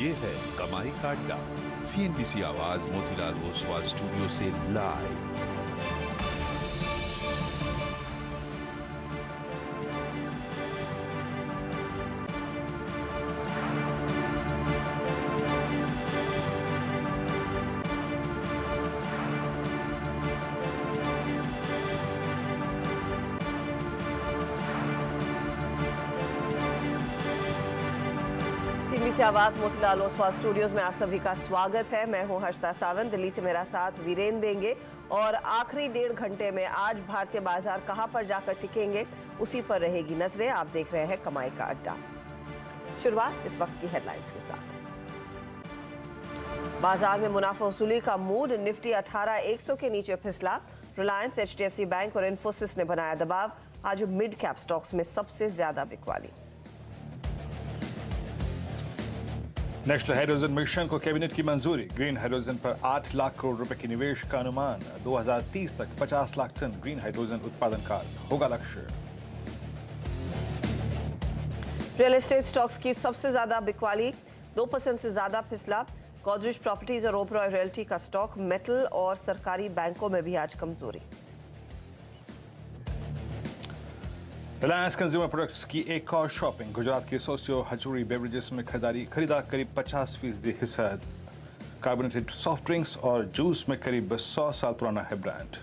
ये है कमाई का अड्डा। CNBC आवाज मोतीलाल ओसवाल स्टूडियो से लाइव। CNBC आवाज मोतीलाल ओसवाल स्टूडियोज में आप सभी का स्वागत है। मैं हूं हर्षिता सावंत। दिल्ली से मेरा साथ वीरेन देंगे और आखिरी 1.5 घंटे में आज भारतीय बाजार कहां पर जाकर टिकेंगे उसी पर रहेगी नजरें। आप देख रहे हैं कमाई का अड्डा। शुरुआत इस वक्त की हेडलाइंस के साथ। बाजार में मुनाफा वसूली का मूड। निफ्टी 18,100 के नीचे फिसला। रिलायंस, HDFC बैंक और इन्फोसिस ने बनाया दबाव। आज मिड कैप स्टॉक्स में सबसे ज्यादा बिकवाली। नेशनल हाइड्रोजन मिशन को कैबिनेट की मंजूरी। ग्रीन हाइड्रोजन पर 8 लाख करोड़ रुपए की निवेश का अनुमान। 2030 तक 50 लाख टन ग्रीन हाइड्रोजन उत्पादन का होगा लक्ष्य। रियल एस्टेट स्टॉक्स की सबसे ज्यादा बिकवाली। 2% से ज्यादा फिसला। गोदरेज प्रॉपर्टीज और ओबरॉय रियल्टी का स्टॉक। मेटल और सरकारी बैंकों में भी आज कमजोरी। रिलायंस कंज्यूमर प्रोडक्ट्स की एक और शॉपिंग। गुजरात के सोसियो हजूरी बेवरेजेस में खरीदा करीब 50% हिस्सा। कार्बोनेटेड सॉफ्ट ड्रिंक्स और जूस में करीब 100 साल पुराना है ब्रांड।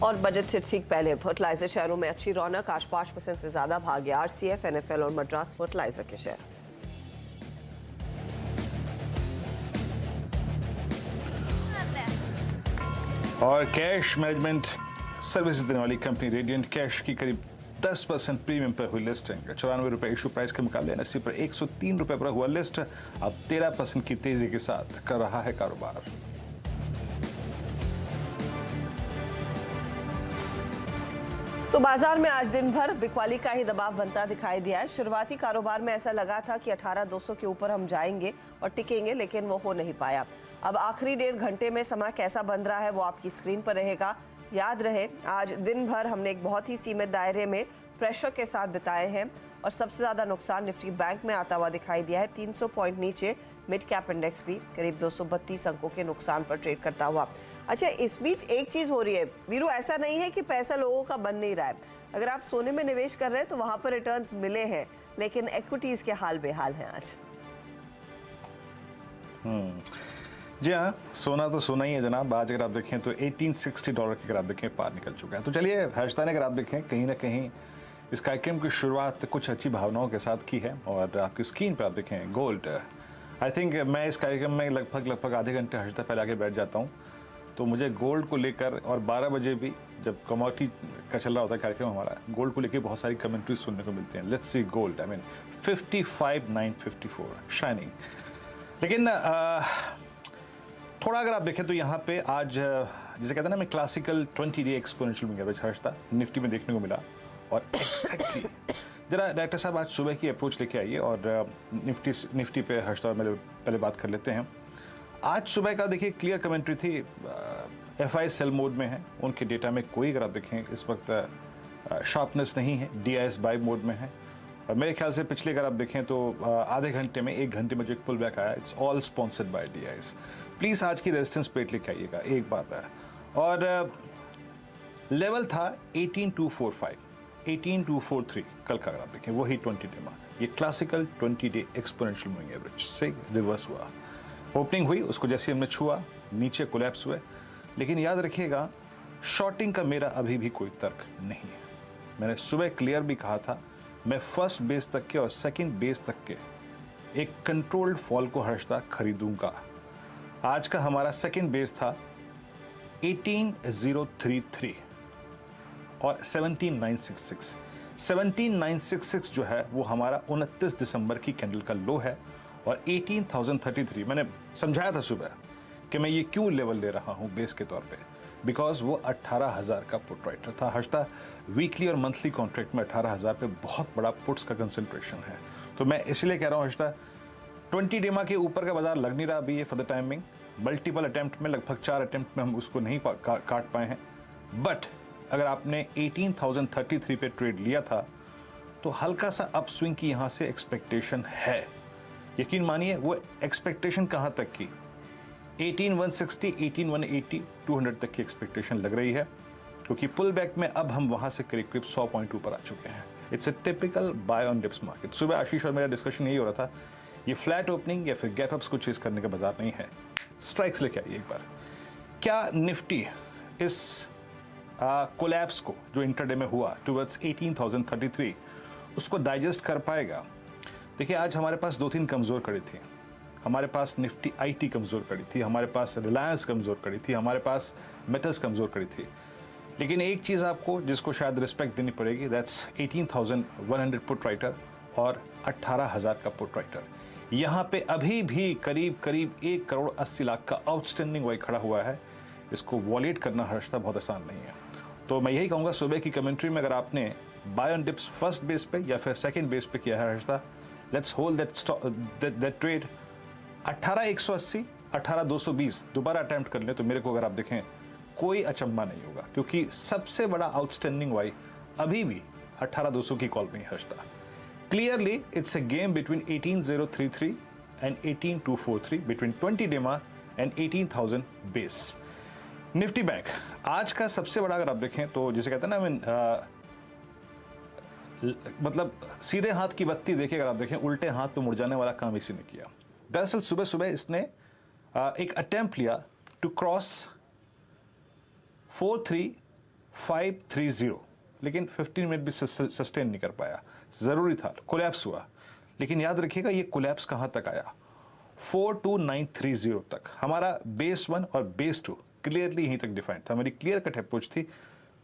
और बजट से ठीक पहले फर्टिलाइजर शेयरों में अच्छी रौनक। आज 5% से ज्यादा भागे RCF, NFL और मद्रास फर्टिलाइजर के शेयर। और कैश मैनेजमेंट सर्विसेज देने वाली कंपनी रेडियंट कैश की करीब 10% प्रीमियम पर हुई लिस्टिंग। 94 रुपए इशू प्राइस के मुकाबले NSE पर 103 रुपए पर हुआ लिस्ट। अब 13% की तेजी के साथ कर रहा है कारोबार। तो बाजार में आज दिन भर बिकवाली का ही दबाव बनता दिखाई दिया है। शुरुआती कारोबार में ऐसा लगा था कि 18,200 के ऊपर हम जाएंगे और टिकेंगे, लेकिन वो हो नहीं पाया। अब आखिरी 1.5 घंटे में समय कैसा बन रहा है वो आपकी स्क्रीन पर रहेगा। याद रहे, आज दिन भर हमने एक बहुत ही सीमित दायरे में प्रेशर के साथ बिताए हैं और सबसे ज्यादा नुकसान निफ्टी बैंक में आता हुआ दिखाई दिया है। 300 पॉइंट नीचे मिड कैप इंडेक्स भी करीब 232 अंकों के नुकसान पर ट्रेड करता हुआ। अच्छा, इस बीच एक चीज हो रही है वीरू, ऐसा नहीं है कि पैसा लोगों का बन नहीं रहा है। अगर आप सोने में निवेश कर रहे हैं तो वहां पर रिटर्न्स मिले हैं, लेकिन इक्विटीज के हाल बेहाल हैं आज। जी हाँ, सोना तो सोना ही है जनाब। आज अगर आप देखें तो $1860 के अगर आप देखें पार निकल चुका है। तो चलिए हर्षता ने अगर आप देखें कहीं ना कहीं इस कार्यक्रम की शुरुआत कुछ अच्छी भावनाओं के साथ की है। और आपकी स्क्रीन पर आप देखें गोल्ड। आई थिंक मैं इस कार्यक्रम में लगभग आधे घंटे हर्षता पहले आके बैठ जाता हूँ, तो मुझे गोल्ड को लेकर और 12 बजे भी जब कमोडिटी का चल रहा होता है कार्यक्रम हमारा, गोल्ड को लेकर बहुत सारी कमेंट्रीज सुनने को मिलती हैं। Let's see gold, I mean 55,954 shining. लेकिन थोड़ा अगर आप देखें तो यहाँ पे आज जैसे कहते हैं ना, मैं क्लासिकल 20-डे एक्सपोनेंशियल मूविंग एवरेज हर्षता निफ्टी में देखने को मिला। और एक्जैक्टली जरा डायरेक्टर साहब आज सुबह की अप्रोच लेके आइए और निफ्टी पे हर्षता मेरे पहले बात कर लेते हैं। आज सुबह का देखिए क्लियर कमेंट्री थी। FI सेल मोड में है, उनके डेटा में कोई अगर आप देखें इस वक्त शार्पनेस नहीं है। DIS बाय मोड में है और मेरे ख्याल से पिछले अगर आप देखें तो आधे घंटे में 1 घंटे में जो एक पुल बैक आया, it's all sponsored by DIS। Please आज की रेजिस्टेंस पेट लेके आइएगा एक बार। और लेवल था 18,245, 18,243 कल का अगर आप देखें वही 20 डे में। ये क्लासिकल 20-डे एक्सपोनेंशियल मूविंग एवरेज से रिवर्स हुआ। ओपनिंग हुई, उसको जैसे हमने छुआ नीचे कोलैप्स हुए। लेकिन याद रखिएगा, शॉर्टिंग का मेरा अभी भी कोई तर्क नहीं है। मैंने सुबह क्लियर भी कहा था, मैं फर्स्ट बेस तक के और सेकंड बेस तक के एक कंट्रोल्ड फॉल को हर्षता खरीदूंगा। आज का हमारा सेकंड बेस था 18,033 और 17,966। 17,966 जो है वो हमारा 29 दिसंबर की कैंडल का लो है। और 18,033 मैंने समझाया था सुबह कि मैं ये क्यों लेवल ले रहा हूँ बेस के तौर पे, बिकॉज वो 18,000 का पुट राइटर था हर्षता। वीकली और मंथली कॉन्ट्रैक्ट में 18,000 पे बहुत बड़ा पुट्स का कंसंट्रेशन है। तो मैं इसलिए कह रहा हूँ हर्षता, 20 डेमा के ऊपर का बाजार लग नहीं रहा अभी ये for the timing. Multiple attempt में, लगभग 4 अटेम्प्ट में हम उसको नहीं काट पाए हैं। बट अगर आपने 18,033 पे ट्रेड लिया था तो हल्का सा अप स्विंग की यहाँ से एक्सपेक्टेशन है। यकीन मानिए वो एक्सपेक्टेशन कहाँ तक की, 18,160, 18,180, 200 तक की एक्सपेक्टेशन लग रही है, क्योंकि पुल बैक में अब हम वहाँ से करीब करीब 100 पॉइंट ऊपर आ चुके हैं। It's a typical buy on dips market. सुबह आशीष और मेरा डिस्कशन यही हो रहा था, ये फ्लैट ओपनिंग या फिर गैप अप्स को चेस करने का बाजार नहीं है, स्ट्राइक्स लेके आइए एक बार। क्या निफ्टी इस कोलैप्स को जो इंटरडे में हुआ टुवर्ड्स 18,033 उसको डाइजेस्ट कर पाएगा? देखिए, आज हमारे पास 2-3 कमज़ोर कड़ी थी। हमारे पास निफ्टी आईटी कमज़ोर कड़ी थी, हमारे पास रिलायंस कमज़ोर कड़ी थी, हमारे पास मेटल्स कमज़ोर कड़ी थी। लेकिन एक चीज़ आपको जिसको शायद रिस्पेक्ट देनी पड़ेगी, दैट्स 18,100 पुट राइटर और 18,000 का पुट राइटर। यहाँ पे अभी भी करीब करीब 1,80,00,000 का आउटस्टैंडिंग वाई खड़ा हुआ है। इसको वॉलेट करना हर्षता बहुत आसान नहीं है। तो मैं यही कहूँगा, सुबह की कमेंट्री में अगर आपने buy on dips first base पे या फिर सेकंड बेस पे किया है Harshta, let's hold that trade. 18,180, 18,220 दोबारा अटेम्प्ट कर लें तो मेरे को अगर आप देखें कोई अचंभा नहीं होगा, क्योंकि सबसे बड़ा आउटस्टैंडिंग वाई अभी भी 18,200 की कॉल में हर्षता। Clearly it's a game between 18,033 and 18,243, between 20 DEMA and 18,000 base. Nifty bank आज का सबसे बड़ा अगर आप देखें तो जिसे कहते हैं ना, मतलब सीधे हाथ की बत्ती देखिए, अगर आप देखें उल्टे हाथ पे मुड़ जाने वाला काम इसी ने किया। दरअसल सुबह सुबह इसने एक अटेम्प्ट लिया टू क्रॉस 43,530, लेकिन 15 मिनट भी सस्टेन नहीं कर पाया। ज़रूरी था, कोलैप्स हुआ। लेकिन याद रखिएगा ये कोलैप्स कहाँ तक आया, 42,930 तक। हमारा बेस 1 और बेस 2 क्लियरली यहीं तक डिफाइंड था। मेरी क्लियर कट अप्रोच थी।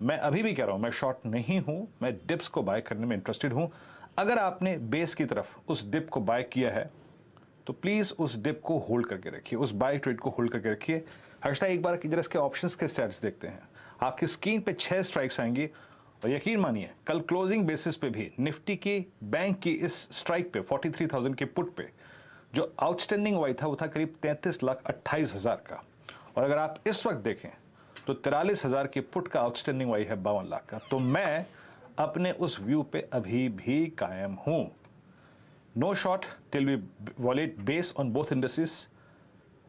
मैं अभी भी कह रहा हूँ, मैं शॉर्ट नहीं हूँ, मैं डिप्स को बाय करने में इंटरेस्टेड हूँ। अगर आपने बेस की तरफ उस डिप को बाय किया है तो प्लीज़ उस डिप को होल्ड करके रखिए, उस बाय ट्रेड को होल्ड करके रखिए। हर्षता एक बार की जरा इसके ऑप्शंस के स्टैट्स देखते हैं। आपकी स्क्रीन पे 6 स्ट्राइक्स आएंगी और यकीन मानिए कल क्लोजिंग बेसिस पे भी निफ्टी की बैंक की इस स्ट्राइक पे 43,000 के पुट पे जो आउटस्टैंडिंग वाई था वो था करीब 33,28,000 का। और अगर आप इस वक्त देखें तो 43,000 के पुट का आउटस्टैंडिंग वाई है 52 लाख का। तो मैं अपने उस व्यू पे अभी भी कायम हूं। No short till we violate base on both industries.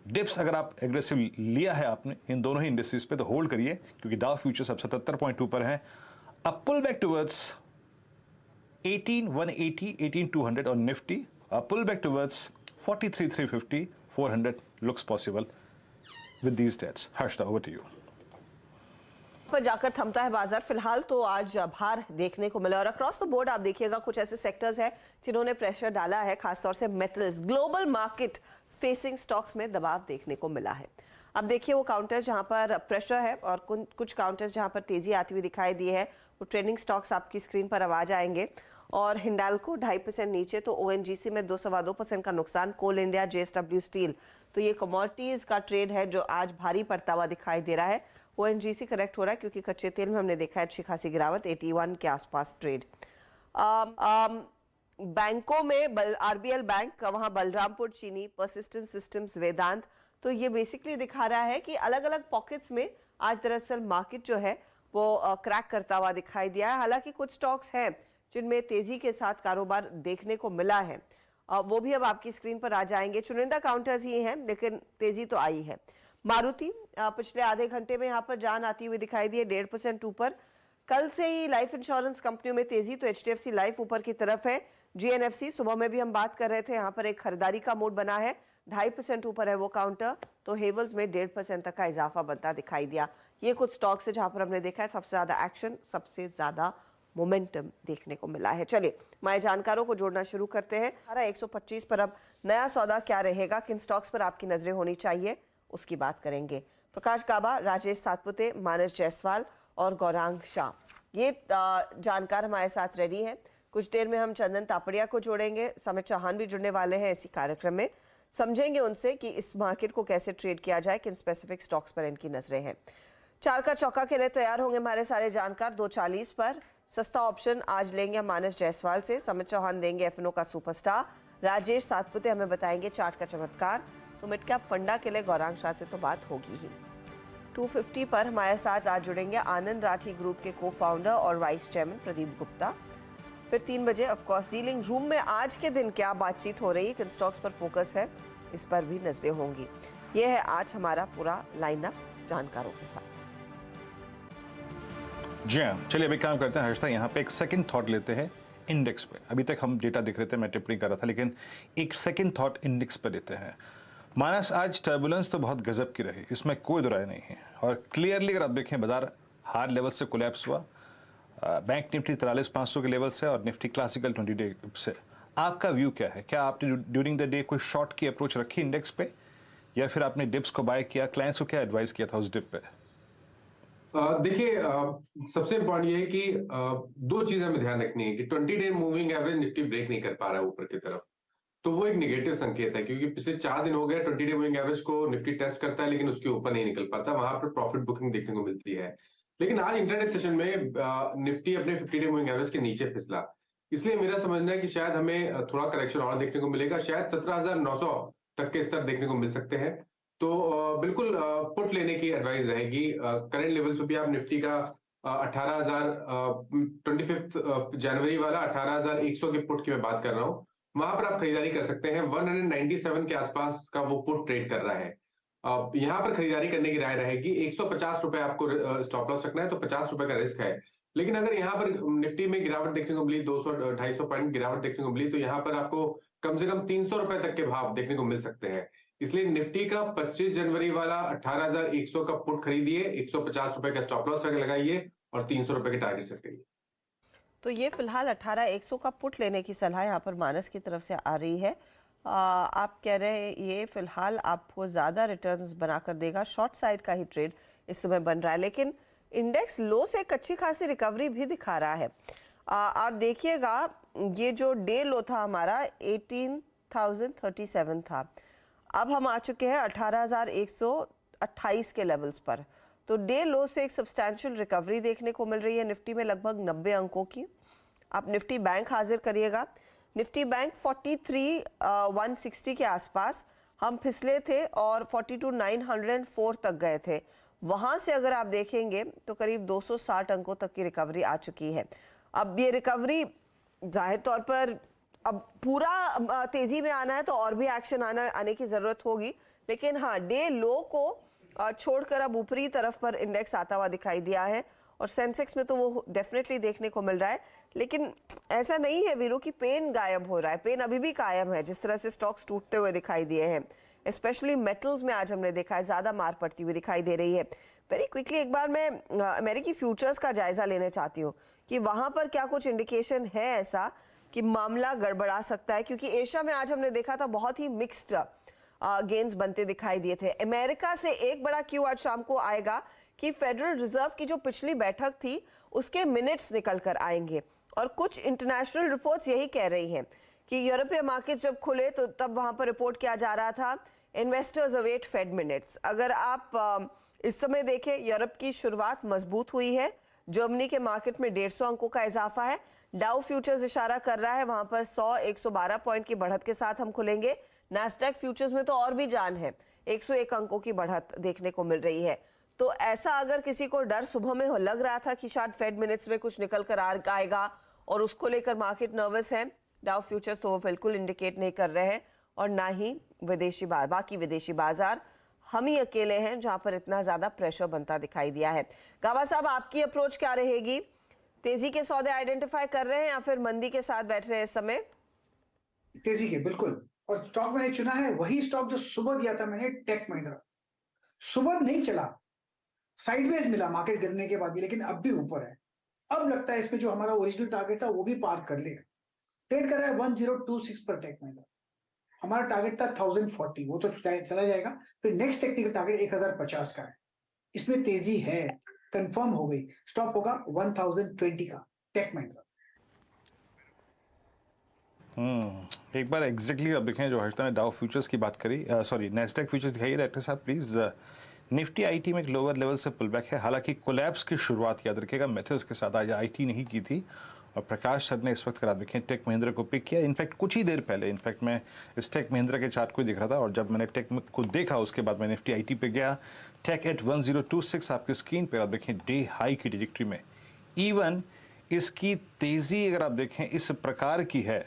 Dips अगर आप एग्रेसिव लिया है आपने इन दोनों ही इंडस्ट्रीज पे तो होल्ड करिए, क्योंकि डाउ फ्यूचर्स अब 77 पॉइंट ऊपर हैं। अब पुल बैक टुवर्ड्स 18,180, 18,200 और Nifty pull back towards 43,350, 400 looks possible with these dates. Harshita, over to you. पर जाकर थमता है बाजार। फिलहाल तो आज भार देखने को मिला और अक्रॉस द बोर्ड आप देखिएगा कुछ ऐसे सेक्टर्स हैं जिन्होंने प्रेशर डाला है, खासतौर से metals, global market facing stocks में दबाव देखने को मिला है। अब देखिए वो काउंटर्स जहां पर प्रेशर है और कुछ काउंटर्स जहां पर तेजी आती हुई दिखाई दी है, वो ट्रेंडिंग स्टॉक्स आपकी स्क्रीन पर अब आ जाएंगे। और हिंडाल्को 2.5% नीचे, तो ओएनजीसी में 2.25% का नुकसान, कोल इंडिया, जेएसडब्ल्यू स्टील, तो ये कमोडिटीज का ट्रेड है जो आज भारी पड़ता हुआ दिखाई दे रहा है। ओएनजीसी करेक्ट हो रहा है क्योंकि कच्चे तेल में हमने देखा है अच्छी खासी गिरावट, 81 के आसपास ट्रेड। बैंकों में आरबीएल बैंक, वहां बलरामपुर चीनी, परसिस्टेंट सिस्टम्स, वेदांत, तो ये बेसिकली दिखा रहा है कि अलग अलग पॉकेट्स में आज दरअसल मार्केट जो है वो क्रैक करता हुआ दिखाई दिया है। हालांकि कुछ स्टॉक्स हैं जिनमें तेजी के साथ कारोबार देखने को मिला है, वो भी अब आपकी स्क्रीन पर आ जाएंगे। चुनिंदा काउंटर्स ही हैं लेकिन तेजी तो आई है। मारुति पिछले आधे घंटे में यहाँ पर जान आती हुई दिखाई दी है, 1.5% ऊपर। कल से ही लाइफ इंश्योरेंस कंपनियों में तेजी, तो एचडीएफसी लाइफ ऊपर की तरफ है। जीएनएफसी सुबह में भी हम बात कर रहे थे, यहाँ पर एक खरीदारी का मोड बना है, 2.5% ऊपर है वो काउंटर। तो हेवल्स में 1.5% तक का इजाफा बनता दिखाई दिया। ये कुछ स्टॉक्स है जहां पर हमने देखा है सबसे ज्यादा एक्शन, सबसे ज्यादा मोमेंटम देखने को मिला है। चलिए हमारे जानकारों को जोड़ना शुरू करते हैं। 125 पर अब नया सौदा क्या रहेगा, किन स्टॉक्स पर आपकी नजरें होनी चाहिए, उसकी बात करेंगे। प्रकाश गाबा, राजेश सातपुते, मानस जायसवाल और गौरांग शाह, ये जानकार हमारे साथ रेडी हैं। कुछ देर में हम चंदन तापड़िया को जोड़ेंगे, समित चौहान भी जुड़ने वाले हैं इसी कार्यक्रम में। समझेंगे उनसे कि इस मार्केट को कैसे ट्रेड किया जाए, किन स्पेसिफिक स्टॉक्स पर इनकी नजरें हैं। 4 का चौका के लिए तैयार होंगे हमारे सारे जानकार। 2:40 पर सस्ता ऑप्शन आज लेंगे मानस जायसवाल से, समित चौहान देंगे एफएनओ का सुपरस्टार, राजेश सातपुते हमें बताएंगे चार्ट का चमत्कार, तो मिड कैप फंडा के लिए गौरांग शाह से तो बात होगी ही। 2:50 पर हमारे साथ आज जुड़ेंगे आनंद राठी ग्रुप के को फाउंडर और वाइस चेयरमैन प्रदीप गुप्ता। फिर 3 बजे ऑफ कोर्स डीलिंग रूम में आज के दिन क्या बातचीत हो रही है, किन स्टॉक्स पर फोकस है, इस पर भी नजरें होंगी। यह है आज हमारा पूरा लाइनअप जानकारों के साथ। जी हाँ, चलिए अभी काम करते हैं हर्षदा, यहाँ पे एक सेकंड थॉट लेते हैं इंडेक्स पे। अभी तक हम डेटा देख रहे थे, मैं टिप्पणी कर रहा था, लेकिन एक सेकंड थॉट इंडेक्स पे लेते हैं। माइनस आज टर्बुलेंस तो बहुत गजब की रही, इसमें कोई दो राय नहीं है, और क्लियरली अगर आप देखें बाजार हार्ड लेवल से कोलैप्स हुआ। बैंक निफ्टी 43,500 के लेवल से और निफ्टी क्लासिकल 20 डे से। आपका व्यू क्या है? क्या आपने ड्यूरिंग द डे कोई शॉर्ट की अप्रोच रखी इंडेक्स पे, या फिर आपने डिप्स को बाय किया? क्लाइंट्स को क्या एडवाइस किया था उस डिप पे? देखिए, सबसे इम्पोर्टेंट ये है कि दो चीजें हमें ध्यान रखनी है कि 20 day moving average Nifty break नहीं कर पा रहा है ऊपर की तरफ, तो वो एक नेगेटिव संकेत है, क्योंकि पिछले 4 दिन हो गए 20 डे मूविंग एवरेज को निफ्टी टेस्ट करता है लेकिन उसके ऊपर नहीं निकल पाता, वहां पर प्रॉफिट बुकिंग देखने को मिलती है। लेकिन आज इंटरनेट सेशन में निफ्टी अपने 50 डे मूविंग एवरेज के नीचे फिसला, इसलिए मेरा समझना है कि शायद हमें थोड़ा करेक्शन और देखने को मिलेगा, शायद 17,900 तक के स्तर देखने को मिल सकते हैं। तो बिल्कुल पुट लेने की एडवाइस रहेगी। करंट लेवल्स पे भी आप निफ्टी का 25 जनवरी वाला 18,100 के पुट की मैं बात कर रहा हूँ, वहां पर आप खरीदारी कर सकते हैं। 197 के आसपास का वो पुट ट्रेड कर रहा है। यहाँ पर खरीदारी करने की राय रहेगी। 150 रुपए आपको स्टॉप लॉस रखना है, तो 50 रुपए का रिस्क है। लेकिन अगर यहाँ पर निफ्टी में गिरावट देखने को मिली, 200-250 पॉइंट गिरावट देखने को मिली, तो यहाँ पर आपको कम से कम 300 रुपए तक के भाव देखने को मिल सकते हैं। इसलिए निफ्टी का 25 जनवरी वाला 18,100 का पुट खरीदिए, 150 रुपए का स्टॉप लॉस लगाइए और 300 रुपए के टारगेट सेट करिए। तो ये फिलहाल 18,100 का पुट लेने की सलाह यहाँ पर मानस की तरफ से आ रही है। आप कह रहे हैं ये फिलहाल आपको ज़्यादा रिटर्न्स बनाकर देगा, शॉर्ट साइड का ही ट्रेड इस समय बन रहा है, लेकिन इंडेक्स लो से एक अच्छी खासी रिकवरी भी दिखा रहा है। आप देखिएगा ये जो डे लो था हमारा 18,037 था, अब हम आ चुके हैं 18,128 के लेवल्स पर, तो डे लो से एक सब्सटैंशियल रिकवरी देखने को मिल रही है निफ्टी में, लगभग 90 अंकों की। आप निफ्टी बैंक हाजिर करिएगा। निफ्टी बैंक 43,160 के आसपास हम फिसले थे और 42,904 तक गए थे। वहां से अगर आप देखेंगे तो करीब 260 अंकों तक की रिकवरी आ चुकी है। अब ये रिकवरी जाहिर तौर पर अब पूरा तेजी में आना है तो और भी एक्शन आने की जरूरत होगी, लेकिन हाँ, डे लो को छोड़कर अब ऊपरी तरफ पर इंडेक्स आता हुआ दिखाई दिया है, और सेंसेक्स में तो वो डेफिनेटली देखने को मिल रहा है। लेकिन ऐसा नहीं है वीरू की पेन गायब हो रहा है, पेन अभी भी कायम है। जिस तरह से स्टॉक्स टूटते हुए दिखाई दिए हैं, स्पेशली मेटल्स में आज हमने देखा है ज्यादा मार पड़ती हुई दिखाई दे रही है। वेरी क्विकली एक बार मैं अमेरिकी फ्यूचर्स का जायजा लेना चाहती हूँ कि वहां पर क्या कुछ इंडिकेशन है ऐसा कि मामला गड़बड़ा सकता है, क्योंकि एशिया में आज हमने देखा था बहुत ही मिक्स्ड गेन्स बनते दिखाई दिए थे। अमेरिका से एक बड़ा क्यू आज शाम को आएगा कि फेडरल रिजर्व की जो पिछली बैठक थी उसके मिनट्स निकल कर आएंगे, और कुछ इंटरनेशनल रिपोर्ट्स यही कह रही हैं कि यूरोपीय मार्केट जब खुले तो तब वहां पर रिपोर्ट किया जा रहा था इन्वेस्टर्स अवेट फेड मिनट्स। अगर आप इस समय देखें, यूरोप की शुरुआत मजबूत हुई है, जर्मनी के मार्केट में 150 अंकों का इजाफा है, डाउ फ्यूचर्स इशारा कर रहा है वहां पर 100-112 पॉइंट की बढ़त के साथ हम खुलेंगे। नैस्डैक फ्यूचर्स में तो और भी जान है, 101 अंकों की बढ़त देखने को मिल रही है। तो ऐसा अगर किसी को डर सुबह में लग रहा था कि शायद फेड मिनट्स में कुछ निकल कर आएगा और उसको लेकर मार्केट नर्वस है, डाउ फ्यूचर्स तो वो बिल्कुल इंडिकेट नहीं कर रहे हैं, और ना ही बाकी विदेशी बाजार। हम ही अकेले हैं जहां पर इतना ज्यादा प्रेशर बनता दिखाई दिया है। गावा साहब, आपकी अप्रोच क्या रहेगी? तेजी के सौदे आइडेंटिफाई कर रहे हैं या फिर मंदी के साथ बैठ रहे हैं इस समय? तेजी के, बिल्कुल। और स्टॉक मैंने चुना है वही स्टॉक जो सुबह दिया था मैंने, टेक महिंद्रा। सुबह नहीं चला, साइडवेज मिला मार्केट गिरने के बाद भी, लेकिन अब भी ऊपर है। अब लगता है इसमें जो हमारा ओरिजिनल टारगेट था वो भी पार कर लेगा। ट्रेड कर रहा है 1026 पर टेक महिंद्रा। हमारा टारगेट था 1040, वो तो चला जाएगा। फिर नेक्स्ट टेक्निकल टारगेट 1050 का है। इसमें तेजी है, कंफर्म हो गई। स्टॉप होगा 1020 का टेक महिंद्रा। एक बार एग्जैक्टली अब देखें जो हर्षदा ने डाउ फ्यूचर्स की बात करी, सॉरी नैस्डैक फ्यूचर्स दिखाइए डायरेक्टर साहब प्लीज। निफ्टी आईटी में एक लोअर लेवल से पुल बैक है, हालांकि कोलैप्स की शुरुआत याद रखिएगा मेथड्स के साथ आज आईटी नहीं की थी, और प्रकाश सर ने इस वक्त करा देखें टेक महिंद्रा को पिक किया। इनफैक्ट कुछ ही देर पहले इनफैक्ट मैं इस टेक महिंद्रा के चार्ट को ही देख रहा था, और जब मैंने टेक को देखा उसके बाद मैं निफ्टी आईटी पे गया। टेक एट 1026 आपकी स्क्रीन पर आप देखें डे हाई की डिजिक्ट्री में। इवन इसकी तेज़ी अगर आप देखें इस प्रकार की है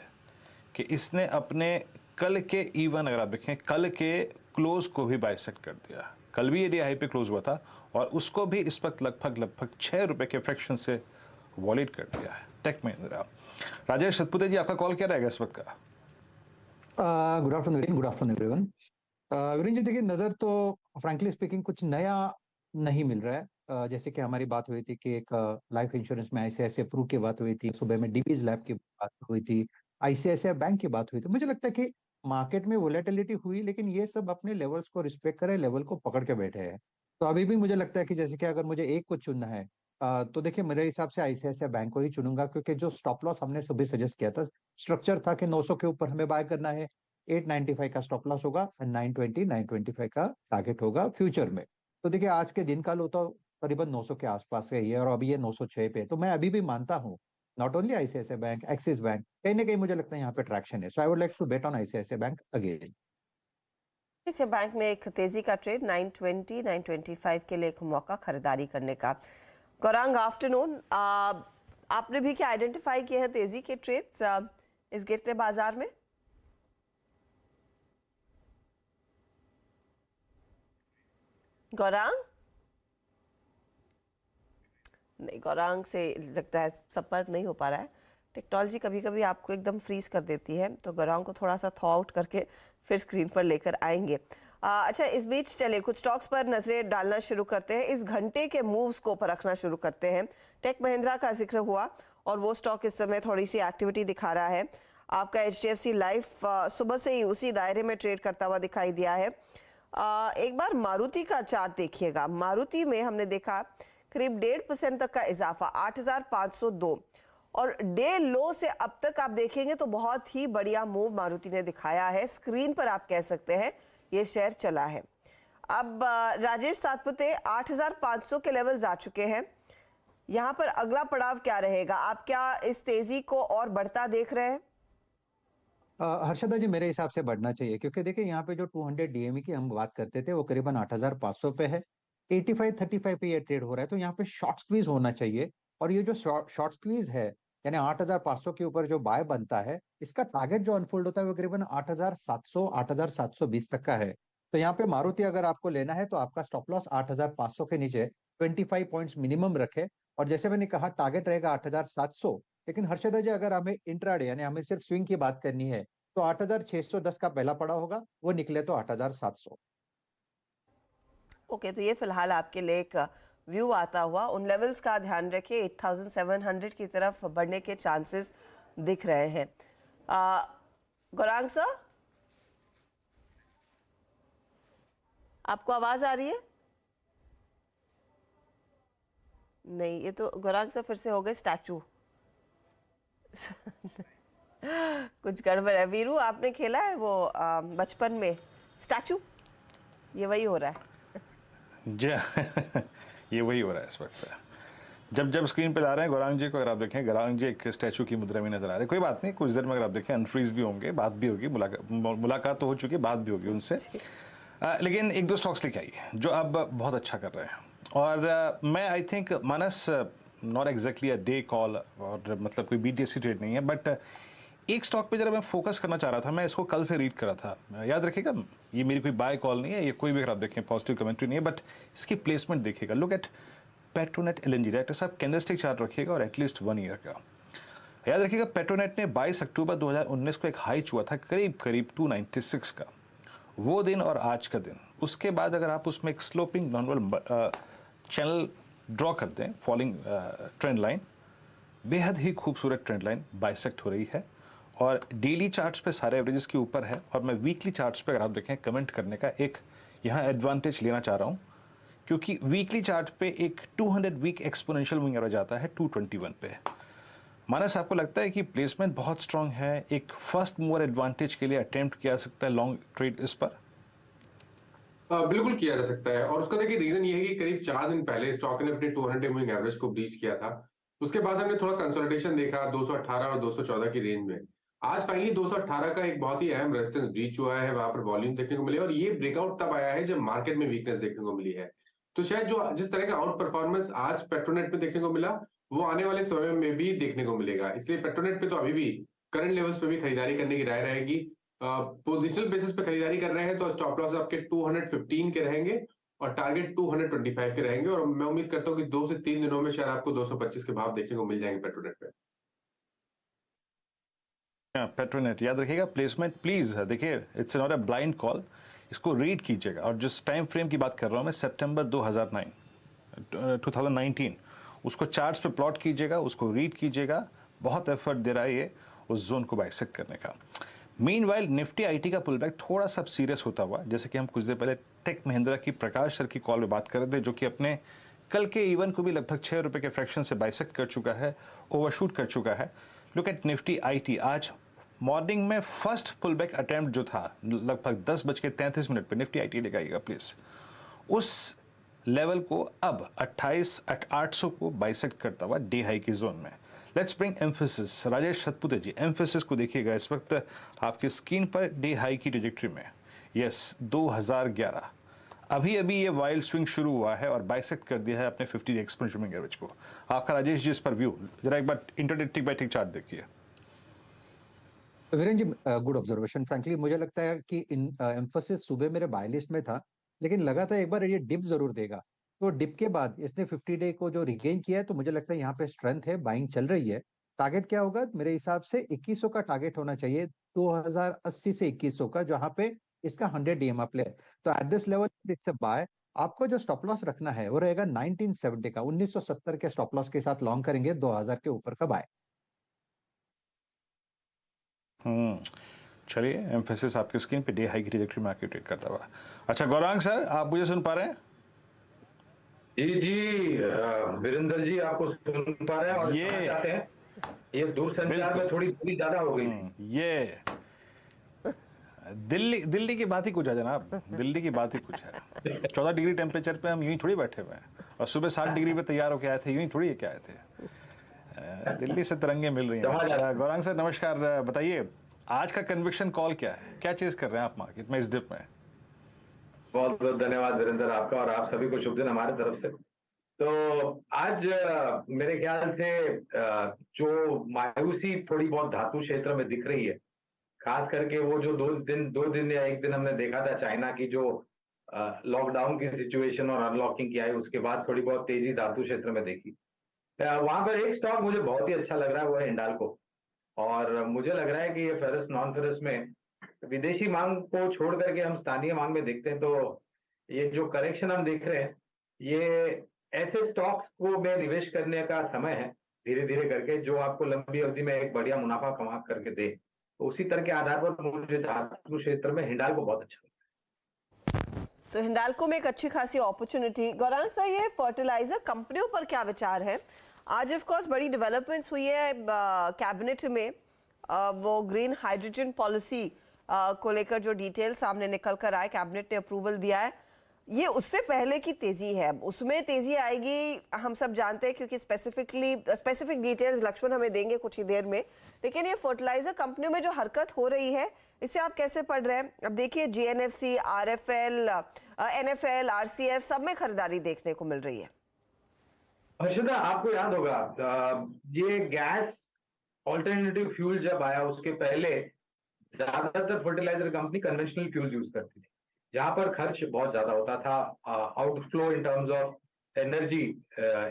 कि इसने अपने कल के इवन अगर आप देखें कल के क्लोज को भी बाइसेक्ट कर दिया। कल भी ये हाई पे क्लोज हुआ था और उसको भी इस वक्त लगभग 6 रुपए के फ्रैक्शन से वॉलिड कर दिया है टेक महिंद्रा। राजेश सतपुते जी, आपका कॉल क्या रहेगा इस वक्त का? Good afternoon, good afternoon everyone. Viren ji, देखिए नजर तो फ्रैंकली स्पीकिंग कुछ नया नहीं मिल रहा है। जैसे कि हमारी बात हुई थी कि एक लाइफ इंश्योरेंस में आईसीआईसीआई प्रू की बात हुई थी, सुबह में डीबीज लैब की बात हुई थी, आईसीआईसीआई बैंक की बात हुई थी। मुझे लगता है कि मार्केट में वोलेटिलिटी हुई, लेकिन ये सब अपने लेवल्स को रिस्पेक्ट करे, लेवल को पकड़ के बैठे हैं। तो अभी भी मुझे लगता है कि जैसे कि अगर मुझे एक को चुनना है, तो देखिए मेरे हिसाब से आईसीआईसीआई बैंक को ही चुनूंगा, क्योंकि जो स्टॉप लॉस हमने सुबह सजेस्ट किया था, स्ट्रक्चर था कि 900 के ऊपर हमें बाय करना है, 895 का स्टॉप लॉस होगा, 920 925 का टारगेट होगा फ्यूचर में। तो देखिए आज के दिन का लो तो करीबन 900 के आसपास है ये, और अभी ये 906 पे। तो मैं अभी भी मानता हूँ not only ICICI bank, axis bank, कहीं ना कहीं मुझे लगता है यहाँ पे ट्रैक्शन है। So I would like to bet on ICICI bank again. ICICI bank में एक तेजी का ट्रेड 920 925 के लिए एक मौका खरीदारी करने का। गौरांग, आफ्टरनून। आपने भी क्या आइडेंटिफाई किया है तेजी के ट्रेड्स इस गिरते बाजार में? गौरांग नहीं, गौरांग से लगता है संपर्क नहीं हो पा रहा है। टेक्नोलॉजी कभी कभी आपको एकदम फ्रीज कर देती है, तो गौरांग को थोड़ा सा थॉ आउट करके फिर स्क्रीन पर लेकर आएंगे। अच्छा, इस बीच चले कुछ स्टॉक्स पर नजरें डालना शुरू करते हैं। इस घंटे के मूव्स को परखना शुरू करते हैं। टेक महिंद्रा का जिक्र हुआ और वो स्टॉक इस समय थोड़ी सी एक्टिविटी दिखा रहा है। आपका एचडीएफसी लाइफ सुबह से ही उसी दायरे में ट्रेड करता हुआ दिखाई दिया है। एक बार मारुति का चार्ट देखिएगा। मारुति में हमने देखा करीब 1.5% तक का इजाफा, 8,502, और डे लो से अब तक आप देखेंगे तो बहुत ही बढ़िया मूव मारुति ने दिखाया है। स्क्रीन पर आप कह सकते हैं ये शेयर चला है। अब राजेश सातपुते, 8,500 के लेवल्स आ चुके हैं। यहाँ पर अगला पड़ाव क्या रहेगा? आप क्या इस तेजी को और बढ़ता देख रहे हैं? हर्षदा जी, मेरे हिसाब से बढ़ना चाहिए, क्योंकि देखिए यहाँ पे जो 200 डीएमई की हम बात करते थे वो करीबन 8,500 पे है, 85-35 पे ये ट्रेड हो रहा है। तो यहाँ पे शॉर्ट स्क्वीज होना चाहिए, और ये जो शॉर्ट स्क्वीज है यानी 8,500 के ऊपर जो बाय बनता है, इसका टारगेट जो अनफोल्ड होता है वो करीबन 8,700 8,720 तक का है। तो यहाँ पे मारुति अगर आपको लेना है तो आपका स्टॉप लॉस 8,500 के नीचे 25 पॉइंट्स मिनिमम रखे, और जैसे मैंने कहा टारगेट रहेगा 8,700। लेकिन हर्षदा जी, अगर हमें इंट्राडे यानी हमें सिर्फ स्विंग की बात करनी है तो 8,610 का पहला पड़ा होगा, वो निकले तो 8,700। ओके, तो ये फिलहाल आपके लिए एक व्यू आता हुआ। उन लेवल्स का ध्यान रखिए, 8,700 की तरफ बढ़ने के चांसेस दिख रहे हैं। गौरांग सर, आपको आवाज आ रही है? नहीं, ये तो गौरांग सर फिर से हो गए स्टैचू। कुछ गड़बड़ है। वीरू, आपने खेला है वो बचपन में स्टैचू? ये वही हो रहा है। ये वही हो रहा है इस वक्त। जब स्क्रीन पे ला रहे हैं गौरांग जी को, अगर आप देखें गौरांग जी एक स्टैचू की मुद्रा में नजर आ रहे हैं। कोई बात नहीं, कुछ देर में अगर आप देखें अनफ्रीज भी होंगे, बात भी होगी, मुलाकात तो हो चुकी है, बात भी होगी उनसे। लेकिन एक दो स्टॉक्स लेके आइए जो अब बहुत अच्छा कर रहे हैं। और मैं I think Manas, not exactly a day call, और मतलब कोई बीटीएससी ट्रेड नहीं है, बट एक स्टॉक पे जरा मैं फोकस करना चाह रहा था। मैं इसको कल से रीड कर रहा था, याद रखिएगा ये मेरी कोई बाय कॉल नहीं है, ये कोई भी अगर आप देखें पॉजिटिव कमेंट्री नहीं है, बट इसकी प्लेसमेंट देखिएगा। Look at Petronet LNG. Director साहब कैंडलस्टिक चार्ट रखिएगा और एटलीस्ट 1 ईयर का। याद रखिएगा पेट्रोनेट ने 22 अक्टूबर 2019 को एक हाई छुआ था करीब 296 का, वो दिन और आज का दिन। उसके बाद अगर आप उसमें एक स्लोपिंग डाउनवर्ड चैनल ड्रॉ करते हैं, फॉलिंग ट्रेंड लाइन, बेहद ही खूबसूरत ट्रेंड लाइन बाइसेक्ट हो रही है और डेली चार्ट्स पे सारे एवरेजेस के ऊपर है। और मैं वीकली चार्ट्स पे अगर आप देखें कमेंट करने का एक यहाँ एडवांटेज लेना चाह रहा हूँ, क्योंकि वीकली चार्ट पे एक 200 वीक एक्सपोनेंशियल मूविंग एवरेज आता है 221 पे। मानस, आपको लगता है कि प्लेसमेंट बहुत स्ट्रांग है, एक फर्स्ट मूवर एडवांटेज के लिए अटेम्प्ट किया जा सकता है लॉन्ग ट्रेड इस पर? बिल्कुल किया जा सकता है। और उसका देखिए रीजन ये है कि करीब 4 दिन पहले स्टॉक ने अपने 200 मूविंग एवरेज को ब्रीच किया था। उसके बाद हमने थोड़ा कंसोलिडेशन देखा 218 और 214 की रेंज में। आज फाइनली 218 का एक बहुत ही अहम रेजिस्टेंस ब्रीच हुआ है, वहां पर वॉल्यूम देखने को मिले, और ये ब्रेकआउट तब आया है जब मार्केट में वीकनेस देखने को मिली है। तो शायद जो जिस तरह का आउट परफॉर्मेंस आज पेट्रोनेट में देखने को मिला, वो आने वाले समय में भी देखने को मिलेगा। इसलिए पेट्रोनेट पे तो अभी भी करंट लेवल्स पे भी खरीदारी करने की राय रहेगी। पोजिशनल बेसिस पे खरीदारी कर रहे हैं तो स्टॉप लॉस आपके 215 के रहेंगे और टारगेट 225 के रहेंगे, और मैं उम्मीद करता हूँ कि 2 से 3 दिनों में शायद आपको 225 के भाव देखने को मिल जाएंगे पेट्रोनेट पे। पेट्रोनेट याद रखिएगा, प्लेसमेंट प्लीज देखिए, it's not a blind call, इसको रीड कीजिएगा। और जिस टाइम फ्रेम की बात कर रहा हूँ मैं, सितंबर 2019, उसको चार्ट्स पे प्लॉट कीजिएगा, उसको रीड कीजिएगा। बहुत एफर्ट दे रहा है ये उस जोन को बाइसेक्ट करने का। मीनवाइल निफ्टी आईटी का पुल बैक थोड़ा सा सीरियस होता हुआ, जैसे कि हम कुछ देर पहले टेक महिंद्रा की प्रकाश सर की कॉल में बात कर रहे थे, जो कि अपने कल के इवन को भी लगभग 6 रुपए के फ्रैक्शन से बाइसेक्ट कर चुका है, ओवरशूट कर चुका है। लुक एट निफ्टी आईटी, आज मॉर्निंग में फर्स्ट पुल बैक अटैम्प्ट जो था लगभग 10:33 पे, निफ्टी आईटी लेकर आइएगा प्लीज, उस लेवल को अब 28,800 को बाइसेक्ट करता हुआ डे हाई की जोन में। लेट्स ब्रिंग एम्फेसिस, राजेश सतपुते जी एम्फेसिस को देखिएगा इस वक्त आपकी स्क्रीन पर, डे हाई की ट्रैजेक्टरी में। यस 2011, अभी अभी ये वाइल्ड स्विंग शुरू हुआ है और बाइसेक्ट कर दिया है अपने 50 एक्सपोनेंशियल मूविंग एवरेज को। आपका राजेश जी इस पर व्यू, जरा एक बार इंटरडे टिक बाय टिक चार्ट देखिए। वीरेन जी, गुड ऑब्जर्वेशन। फ्रैंकली मुझे लगता है कि एम्फोसिस सुबह मेरे बाय लिस्ट में था, लेकिन लगा था एक बार ये डिप जरूर देगा। तो डिप के बाद इसने 50 डे को जो रिगेन किया है, तो मुझे लगता है यहाँ पे स्ट्रेंथ है, बाइंग चल रही है। टारगेट क्या होगा मेरे हिसाब से 2100 का टारगेट होना चाहिए, 2080 से 2100 का, जहाँ पे इसका 100 डीएमआ प्ले है। तो at this level it's a buy. आपको जो स्टॉप लॉस रखना है वो रहेगा 1970 का, 1970 के स्टॉप लॉस के साथ लॉन्ग करेंगे 2000 के ऊपर का बाय। चलिए, एम्फेसिस आपकी स्क्रीन पे डे हाई की ट्रैजेक्टरी में आके ट्रेड करता हुआ। अच्छा गौरांग सर, आप मुझे सुन पा रहे हैं? जी वीरेंद्र जी आपको सुन पा रहे हैं और ये चाहते हैं, ये दूरसंचार में थोड़ी दूरी ज्यादा हो गई थी। ये दिल्ली की बात ही कुछ है जनाब, दिल्ली की बात ही कुछ है। 14 डिग्री टेम्परेचर पे हम यूं ही थोड़ी बैठे हुए हैं, और सुबह 7 डिग्री पे तैयार होके आए थे, यूं ही थोड़ी के आए थे। दिल्ली से तरंगे मिल रही हैं। गौरांग सर नमस्कार, बताइए आज का कन्विक्शन कॉल क्या है, क्या चीज कर रहे हैं आप मार्केट में इस डिप में? बहुत बहुत धन्यवाद वीरेंद्र आपका, और आप सभी को शुभ दिन हमारे तरफ से। तो आज मेरे ख्याल से जो मायूसी थोड़ी बहुत धातु क्षेत्र में दिख रही है, खास करके वो जो दो दिन या एक दिन हमने देखा था चाइना की जो लॉकडाउन की सिचुएशन और अनलॉकिंग की आई, उसके बाद थोड़ी बहुत तेजी धातु क्षेत्र में देखी। वहां पर एक स्टॉक मुझे बहुत ही अच्छा लग रहा है, वो है हिंडाल्को। और मुझे लग रहा है कि ये फेरस नॉन फेरस में विदेशी मांग को छोड़ करके हम स्थानीय मांग में देखते हैं, तो ये जो करेक्शन हम देख रहे हैं, ये ऐसे स्टॉक्स को में निवेश करने का समय है धीरे धीरे करके, जो आपको लंबी अवधि में एक बढ़िया मुनाफा कमा करके दे। तो उसी तरह के आधार पर मुझे धातु क्षेत्र में हिंडाल्को बहुत अच्छा लगता है। तो हिंडाल्को में एक अच्छी खासी अपॉर्चुनिटी। गौरांग सर, ये फर्टिलाइजर कंपनियों पर क्या विचार है? आज ऑफ कोर्स बड़ी डेवलपमेंट्स हुई है कैबिनेट में, वो ग्रीन हाइड्रोजन पॉलिसी को लेकर जो डिटेल सामने निकल कर आए, कैबिनेट ने अप्रूवल दिया है। ये उससे पहले की तेजी है, उसमें तेजी आएगी हम सब जानते हैं, क्योंकि स्पेसिफिक डिटेल्स लक्ष्मण हमें देंगे कुछ ही देर में। लेकिन ये फर्टिलाइजर कंपनियों में जो हरकत हो रही है, इसे आप कैसे पढ़ रहे हैं? अब देखिए जीएनएफसी, आरएफएल, एनएफएल, आरसीएफ सब में खरीदारी देखने को मिल रही है। हर्षदा, आपको याद होगा ये गैस ऑल्टरनेटिव फ्यूल जब आया, उसके पहले ज्यादातर fertilizer company conventional fuel use करती थी, जहां पर खर्च बहुत ज्यादा होता था, outflow in terms of energy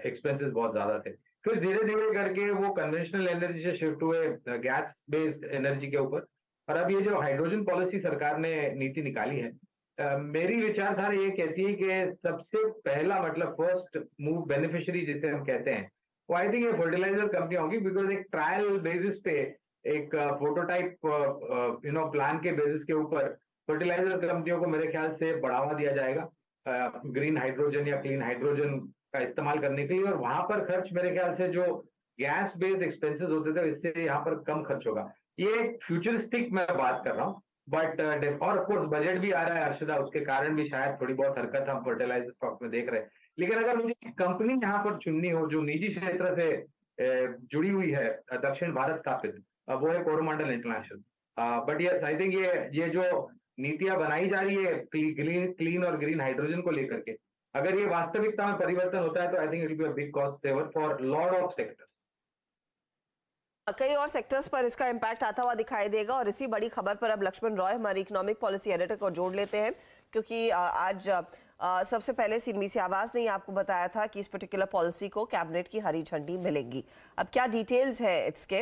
expenses बहुत ज्यादा थे। फिर धीरे धीरे करके वो कन्वेंशनल एनर्जी से शिफ्ट हुए गैस बेस्ड एनर्जी के ऊपर। और अब ये जो हाइड्रोजन पॉलिसी सरकार ने नीति निकाली है, मेरी विचारधारा ये कहती है कि सबसे पहला मतलब फर्स्ट मूव बेनिफिशियरी जिसे हम कहते हैं, वो आई थिंक ये फर्टिलाइजर कंपनी होगी, बिकॉज एक ट्रायल बेसिस पे, एक प्रोटोटाइप प्लान के बेसिस के ऊपर फर्टिलाइजर कंपनियों को मेरे ख्याल से बढ़ावा दिया जाएगा ग्रीन हाइड्रोजन या क्लीन हाइड्रोजन का इस्तेमाल करने के लिए। और वहां पर खर्च मेरे ख्याल से जो गैस बेस्ड एक्सपेंसेस होते थे, इससे यहाँ पर कम खर्च होगा। ये फ्यूचरिस्टिक मैं बात कर रहा हूँ, बट और ऑफ कोर्स बजट भी आ रहा है हर्षदा, उसके कारण भी शायद थोड़ी बहुत हरकत हम फर्टिलाइजर स्टॉक में देख रहे हैं। लेकिन अगर मुझे कंपनी यहाँ पर चुननी हो जो निजी क्षेत्र से जुड़ी हुई है, दक्षिण भारत स्थापित, वो है Coromandel international. But yes, I think ये जो नीतियां बनाई जा रही है क्लीन और ग्रीन हाइड्रोजन को लेकर के, अगर ये वास्तविकता में परिवर्तन होता है तो I think it will be a big cost saver for lot of sectors. कई और सेक्टर्स पर इसका इम्पैक्ट आता हुआ दिखाई देगा और इसी बड़ी खबर पर अब लक्ष्मण रॉय हमारी इकोनॉमिक पॉलिसी एडिटर को जोड़ लेते हैं, क्योंकि आज सबसे पहले सीएनबीसी आवाज ने आपको बताया था कि इस पर्टिकुलर पॉलिसी को कैबिनेट की हरी झंडी मिलेगी। अब क्या डिटेल्स है इसके,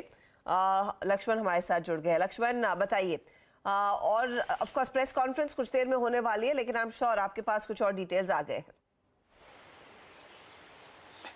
लक्ष्मण हमारे साथ जुड़ गए। लक्ष्मण बताइए, और ऑफ कोर्स प्रेस कॉन्फ्रेंस कुछ देर में होने वाली है, लेकिन आई एम श्योर आपके पास कुछ और डिटेल्स आ गए हैं।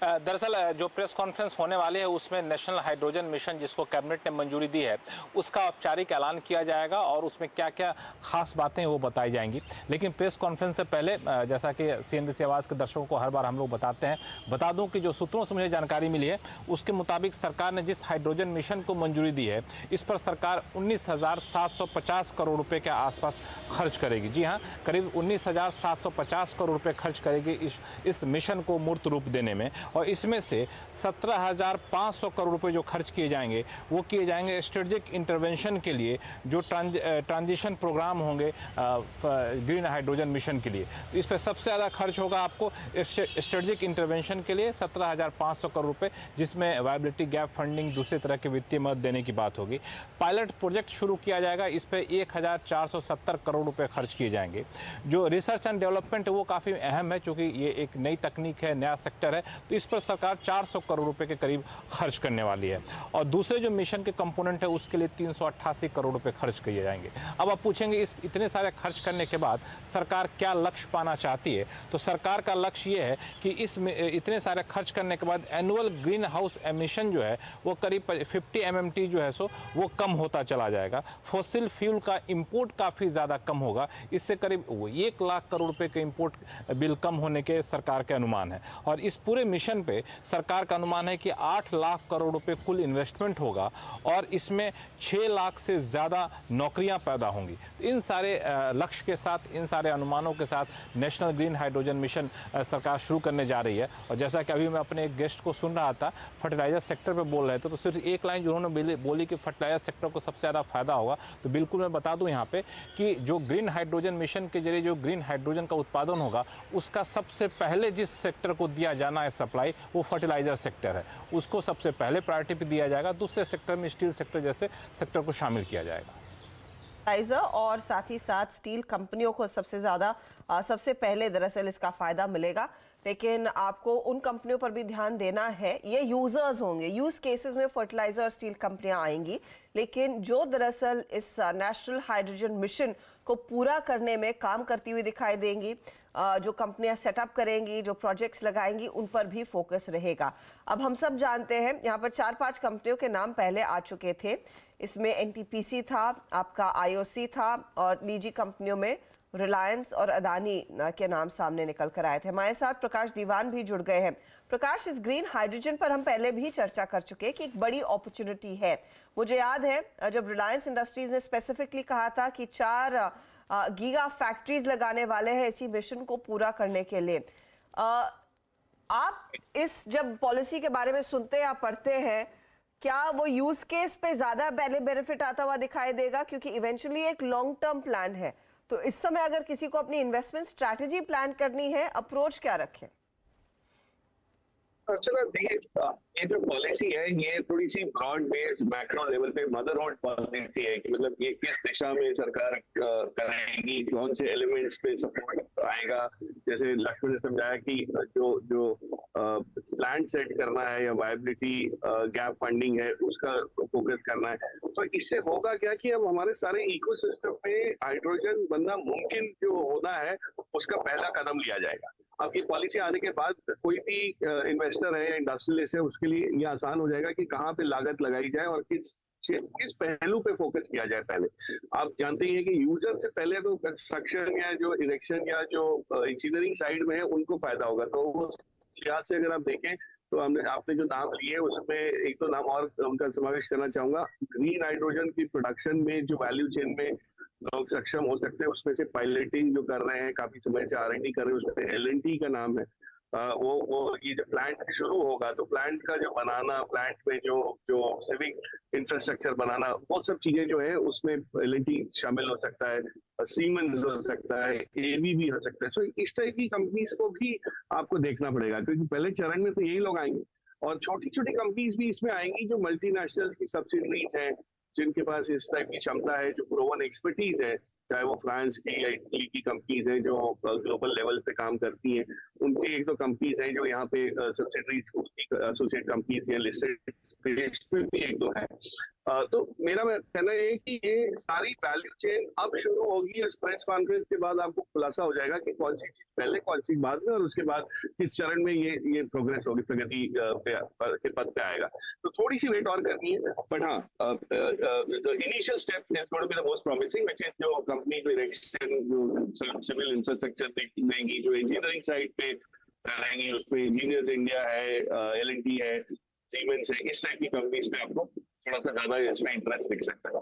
दरअसल जो प्रेस कॉन्फ्रेंस होने वाली है उसमें नेशनल हाइड्रोजन मिशन जिसको कैबिनेट ने मंजूरी दी है उसका औपचारिक ऐलान किया जाएगा और उसमें क्या क्या खास बातें वो बताई जाएंगी। लेकिन प्रेस कॉन्फ्रेंस से पहले जैसा कि सीएनबीसी आवाज़ के दर्शकों को हर बार हम लोग बताते हैं, बता दूं कि जो सूत्रों से मुझे जानकारी मिली है उसके मुताबिक सरकार ने जिस हाइड्रोजन मिशन को मंजूरी दी है इस पर सरकार 19,750 करोड़ रुपये के आसपास खर्च करेगी। जी हाँ, करीब 19,750 करोड़ रुपये खर्च करेगी इस मिशन को मूर्त रूप देने में। और इसमें से 17,500 करोड़ रुपए जो खर्च किए जाएंगे वो किए जाएंगे स्ट्रेटेजिक इंटरवेंशन के लिए, जो ट्रांजिशन प्रोग्राम होंगे ग्रीन हाइड्रोजन मिशन के लिए। तो इस पर सबसे ज़्यादा खर्च होगा आपको स्ट्रेटेजिक इंटरवेंशन के लिए 17,500 करोड़ रुपए, जिसमें वायबिलिटी गैप फंडिंग, दूसरे तरह के वित्तीय मदद देने की बात होगी। पायलट प्रोजेक्ट शुरू किया जाएगा, इस पर 1,470 करोड़ रुपए खर्च किए जाएंगे। जो रिसर्च एंड डेवलपमेंट है वो काफ़ी अहम है, क्योंकि ये एक नई तकनीक है, नया सेक्टर है, तो इस पर सरकार 400 करोड़ रुपए के करीब खर्च करने वाली है। और दूसरे जो मिशन के कंपोनेंट है उसके लिए 388 करोड़ रुपए खर्च किए जाएंगे। अब आप पूछेंगे इस इतने सारे खर्च करने के बाद सरकार क्या लक्ष्य पाना चाहती है, तो सरकार का लक्ष्य ये है कि इतने सारे खर्च करने के बाद एनुअल ग्रीन हाउस एमिशन जो है वो करीब 50 MMT जो है सो वो कम होता चला जाएगा। फॉसिल फ्यूल का इंपोर्ट काफ़ी ज़्यादा कम होगा, इससे करीब 1 लाख करोड़ रुपए के इंपोर्ट बिल कम होने के सरकार के अनुमान है। और इस पूरे मिशन पे सरकार का अनुमान है कि 8 लाख करोड़ रुपए कुल इन्वेस्टमेंट होगा और इसमें 6 लाख से ज़्यादा नौकरियां पैदा होंगी। तो इन सारे लक्ष्य के साथ, इन सारे अनुमानों के साथ नेशनल ग्रीन हाइड्रोजन मिशन सरकार शुरू करने जा रही है। और जैसा कि अभी मैं अपने एक गेस्ट को सुन रहा था, फर्टिलाइजर सेक्टर पे बोल रहे थे, तो सिर्फ एक लाइन जो उन्होंने बोली कि फर्टिलाइजर सेक्टर को सबसे ज़्यादा फायदा होगा, तो बिल्कुल मैं बता दूं यहाँ पे कि जो ग्रीन हाइड्रोजन मिशन के जरिए जो ग्रीन हाइड्रोजन का उत्पादन होगा उसका सबसे पहले जिस सेक्टर को दिया जाना है सप्लाई, वो फर्टिलाइजर सेक्टर है, उसको सबसे पहले प्रायोरिटी पे दिया जाएगा। दूसरे सेक्टर में स्टील सेक्टर जैसे सेक्टर को शामिल किया जाएगा। और साथ ही साथ स्टील कंपनियों को सबसे पहले दरअसल इसका फायदा मिलेगा, लेकिन आपको उन कंपनियों पर भी ध्यान देना है। ये यूजर्स होंगे, यूज केसेस में फर्टिलाइजर और स्टील कंपनियां आएंगी, लेकिन जो दरअसल इस नेशनल हाइड्रोजन मिशन को पूरा करने में काम करती हुई दिखाई देंगी, जो कंपनियां सेटअप करेंगी, जो प्रोजेक्ट्स लगाएंगी, उन पर भी फोकस रहेगा। अब हम सब जानते हैं यहाँ पर 4-5 कंपनियों के नाम पहले आ चुके थे। इसमें NTPC था, आपका IOC था, और निजी कंपनियों में रिलायंस और अदानी के नाम सामने निकल कर आए थे। हमारे साथ प्रकाश दीवान भी जुड़ गए हैं। प्रकाश, इस ग्रीन हाइड्रोजन पर हम पहले भी चर्चा कर चुके हैं कि एक बड़ी अपॉर्चुनिटी है। मुझे याद है जब रिलायंस इंडस्ट्रीज ने स्पेसिफिकली कहा था कि 4 गीगा फैक्ट्रीज लगाने वाले हैं इसी मिशन को पूरा करने के लिए। आप इस जब पॉलिसी के बारे में सुनते या पढ़ते हैं, क्या वो यूज केस पे ज्यादा पहले बेनिफिट आता हुआ दिखाई देगा, क्योंकि इवेंचुअली एक लॉन्ग टर्म प्लान है, तो इस समय अगर किसी को अपनी इन्वेस्टमेंट स्ट्रैटेजी प्लान करनी है, अप्रोच क्या रखें? चलो देखिए, ये जो पॉलिसी है ये थोड़ी सी ब्रॉड बेस्ड मैक्रो लेवल पे मदरहुड पॉलिसी है कि मतलब ये किस दिशा में सरकार करेगी, कौन से एलिमेंट्स पे सपोर्ट आएगा। जैसे लक्ष्मण ने समझाया कि जो प्लान सेट करना है या वायबिलिटी गैप फंडिंग है उसका फोकस करना है। तो इससे होगा क्या कि अब हमारे सारे इकोसिस्टम में हाइड्रोजन बनना मुमकिन जो होना है उसका पहला कदम लिया जाएगा। अब ये पॉलिसी आने के बाद कोई भी इन्वेस्टर है या इंडस्ट्रियलिस्ट है उसके लिए ये आसान हो जाएगा कि कहाँ पे लागत लगाई जाए और किस पहलू पे फोकस किया जाए। पहले आप जानते ही हैं कि यूजर से पहले तो कंस्ट्रक्शन या जो इरेक्शन या जो इंजीनियरिंग साइड में है उनको फायदा होगा। तो उस लिहाज से अगर आप देखें तो आपने जो नाम लिए उसमें एक तो नाम और उनका समावेश करना चाहूंगा। ग्रीन हाइड्रोजन की प्रोडक्शन में जो वैल्यू चेन में लोग सक्षम हो सकते हैं उसमें से पायलटिंग जो कर रहे हैं, काफी समय से R&D कर रहे हैं, उसमें L&T का नाम है। वो ये जो प्लांट शुरू होगा तो प्लांट का जो बनाना, प्लांट में जो जो सिविक इंफ्रास्ट्रक्चर बनाना, वो सब चीजें जो है उसमें एल&टी शामिल हो सकता है, सीमेंस हो सकता है, एबीबी हो सकता है। सो इस तरह की कंपनीज को भी आपको देखना पड़ेगा, क्योंकि पहले चरण में तो यही लोग आएंगे और छोटी छोटी कंपनीज भी इसमें आएंगी जो मल्टीनेशनल की सब्सिडरीज हैं, जिनके पास इस टाइप की क्षमता है, जो प्रोवन एक्सपर्टीज है, चाहे वो फ्रांस की या इटली की कंपनीज हैं जो ग्लोबल लेवल पे काम करती हैं। उनकी एक दो कंपनीज हैं जो यहाँ पे सब्सिडरीज एसोसिएट कंपनीज हैं लिस्टेड, इसमें भी एक दो है। तो मेरा कहना है कि ये सारी वैल्यू चेन अब शुरू होगी। इस प्रेस कॉन्फ्रेंस के बाद आपको खुलासा हो जाएगा कि कौन सी चीज पहले, कौन सी बाद में, और उसके बाद किस चरण में ये प्रोग्रेस होगी, प्रगति के पद पे आएगा। तो थोड़ी सी वेट और करनी है, बट हाँ, the initial step is going to be the most promising, which is जो कंपनी को इरेक्शन, जो सिविल इंफ्रास्ट्रक्चर देंगी, जो इंजीनियरिंग साइड पे रहेंगी, उसमें इंजीनियर्स इंडिया है, एल&टी है, सीमेंस है, इस टाइप की कंपनीज पे आपको थोड़ा सा ज्यादा इसमें इंटरेस्ट दिख सकता है।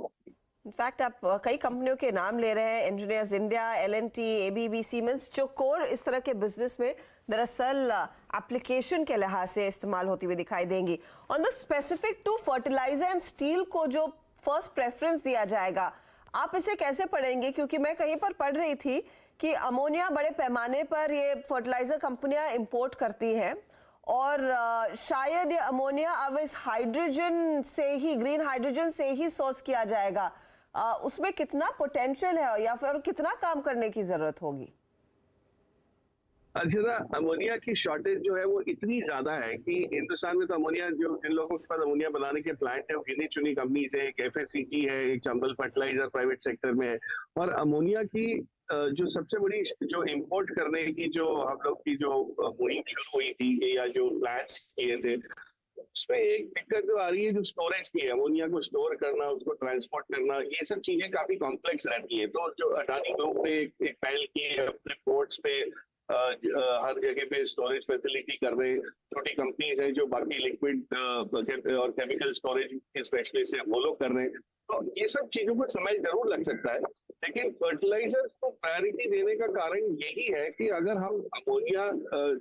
इनफैक्ट आप कई कंपनियों के नाम ले रहे हैं, engineers India, L&T, ABB, siemens, जो कोर इस तरह के बिजनेस में दरअसल एप्लीकेशन के लिहाज से इस्तेमाल होती हुई दिखाई देंगी। On the specific to fertilizer and steel को जो फर्स्ट प्रेफरेंस दिया जाएगा, आप इसे कैसे पढ़ेंगे? क्योंकि मैं कहीं पर पढ़ रही थी कि अमोनिया बड़े पैमाने पर ये फर्टिलाइजर कंपनियां इंपोर्ट करती हैं और शायद ये अमोनिया अब इस हाइड्रोजन से ही, ग्रीन हाइड्रोजन से ही सोर्स किया जाएगा। उसमें कितना पोटेंशियल है या फिर कितना काम करने की जरूरत होगी? अच्छा, अमोनिया की शॉर्टेज जो है वो इतनी ज्यादा है कि हिंदुस्तान में तो अमोनिया, जो जिन लोगों के पास अमोनिया बनाने के प्लांट है वो गिनी चुनी कंपनीज है। एक FSCG है, एक चंबल फर्टिलाइजर प्राइवेट सेक्टर में है। और अमोनिया की जो सबसे बड़ी जो इंपोर्ट करने की जो हम लोग की जो मुहिम शुरू हुई थी या जो प्लान्स किए थे, उसमें एक दिक्कत जो आ रही है जो स्टोरेज की है, अमोनिया को स्टोर करना, उसको ट्रांसपोर्ट करना, ये सब चीजें काफी कॉम्प्लेक्स रहती है। तो जो अडानी ग्रुप ने एक पहल की है अपने पोर्ट्स पे, हर जगह पे स्टोरेज फैसिलिटी कर रहे हैं। छोटी कंपनीज हैं जो बाकी लिक्विड और केमिकल स्टोरेज के स्पेशलिस्ट हैं, वो लोग कर रहे हैं। तो ये सब चीजों को समय जरूर लग सकता है, लेकिन फर्टिलाइजर्स को प्रायोरिटी देने का कारण यही है कि अगर हम अमोनिया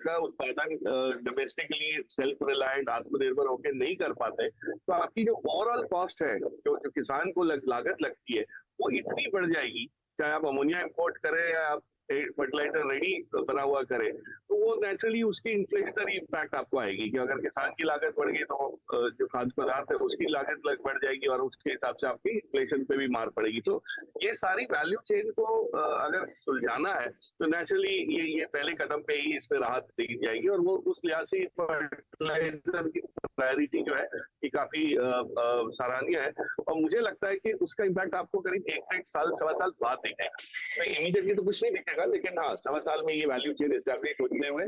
का उत्पादन डोमेस्टिकली सेल्फ रिलायंट, आत्मनिर्भर होकर नहीं कर पाते, तो आपकी जो ओवरऑल कॉस्ट है, जो किसान को लागत लगती है, वो इतनी बढ़ जाएगी। चाहे आप अमोनिया इंपोर्ट करें या आप फर्टिलाइजर रेडी बना हुआ करें, तो वो नेचुरली उसकी इन्फ्लेशनरी इम्पैक्ट आपको आएगी कि अगर किसान की लागत बढ़ गई तो जो खाद्य पदार्थ है उसकी लागत बढ़ जाएगी और उसके हिसाब से आपकी इन्फ्लेशन पे भी मार पड़ेगी। तो ये सारी वैल्यू चेन को अगर सुलझाना है तो नेचुरली ये पहले कदम पे ही इसमें राहत दी जाएगी। और वो उस लिहाज से फर्टिलाइजर की प्रायोरिटी जो है ये काफी सराहनीय है और मुझे लगता है कि उसका इम्पैक्ट आपको करीब एक साल, सवा साल बाद दिखेगा। तो इमीडिएटली तो कुछ नहीं दिखेगा, लेकिन हाँ, सवा साल में ये वैल्यू चेन एस्टैब्लिश होने हुए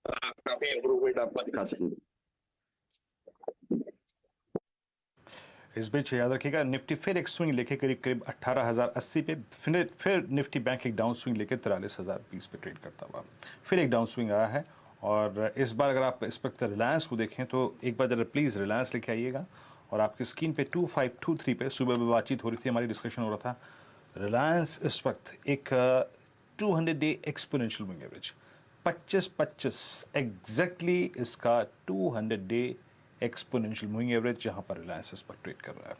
काफी इंप्रूवमेंट आपको दिखा सकेंगे। इस बीच याद रखिएगा, निफ्टी फिर एक स्विंग लेके करीब 18,080 पे, फिर निफ्टी बैंक एक डाउन स्विंग लेके 43,020 पे ट्रेड करता हुआ फिर एक डाउन स्विंग आया है। और इस बार अगर आप इस वक्त रिलायंस को देखें तो एक बार जरा प्लीज़ रिलायंस लेके आइएगा। और आपकी स्क्रीन पे 2523 पे सुबह में बातचीत हो रही थी, हमारी डिस्कशन हो रहा था, रिलायंस इस वक्त एक 200 day exponential moving average 25 exactly इसका 200 डे एक्सपोनेंशियल मूविंग एवरेज जहां पर रिलायंस इस पर ट्रेड कर रहा है।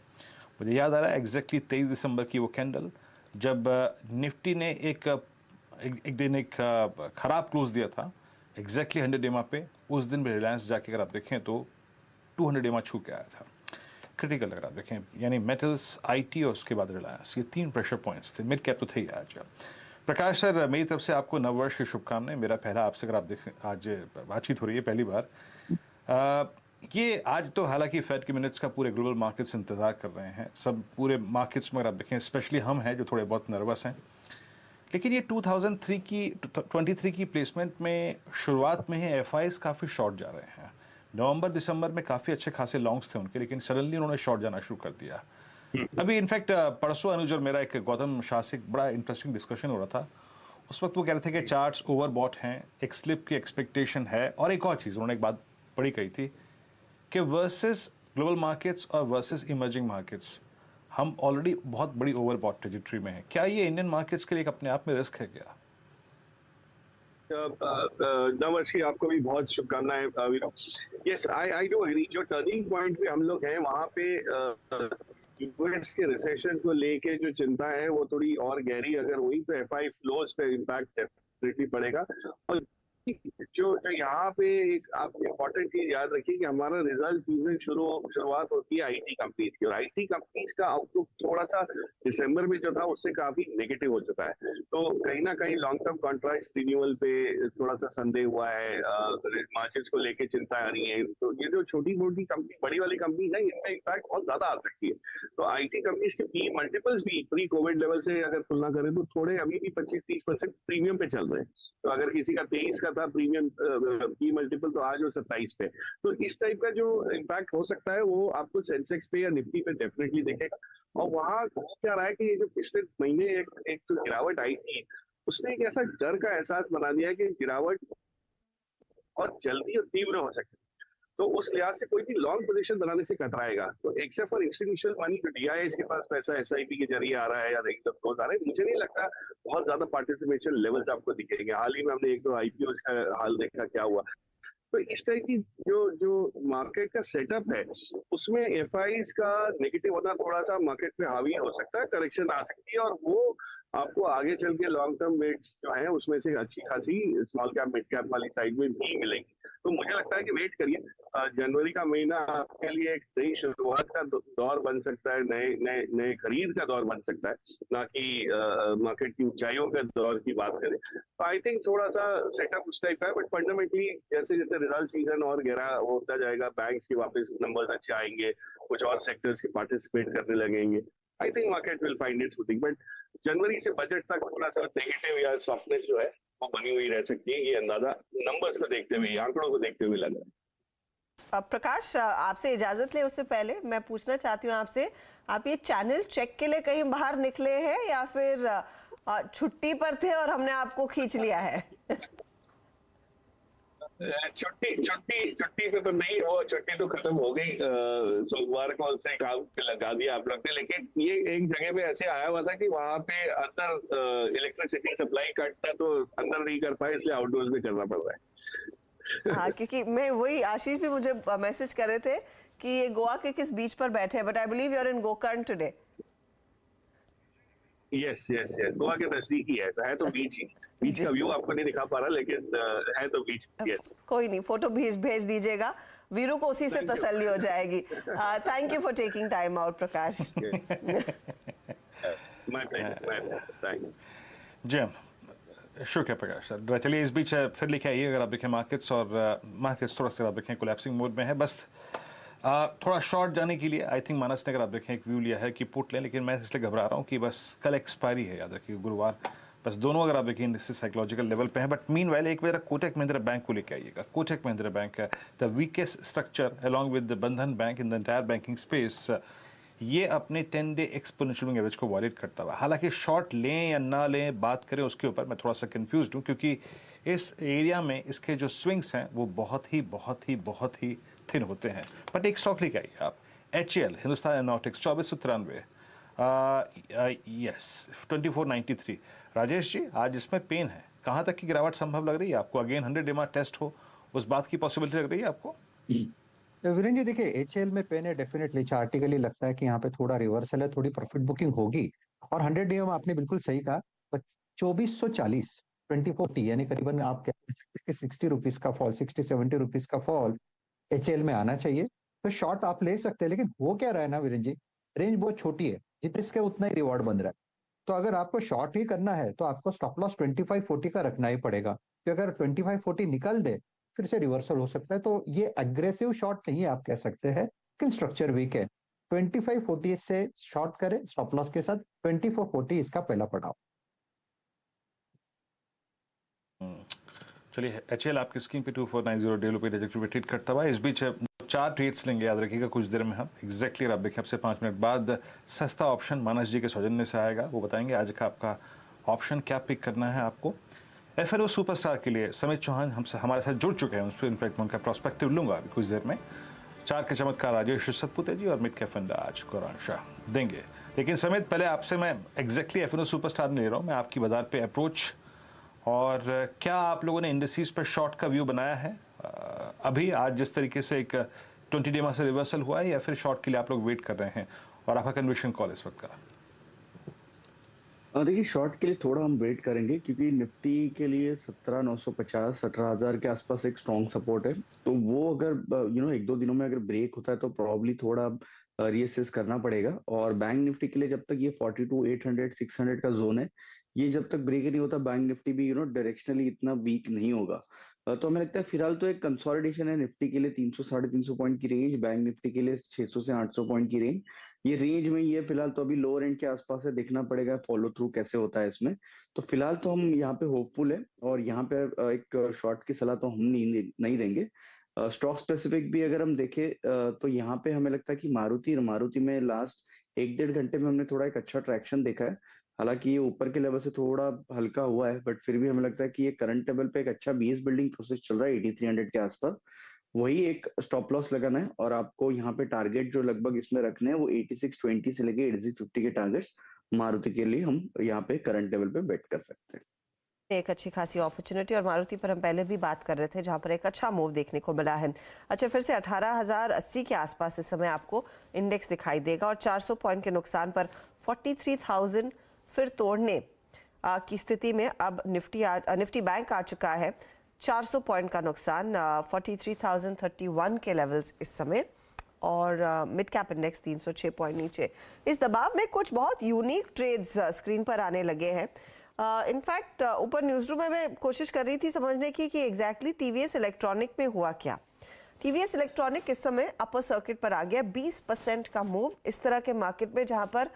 मुझे याद आ रहा है एग्जैक्टली 23 दिसंबर की वो कैंडल जब निफ्टी ने एक दिन एक ख़राब क्लोज दिया था एग्जैक्टली 100 डेमा पे। उस दिन भी रिलायंस जाके अगर आप देखें तो 200 डेमा छू के आया था। क्रिटिकल अगर आप देखें, यानी मेटल्स, IT और उसके बाद रिलायंस, ये 3 प्रेशर पॉइंट्स थे। मिड कैप तो थे ही आज। प्रकाश सर, मेरी तरफ से आपको नववर्ष की शुभकामनाएं। मेरा पहला आपसे अगर आप देखें आज बातचीत हो रही है पहली बार। ये आज तो हालांकि फेड के मिनट्स का पूरे ग्लोबल मार्केट्स इंतज़ार कर रहे हैं, सब पूरे मार्केट्स में अगर आप देखें, स्पेशली हम हैं जो थोड़े बहुत नर्वस हैं। लेकिन ये 2023 की प्लेसमेंट में शुरुआत में ही FIs काफ़ी शॉर्ट जा रहे हैं। नवंबर दिसंबर में काफ़ी अच्छे खासे लॉन्ग्स थे उनके, लेकिन सडनली उन्होंने शॉर्ट जाना शुरू कर दिया। अभी इनफैक्ट परसों अनुज और मेरा एक गौतम शाह से बड़ा इंटरेस्टिंग डिस्कशन हो रहा था। उस वक्त वो कह रहे थे कि चार्ट्स ओवरबॉट हैं, एक स्लिप की एक्सपेक्टेशन है। और एक और चीज़ उन्होंने एक बात बड़ी कही थी कि वर्सेस ग्लोबल मार्केट्स और वर्सेस इमर्जिंग मार्केट्स हम ऑलरेडी बहुत बड़ी ओवरबॉट ट्रेजेक्टरी में हैं। क्या ये इंडियन मार्केट्स के लिए अपने आप में रिस्क है क्या? नववर्ष की आपको भी बहुत शुभकामनाएं। Yes, I do agree. जो टर्निंग पॉइंट पे हम लोग हैं वहाँ पे यूएस के रिसेशन को लेके जो चिंता है वो थोड़ी और गहरी अगर हुई तो एफआई फ्लोज पे इम्पैक्ट डेफिनेटली पड़ेगा। और जो यहाँ पे एक आप इम्पोर्टेंट चीज याद रखिए कि हमारा रिजल्ट सीजन शुरुआत होती है आईटी कंपनीज की, और आईटी कंपनीज का आउटलुक थोड़ा सा दिसंबर में जो था उससे काफी नेगेटिव हो चुका है। तो कहीं ना कहीं लॉन्ग टर्म कॉन्ट्रैक्ट रिन्यूअल पे थोड़ा सा संदेह हुआ है, मार्जिन को लेके चिंता आ रही है। तो ये जो छोटी मोटी कंपनी, बड़ी वाली कंपनी है, इनका इम्पैक्ट बहुत ज्यादा आ सकती है। तो आईटी कंपनीज के पी मल्टीपल्स भी प्री कोविड लेवल से अगर तुलना करें तो थोड़े अभी भी 25-30% प्रीमियम पे चल रहे हैं। तो अगर किसी का 23 का था प्रीमियम पी मल्टीपल, तो आज वो 27 पे। तो इस टाइप का जो इम्पैक्ट हो सकता है वो आपको सेंसेक्स पे या निफ्टी पे डेफिनेटली दिखेगा। और वहाँ क्या रहा है कि ये जो पिछले महीने एक तो गिरावट आई थी, उसने एक ऐसा डर का एहसास बना दिया कि गिरावट और जल्दी और तीव्र हो सकती है। तो उस लिहाज से कोई भी लॉन्ग पोजीशन बनाने से कतराएगा। तो एक्सेप्ट फॉर इंस्टीट्यूशनल मनी, जो डीआईएस के पास पैसा एसआईपी के जरिए आ रहा है या रेगुलर फ्लोज आ रहे हैं, मुझे नहीं लगता बहुत ज्यादा पार्टिसिपेशन लेवल्स आपको दिखेंगे। हाल ही में हमने एक दो आईपीओ का हाल देखा क्या हुआ। तो इस टाइप की जो मार्केट का सेटअप है उसमें एफआईज का नेगेटिव होना थोड़ा सा मार्केट पे हावी हो सकता है, करेक्शन आ सकती है, और वो आपको आगे चल के लॉन्ग टर्म वेट्स जो है उसमें से अच्छी खासी स्मॉल कैप मिड कैप वाली साइड में भी मिलेंगी। तो मुझे लगता है कि वेट करिए, जनवरी का महीना आपके लिए एक नई शुरुआत का दौर बन सकता है, नए खरीद का दौर बन सकता है, ना कि मार्केट की ऊंचाइयों के दौर की बात करें। तो आई थिंक थोड़ा सा सेटअप उस टाइप का है, बट फंडामेंटली जैसे जैसे रिजल्ट सीजन और गहरा होता जाएगा, बैंक्स के वापस नंबर्स अच्छे आएंगे, कुछ और सेक्टर्स के पार्टिसिपेट करने लगेंगे, I think market will find its footing. But जनवरी से बजट तक थोड़ा सा नेगेटिव या सॉफ्टनेस जो है वो बनी हुई रह सकती है। ये अंदाजा नंबर्स को देखते हुए, आंकड़ों को देखते हुए लग रहा है। प्रकाश, आपसे इजाजत ले उससे पहले मैं पूछना चाहती हूँ आपसे, आप ये चैनल चेक के लिए कहीं बाहर निकले हैं या फिर छुट्टी पर थे और हमने आपको खींच लिया है? छुट्टी पे तो नहीं, वो छुट्टी तो खत्म हो गई सोमवार को, से काम पे लगा दिया आप लोग ने। लेकिन ये एक जगह पे ऐसे आया हुआ था कि वहां पे अंदर इलेक्ट्रिसिटी सप्लाई कट था, तो अंदर नहीं कर पाए, इसलिए आउटडोर्स में करना पड़ रहा है। हाँ, क्योंकि मैं वही, आशीष भी मुझे मैसेज कर रहे थे कि ये गोवा के किस बीच पर बैठे हैं, but I believe you are in Gokarna today. Yes, Goa के नजदीक ही है तो बीच ही, बीच का व्यू आपको नहीं दिखा पा रहा, लेकिन है तो बीच। यस, कोई नहीं, फोटो भेज दीजिएगा, वीरू को उसी से तसल्ली हो जाएगी। Thank you for taking time out Prakash. My pleasure, thanks. जी शुक्रिया प्रकाश सर। चलिए इस बीच फिर लिखे आइए, अगर आप देखें मार्केट्स, और मार्केट्स थोड़ा सा आप देखें कोलैप्सिंग मोड में है। बस थोड़ा शॉर्ट जाने के लिए आई थिंक मानस ने अगर आप देखें एक व्यू लिया है कि पुट लें, लेकिन मैं इसलिए घबरा रहा हूँ कि बस कल एक्सपायरी है, याद रखिए गुरुवार। बस दोनों अगर आप देखें इससे साइकोलॉजिकल लेवल पे हैं। बट मीन वाइल एक बार कोटक महिंद्रा बैंक को लेके आइएगा। Kotak Mahindra bank the weakest structure along with the Bandhan bank in the entire banking space, ये अपने 10 डे एक्सपोनेंशियल एवरेज को वॉयलेट करता हुआ। हालांकि शॉर्ट लें या ना लें बात करें उसके ऊपर मैं थोड़ा सा कंफ्यूज्ड हूँ, क्योंकि इस एरिया में इसके जो स्विंग्स हैं वो बहुत ही थिन होते हैं। बट एक स्टॉक लेके आइए आप, HAL Hindustan aeronautics 2493, yes 2493। Rajesh ji आज इसमें पेन है, कहाँ तक की गिरावट संभव लग रही है आपको? अगेन 100 डे टेस्ट हो, उस बात की पॉसिबिलिटी लग रही है आपको? वीरेंद्र जी देखिए, HAL में पेन है डेफिनेटली, चार्टिकली लगता है कि यहाँ पे थोड़ा रिवर्सल है, थोड़ी प्रॉफिट बुकिंग होगी। और 100 डे में आपने बिल्कुल सही कहा, 2440 2040 यानी करीबन आप कह सकते हैं कि 60 रुपीज का फॉल, 60-70 रुपीज का फॉल HAL में आना चाहिए। तो शॉर्ट आप ले सकते हैं, लेकिन हो क्या रहा है ना वीरेंद्र जी, रेंज बहुत छोटी है, जितने इसके उतना ही रिवॉर्ड बन रहा है। तो अगर आपको शॉर्ट ही करना है तो आपको स्टॉप लॉस 2540 का रखना ही पड़ेगा, क्योंकि अगर 2540 निकल दे फिर से रिवर्सल हो सकता है। तो ये अग्रेसिव शॉर्ट नहीं है आप कह सकते हैं, लेकिन स्ट्रक्चर वीक है। 2540 से शॉर्ट करें स्टॉप लॉस के साथ, 2440 इसका पहला पड़ाव। चलिए HAL आपकी स्क्रीन पे 2490 डे पे ट्रेड ट्रीट करता हुआ। इस बीच 4 ट्रेड्स लेंगे, याद रखिएगा कुछ देर में हम एग्जैक्टली आप देखिए आपसे 5 मिनट बाद सस्ता ऑप्शन मानस जी के सौजन्य से आएगा, वो बताएंगे आज का आपका ऑप्शन क्या पिक करना है आपको। FNO सुपरस्टार के लिए समित चौहान हमसे हमारे साथ जुड़ चुके हैं, उस पर इनफैक्ट उनका प्रोस्पेक्टिव लूंगा अभी कुछ देर में। 4 के चमत्कार राजेश सतपुते जी और मिड के फंड आज कुरान शाह देंगे। लेकिन समित पहले आपसे मैं एग्जैक्टली FNO सुपरस्टार नहीं ले रहा हूँ, मैं आपकी बाजार पे अप्रोच और क्या आप लोगों ने इंडस्ट्रीज पर शॉर्ट का व्यू बनाया है अभी आज जिस तरीके से एक 20 डे में से रिवर्सल हुआ है, या फिर शॉर्ट के लिए आप लोग वेट कर रहे हैं और आपका कन्विक्शन कॉल इस वक्त का? देखिए शॉर्ट के लिए थोड़ा हम वेट करेंगे क्योंकि निफ्टी के लिए 17,950 17,000 के आसपास एक स्ट्रॉन्ग सपोर्ट है। तो वो अगर एक दो दिनों में अगर ब्रेक होता है तो प्रॉब्ली थोड़ा रीअसेस करना पड़ेगा। और बैंक निफ्टी के लिए जब तक ये 42,800 600 का जोन है, ये जब तक ब्रेक नहीं होता बैंक निफ्टी भी डायरेक्शनली इतना वीक नहीं होगा। तो हमें लगता है फिलहाल तो एक कंसोलिडेशन है निफ्टी के लिए 300 350 पॉइंट की रेंज, बैंक निफ्टी के लिए 600 से 800 पॉइंट की रेंज। ये रेंज में ये फिलहाल तो अभी लोअर एंड के आसपास है, देखना पड़ेगा फॉलो थ्रू कैसे होता है इसमें। तो फिलहाल तो हम यहाँ पे होपफुल है और यहाँ पे एक शॉर्ट की सलाह तो हम नहीं देंगे। स्टॉक स्पेसिफिक भी अगर हम देखें तो यहाँ पे हमें लगता है कि मारुति में लास्ट 1-1.5 घंटे में हमने थोड़ा एक अच्छा ट्रैक्शन देखा है। हालांकि ये ऊपर के लेवल से थोड़ा हल्का हुआ है, बट फिर भी हमें लगता है कि ये करंट लेवल पे एक अच्छा बीस बिल्डिंग प्रोसेस चल रहा है 8300 के आसपास। वही एक स्टॉप लॉस लगाना है और आपको यहाँ पे टारगेट जो लगभग इसमें रखने हैं वो 8620 से लेके 8650 के टारगेट्स मारुति के लिए हम यहाँ पे करंट लेवल पे बेट कर सकते हैं। एक अच्छी खासी अपॉर्चुनिटी, और मारुति पर हम पहले भी बात कर रहे थे जहां पर एक अच्छा मूव देखने को मिला है। अच्छा, फिर से 18,080 के आसपास इस समय आपको इंडेक्स दिखाई देगा और 400 पॉइंट के नुकसान पर 43,000 फिर तोड़ने की स्थिति में अब निफ्टी बैंक आ चुका है। 400 पॉइंट का नुकसान, 43,031 के लेवल्स इस समय, और मिड कैप इंडेक्स 306 पॉइंट नीचे। इस दबाव में कुछ बहुत यूनिक ट्रेड्स स्क्रीन पर आने लगे हैं। इनफैक्ट ऊपर न्यूज़ रूम में मैं कोशिश कर रही थी समझने की कि एग्जैक्टली टीवीएस इलेक्ट्रॉनिक में हुआ क्या। टीवीएस इलेक्ट्रॉनिक इस समय अपर सर्किट पर आ गया, 20% का मूव इस तरह के मार्केट में जहां पर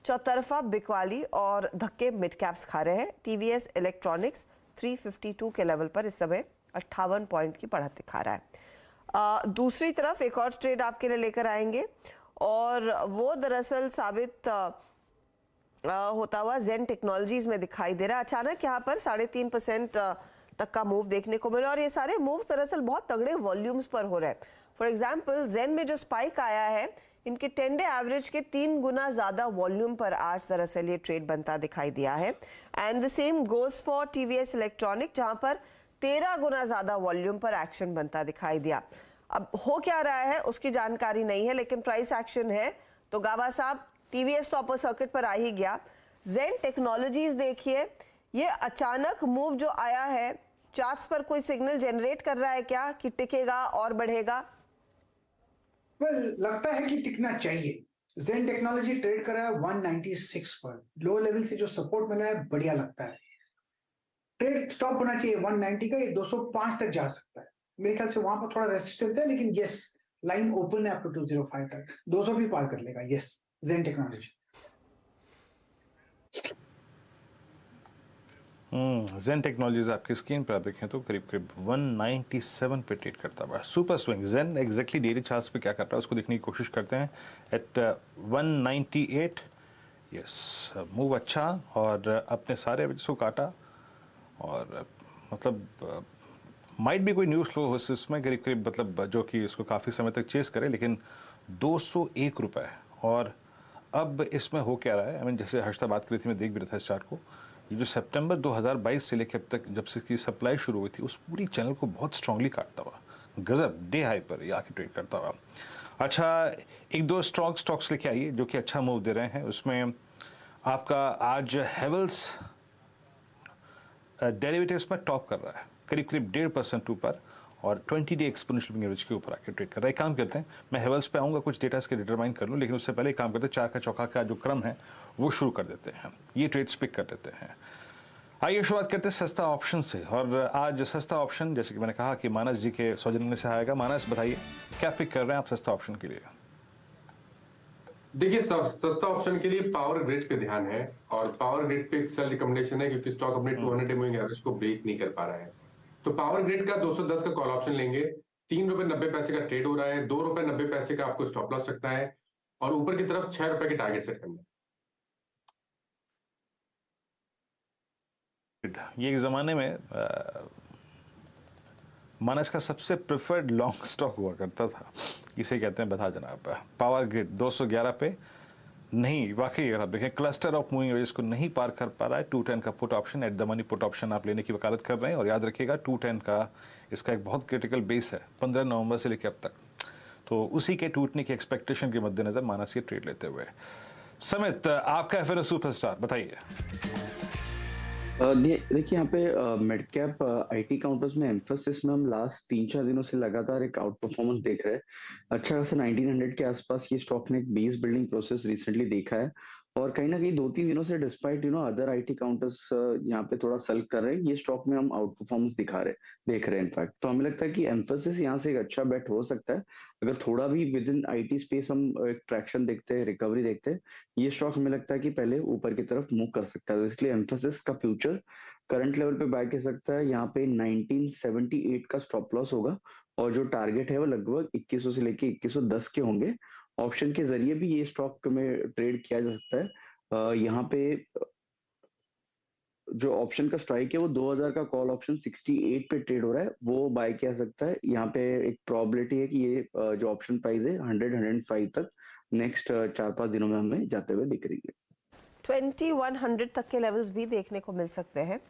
चौतरफा बिकवाली और धक्के मिड कैप्स खा रहे हैं। टीवीएस इलेक्ट्रॉनिक्स 352 के लेवल पर इस समय 58 पॉइंट की बढ़त दिखा रहा है। दूसरी तरफ एक और ट्रेड आपके लिए लेकर आएंगे और वो दरअसल साबित होता हुआ जेन टेक्नोलॉजीज में दिखाई दे रहा है। अचानक यहाँ पर 3.5% तक का मूव देखने को मिला और ये सारे मूव्स दरअसल बहुत तगड़े वॉल्यूम्स पर हो रहे हैं। फॉर एग्जांपल जेन में जो स्पाइक आया है, इनके 10 डे एवरेज के 3 गुना ज्यादा वॉल्यूम पर आज दरअसल ये ट्रेड बनता दिखाई दिया है। And the same goes for TVS electronic, जहां पर 13 गुना ज्यादा वॉल्यूम पर एक्शन बनता दिखाई दिया। अब हो क्या रहा है उसकी जानकारी नहीं है, लेकिन प्राइस एक्शन है। तो गाबा साहब, टीवीएस तो अपर सर्किट पर आ ही गया, जेन टेक्नोलॉजीज देखिए, ये अचानक मूव जो आया है, चार्ट्स पर कोई सिग्नल जनरेट कर रहा है क्या कि टिकेगा और बढ़ेगा? लगता है कि टिकना चाहिए। जेन टेक्नोलॉजी ट्रेड कर रहा है 196 पर, लो लेवल से जो सपोर्ट मिला है बढ़िया लगता है। ट्रेड स्टॉप होना चाहिए 190 का, ये 205 तक जा सकता है। मेरे ख्याल से वहां पर थोड़ा रेजिस्टेंस है, लेकिन यस लाइन ओपन है अप टू 205 तक, 200 भी पार कर लेगा। यस, जेन टेक्नोलॉजी। जेन टेक्नोलॉजीज आपकी स्क्रीन पर आप देखें तो करीब करीब 197 पे ट्रेड करता हुआ सुपर स्विंग। जेन एग्जैक्टली डेली चार्ट्स पे क्या कर रहा है उसको देखने की कोशिश करते हैं। एट 198 यस, मूव अच्छा और अपने सारे एवरेज को काटा और मतलब माइट भी कोई न्यूज़ फ्लो हो इसमें करीब करीब, मतलब जो कि इसको काफ़ी समय तक चेस करे, लेकिन 201 रुपये। और अब इसमें हो क्या रहा है, आई मीन जैसे हर्षदा बात करी थी, मैं देख भी रहा था इस चार्ट को, ये जो सितंबर 2022 से लेकर अब तक जब से इसकी सप्लाई शुरू हुई थी, उस पूरी चैनल को बहुत स्ट्रांगली काटता हुआ, गजब डे हाई पर ये आके ट्रेड करता हुआ। अच्छा, एक दो स्ट्रॉन्ग स्टॉक्स लेके आइए जो कि अच्छा मूव दे रहे हैं। उसमें आपका आज हेवल्स डेरिवेटिव्स में टॉप कर रहा है, करीब करीब 1.5% ऊपर और 20 डे एक्सपोनेंशियल एवरेज के ऊपर आके ट्रेड कर रहा है। काम करते हैं, मैं हेवल्स पे आऊँगा, कुछ डेटा इसके डिटरमाइन कर लूँ, लेकिन उससे पहले काम करते हैं, चार का चौका का जो क्रम है वो शुरू कर देते हैं, ये ट्रेड्स पिक कर देते हैं। आइए शुरुआत करते हैं सस्ता ऑप्शन से। और आज सस्ता ऑप्शन, जैसे कि मैंने कहा कि मानस जी के सौजन्य से आएगा। मानस, बताइए क्या पिक कर रहे हैं आप सस्ता ऑप्शन के लिए? देखिए, सस्ता ऑप्शन के लिए पावर ग्रिड पे ध्यान है और पावर ग्रिड पे एक सेल रिकमेंडेशन है क्योंकि स्टॉक अपने 200 डे मूविंग एवरेज को ब्रेक नहीं कर पा रहा है। तो पावर ग्रिड का 210 का कॉल ऑप्शन लेंगे, 3 रुपए 90 पैसे का ट्रेड हो रहा है, 2 रुपए 90 पैसे का आपको स्टॉप लॉस रखना है और ऊपर की तरफ 6 रुपए के टारगेट सेट करना है। ये एक ज़माने में मानस का सबसे प्रेफर्ड लॉन्ग स्टॉक हुआ करता था, इसे कहते हैं, बता जनाब, पावर ग्रिड 211 पे नहीं, वाकई अगर आप देखें क्लस्टर ऑफ मूविंग एवरेज को नहीं पार कर पा रहा है। 210 का put option at the money put option आप लेने की वकालत कर रहे हैं। और याद रखिएगा 210 का इसका एक बहुत क्रिटिकल बेस है 15 नवंबर से लेकर अब तक, तो उसी के टूटने की एक्सपेक्टेशन के मद्देनजर मानस ये ट्रेड लेते हुए। समित, आपका एफएनओ सुपरस्टार बताइए। देखिए यहाँ पे मिड कैप आईटी काउंटर्स में एम्फोसिस में हम लास्ट 3-4 दिनों से लगातार एक आउट परफॉर्मेंस देख रहे हैं। अच्छा खासा 1900 के आसपास ये स्टॉक ने एक बेस बिल्डिंग प्रोसेस रिसेंटली देखा है और कहीं ना कहीं 2-3 दिनों से डिस्पाइट अदर आईटी काउंटर्स यहाँ पे थोड़ा सल्क कर रहे हैं, ये स्टॉक में हम आउट परफॉर्मेंस देख रहे हैं इनफैक्ट। तो हमें लगता है कि एम्फोसिस यहाँ से एक अच्छा बेट हो सकता है। अगर थोड़ा भी विद इन आईटी स्पेस हम एक ट्रैक्शन देखते हैं, रिकवरी देखते हैं, ये स्टॉक हमें लगता है कि पहले ऊपर की तरफ मूव कर सकता है। तो इसलिए एम्फोसिस का फ्यूचर करंट लेवल पे बाय कर सकता है। यहाँ पे 1978 का स्टॉप लॉस होगा और जो टारगेट है वो लगभग 2100 से लेके 2110 के होंगे। ऑप्शन के जरिए भी ये स्टॉक में ट्रेड किया जा सकता है। यहाँ पे जो ऑप्शन का स्ट्राइक है वो 2000 का कॉल ऑप्शन 68 पे ट्रेड हो रहा है, वो बाय किया सकता है। यहाँ पे एक प्रोबेबिलिटी है कि ये जो ऑप्शन प्राइस है 100-105 तक नेक्स्ट 4-5 दिनों में हमें जाते हुए दिख रही है। 2100 तक के लेवल्स भी देखने को मिल सकते हैं।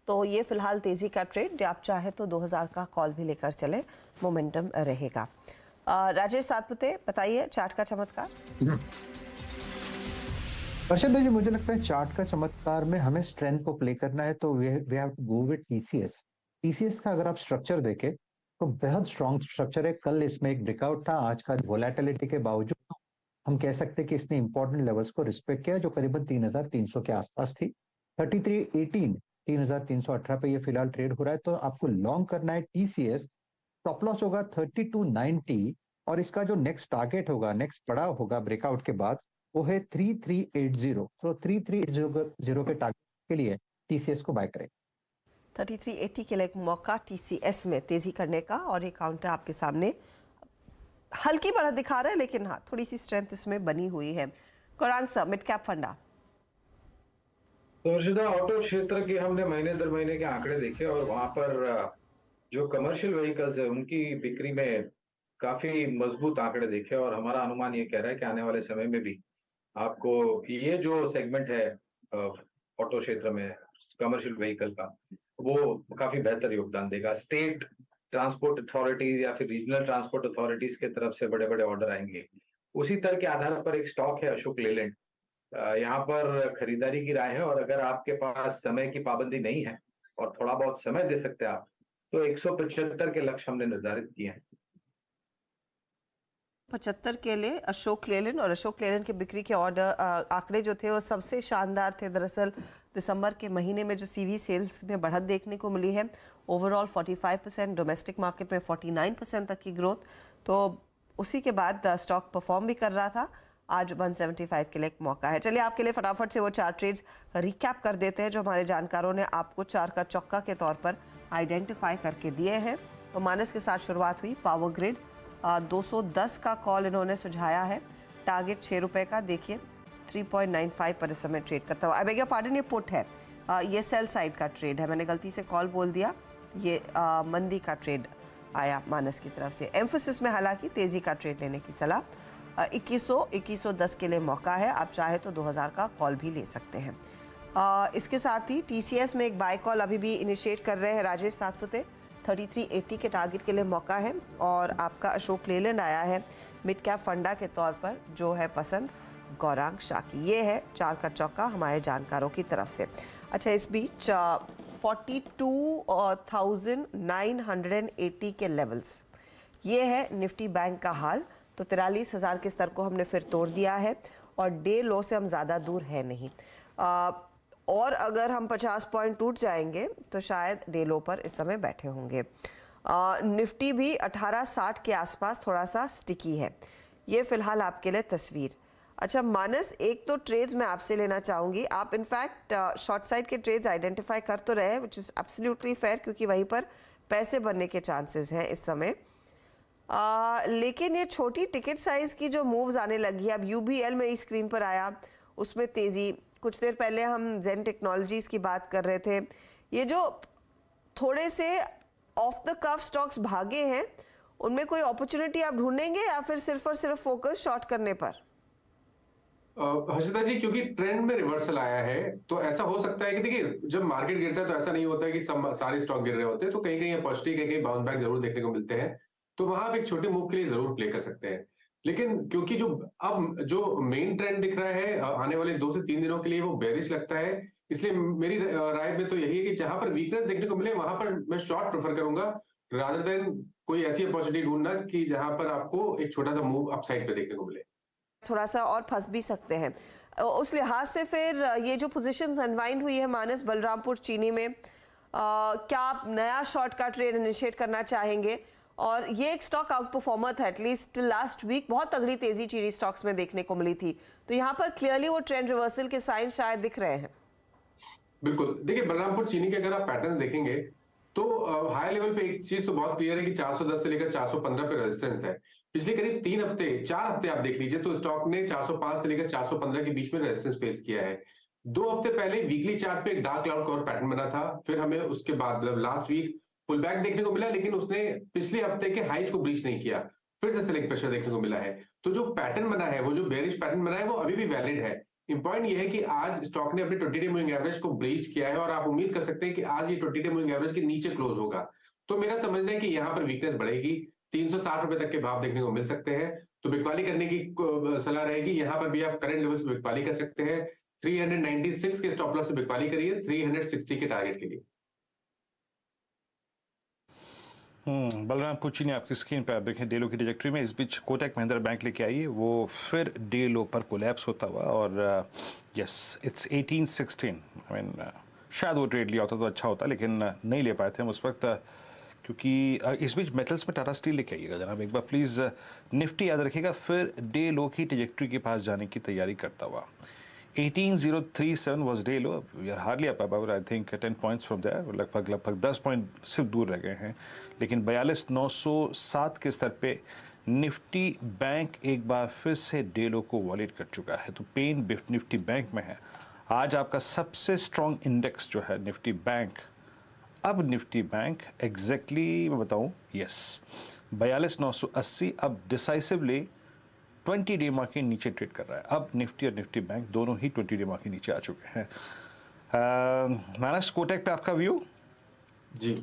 तो ये फिलहाल तेजी का ट्रेड, आप चाहे तो 2000 का कॉल भी लेकर चले, मोमेंटम रहेगा। राजेश सातपुते, बताइए चार्ट का चमत्कार। अर्शद जी, मुझे लगता है चार्ट का चमत्कार में हमें स्ट्रेंथ को प्ले करना है, तो we have to go with TCS. TCS का अगर आप स्ट्रक्चर देखें तो बेहद स्ट्रॉन्ग स्ट्रक्चर है। कल इसमें एक ब्रेकआउट था, आज का वोलेटिलिटी के बावजूद हम कह सकते हैं कि इसने इंपॉर्टेंट लेवल्स को रिस्पेक्ट किया, जो करीबन 3300 के आसपास थी। 3318 3318 पे ये फिलहाल ट्रेड हो रहा है। तो आपको लॉन्ग करना है टीसीएस, स्टॉप लॉस होगा 3290 और इसका जो नेक्स्ट टारगेट होगा, नेक्स्ट पड़ाव होगा ब्रेकआउट के बाद, वो है 3380। तो 3380 के टारगेट के लिए टीसीएस को बाय करें। 3380 के लिए एक मौका टीसीएस में तेजी करने का, और ये काउंटर आपके सामने हल्की बढ़त दिखा रहा है, लेकिन हाँ थोड़ी सी स्ट्रेंथ इसमें बनी हुई है। कोरांग सर, मिड कैप फंडा। तो अर्शिदा, ऑटो क्षेत्र के हमने महीने दर महीने के आंकड़े देखे और वहां पर जो कमर्शियल व्हीकल्स है उनकी बिक्री में काफी मजबूत आंकड़े देखे और हमारा अनुमान ये कह रहा है कि आने वाले समय में भी आपको ये जो सेगमेंट है ऑटो क्षेत्र में कमर्शियल व्हीकल का, वो काफी बेहतर योगदान देगा। स्टेट ट्रांसपोर्ट अथॉरिटीज या फिर रीजनल ट्रांसपोर्ट अथॉरिटीज के तरफ से बड़े बड़े ऑर्डर आएंगे। उसी तरह के आधार पर एक स्टॉक है अशोक लेलैंड, यहाँ पर खरीदारी की राय है। और अगर आपके पास समय की पाबंदी नहीं है और थोड़ा बहुत समय दे सकते हैं आप, तो 175 के लक्ष्य हमने निर्धारित किए हैं। 75 के लिए अशोक लेलैंड, और अशोक लेलैंड के बिक्री के ऑर्डर आंकड़े जो थे वो सबसे शानदार थे। दरअसल दिसंबर के महीने में जो सीवी सेल्स में बढ़त देखने को मिली है, ओवरऑल 45%, डोमेस्टिक मार्केट में 49% तक की ग्रोथ, तो उसी के बाद स्टॉक परफॉर्म भी कर रहा था। आज 175 के लिए एक मौका है। चलिए आपके लिए फटाफट से वो 4 ट्रेड्स रिकैप कर देते हैं जो हमारे जानकारों ने आपको 4 का चौका के तौर पर आइडेंटिफाई करके दिए हैं। तो मानस के साथ शुरुआत हुई। पावर ग्रिड 210 का कॉल इन्होंने सुझाया है, टारगेट 6 रुपये का, देखिए 3.95 पर इस समय ट्रेड करता हुआ। आई बेग योर पार्डन, ये पुट है, ये सेल साइड का ट्रेड है, मैंने गलती से कॉल बोल दिया। ये मंदी का ट्रेड आया मानस की तरफ से। एम्फोसिस में हालांकि तेजी का ट्रेड लेने की सलाह। 2110 के लिए मौका है, आप चाहे तो 2000 का कॉल भी ले सकते हैं। इसके साथ ही टीसीएस में एक बाय कॉल अभी भी इनिशिएट कर रहे हैं राजेश सातपुते। 3380 के टारगेट के लिए मौका है। और आपका अशोक लेलैंड आया है मिड कैप फंडा के तौर पर, जो है पसंद गौरांग शाह की। ये है 4 का चौका हमारे जानकारों की तरफ से। अच्छा, इस बीच 42,980 के लेवल्स, ये है निफ्टी बैंक का हाल। तो 43,000 के स्तर को हमने फिर तोड़ दिया है और डे लो से हम ज़्यादा दूर है नहीं। और अगर हम 50 पॉइंट टूट जाएंगे तो शायद डे लो पर इस समय बैठे होंगे। निफ्टी भी 1860 के आसपास थोड़ा सा स्टिकी है। ये फिलहाल आपके लिए तस्वीर। अच्छा मानस, एक तो ट्रेड्स मैं आपसे लेना चाहूँगी। आप इनफैक्ट शॉर्ट साइड के ट्रेड्स आइडेंटिफाई कर तो रहे, विच इज़ एब्सोल्युटली फेयर, क्योंकि वहीं पर पैसे बनने के चांसेस हैं इस समय। लेकिन ये छोटी टिकट साइज की जो मूव्स आने लगी है, अब यूबीएल में स्क्रीन पर आया, उसमें तेजी। कुछ देर पहले हम जेन टेक्नोलॉजीज की बात कर रहे थे। ये जो थोड़े से ऑफ द कफ स्टॉक्स भागे हैं, उनमें कोई अपॉर्चुनिटी आप ढूंढेंगे या फिर सिर्फ और सिर्फ फोकस शॉर्ट करने पर? हर्षिता जी, क्योंकि ट्रेंड में रिवर्सल आया है तो ऐसा हो सकता है कि देखिए जब मार्केट गिरता है तो ऐसा नहीं होता है कि सब सारे स्टॉक गिर रहे होते हैं, तो कहीं कहीं अपॉर्चुनिटी, कहीं कहीं बाउंस बैक जरूर देखने को मिलते हैं। तो वहां आप एक छोटे मूव के लिए जरूर प्ले कर सकते हैं। लेकिन क्योंकि जो मेन ट्रेंड दिख रहा है आने वाले 2 से 3 दिनों के लिए वो बेरिश लगता है, इसलिए मेरी राय में तो यही है कि जहां पर वीकनेस देखने को मिले वहां पर मैं शॉर्ट प्रेफर करूंगा, रादर देन कोई ऐसी अपॉर्चुनिटी ढूंढना कि जहां पर आपको एक छोटा सा मूव अपसाइड पे देखने को मिले। थोड़ा सा और फंस भी सकते हैं। उस लिहाज से फिर ये जो पोजीशंस अनवाइंड हुई है मानस बलरामपुर चीनी में, क्या आप नया शॉर्ट का ट्रेड इनिशिएट करना चाहेंगे? और ये एक स्टॉक आउट परफॉर्मर था, एटलीस्ट लास्ट वीक बहुत तगड़ी तेजी चीनी स्टॉक्स में देखने को मिली थी, तो यहाँ पर क्लियरली वो ट्रेंड रिवर्सल के साइन शायद दिख रहे हैं। बिल्कुल, देखिए बलरामपुर चीनी के अगर आप पैटर्न देखेंगे तो हाई लेवल पे एक चीज तो बहुत क्लियर है कि 410 से लेकर 415 पे रेजिस्टेंस है। पिछले करीब 4 हफ्ते आप देख लीजिए तो स्टॉक ने 405 से लेकर 415 के बीच में रेजिस्टेंस फेस किया है। 2 हफ्ते पहले वीकली चार्ट पे एक डार्क क्लाउड कवर पैटर्न बना था, फिर हमें उसके बाद मतलब लास्ट वीक पुल बैक देखने को मिला, लेकिन उसने पिछले हफ्ते के हाइस को ब्रीच नहीं किया, फिर से सेलेक्ट प्रेशर देखने को मिला है। तो जो पैटर्न बना है, वो जो बेरिश पैटर्न बना है, वो अभी भी वैलिड है। इंपॉइंट ये है कि आज स्टॉक ने अपने 20 डे मूविंग एवरेज को ब्रीच किया है और आप उम्मीद कर सकते हैं कि आज ये 20 डे मूविंग एवरेज के नीचे क्लोज होगा। तो मेरा समझना है कि यहाँ पर वीकनेस बढ़ेगी, 360 रुपए तक के भाव देखने को मिल सकते हैं, तो बिकवाली करने की सलाह रहेगी। यहाँ पर भी आप करंट लेवल्स पे बिकवाली कर सकते हैं। 396 के स्टॉप लॉस से बिकवाली करिए 360 के टारगेट के लिए। बलरामपुर चीनी आपकी स्क्रीन पर आप देखें डे लो की ट्रैजेक्टरी में। इस बीच कोटक महिंद्रा बैंक लेके आई है, वो फिर डे लो पर कोलैप्स होता हुआ, और यस इट्स 1816। आई मीन शायद वो ट्रेड लिया होता तो अच्छा होता, लेकिन नहीं ले पाए थे हम उस वक्त, क्योंकि इस बीच मेटल्स में टाटा स्टील लेके आइएगा जनाब एक बार प्लीज़। निफ्टी याद रखिएगा फिर डे लो की ट्रैजेक्टरी के पास जाने की तैयारी करता हुआ। 18037 was day low, we are hardly up about I think 10 points from there, लगभग 10 पॉइंट सिर्फ दूर रह गए हैं। लेकिन 42907 के स्तर पे निफ्टी बैंक एक बार फिर से डे लो को वॉलेट कर चुका है, तो पेन निफ्टी बैंक में है। आज आपका सबसे स्ट्रॉन्ग इंडेक्स जो है निफ्टी बैंक, अब निफ्टी बैंक एग्जैक्टली मैं बताऊं, यस 42980 अब डिसाइसिवली 20 डे मार्क के नीचे ट्रेड कर रहा है। अब निफ्टी और निफ्टी बैंक दोनों ही 20 डे मार्क के नीचे आ चुके हैं। मानस कोटक पे आपका व्यू? जी,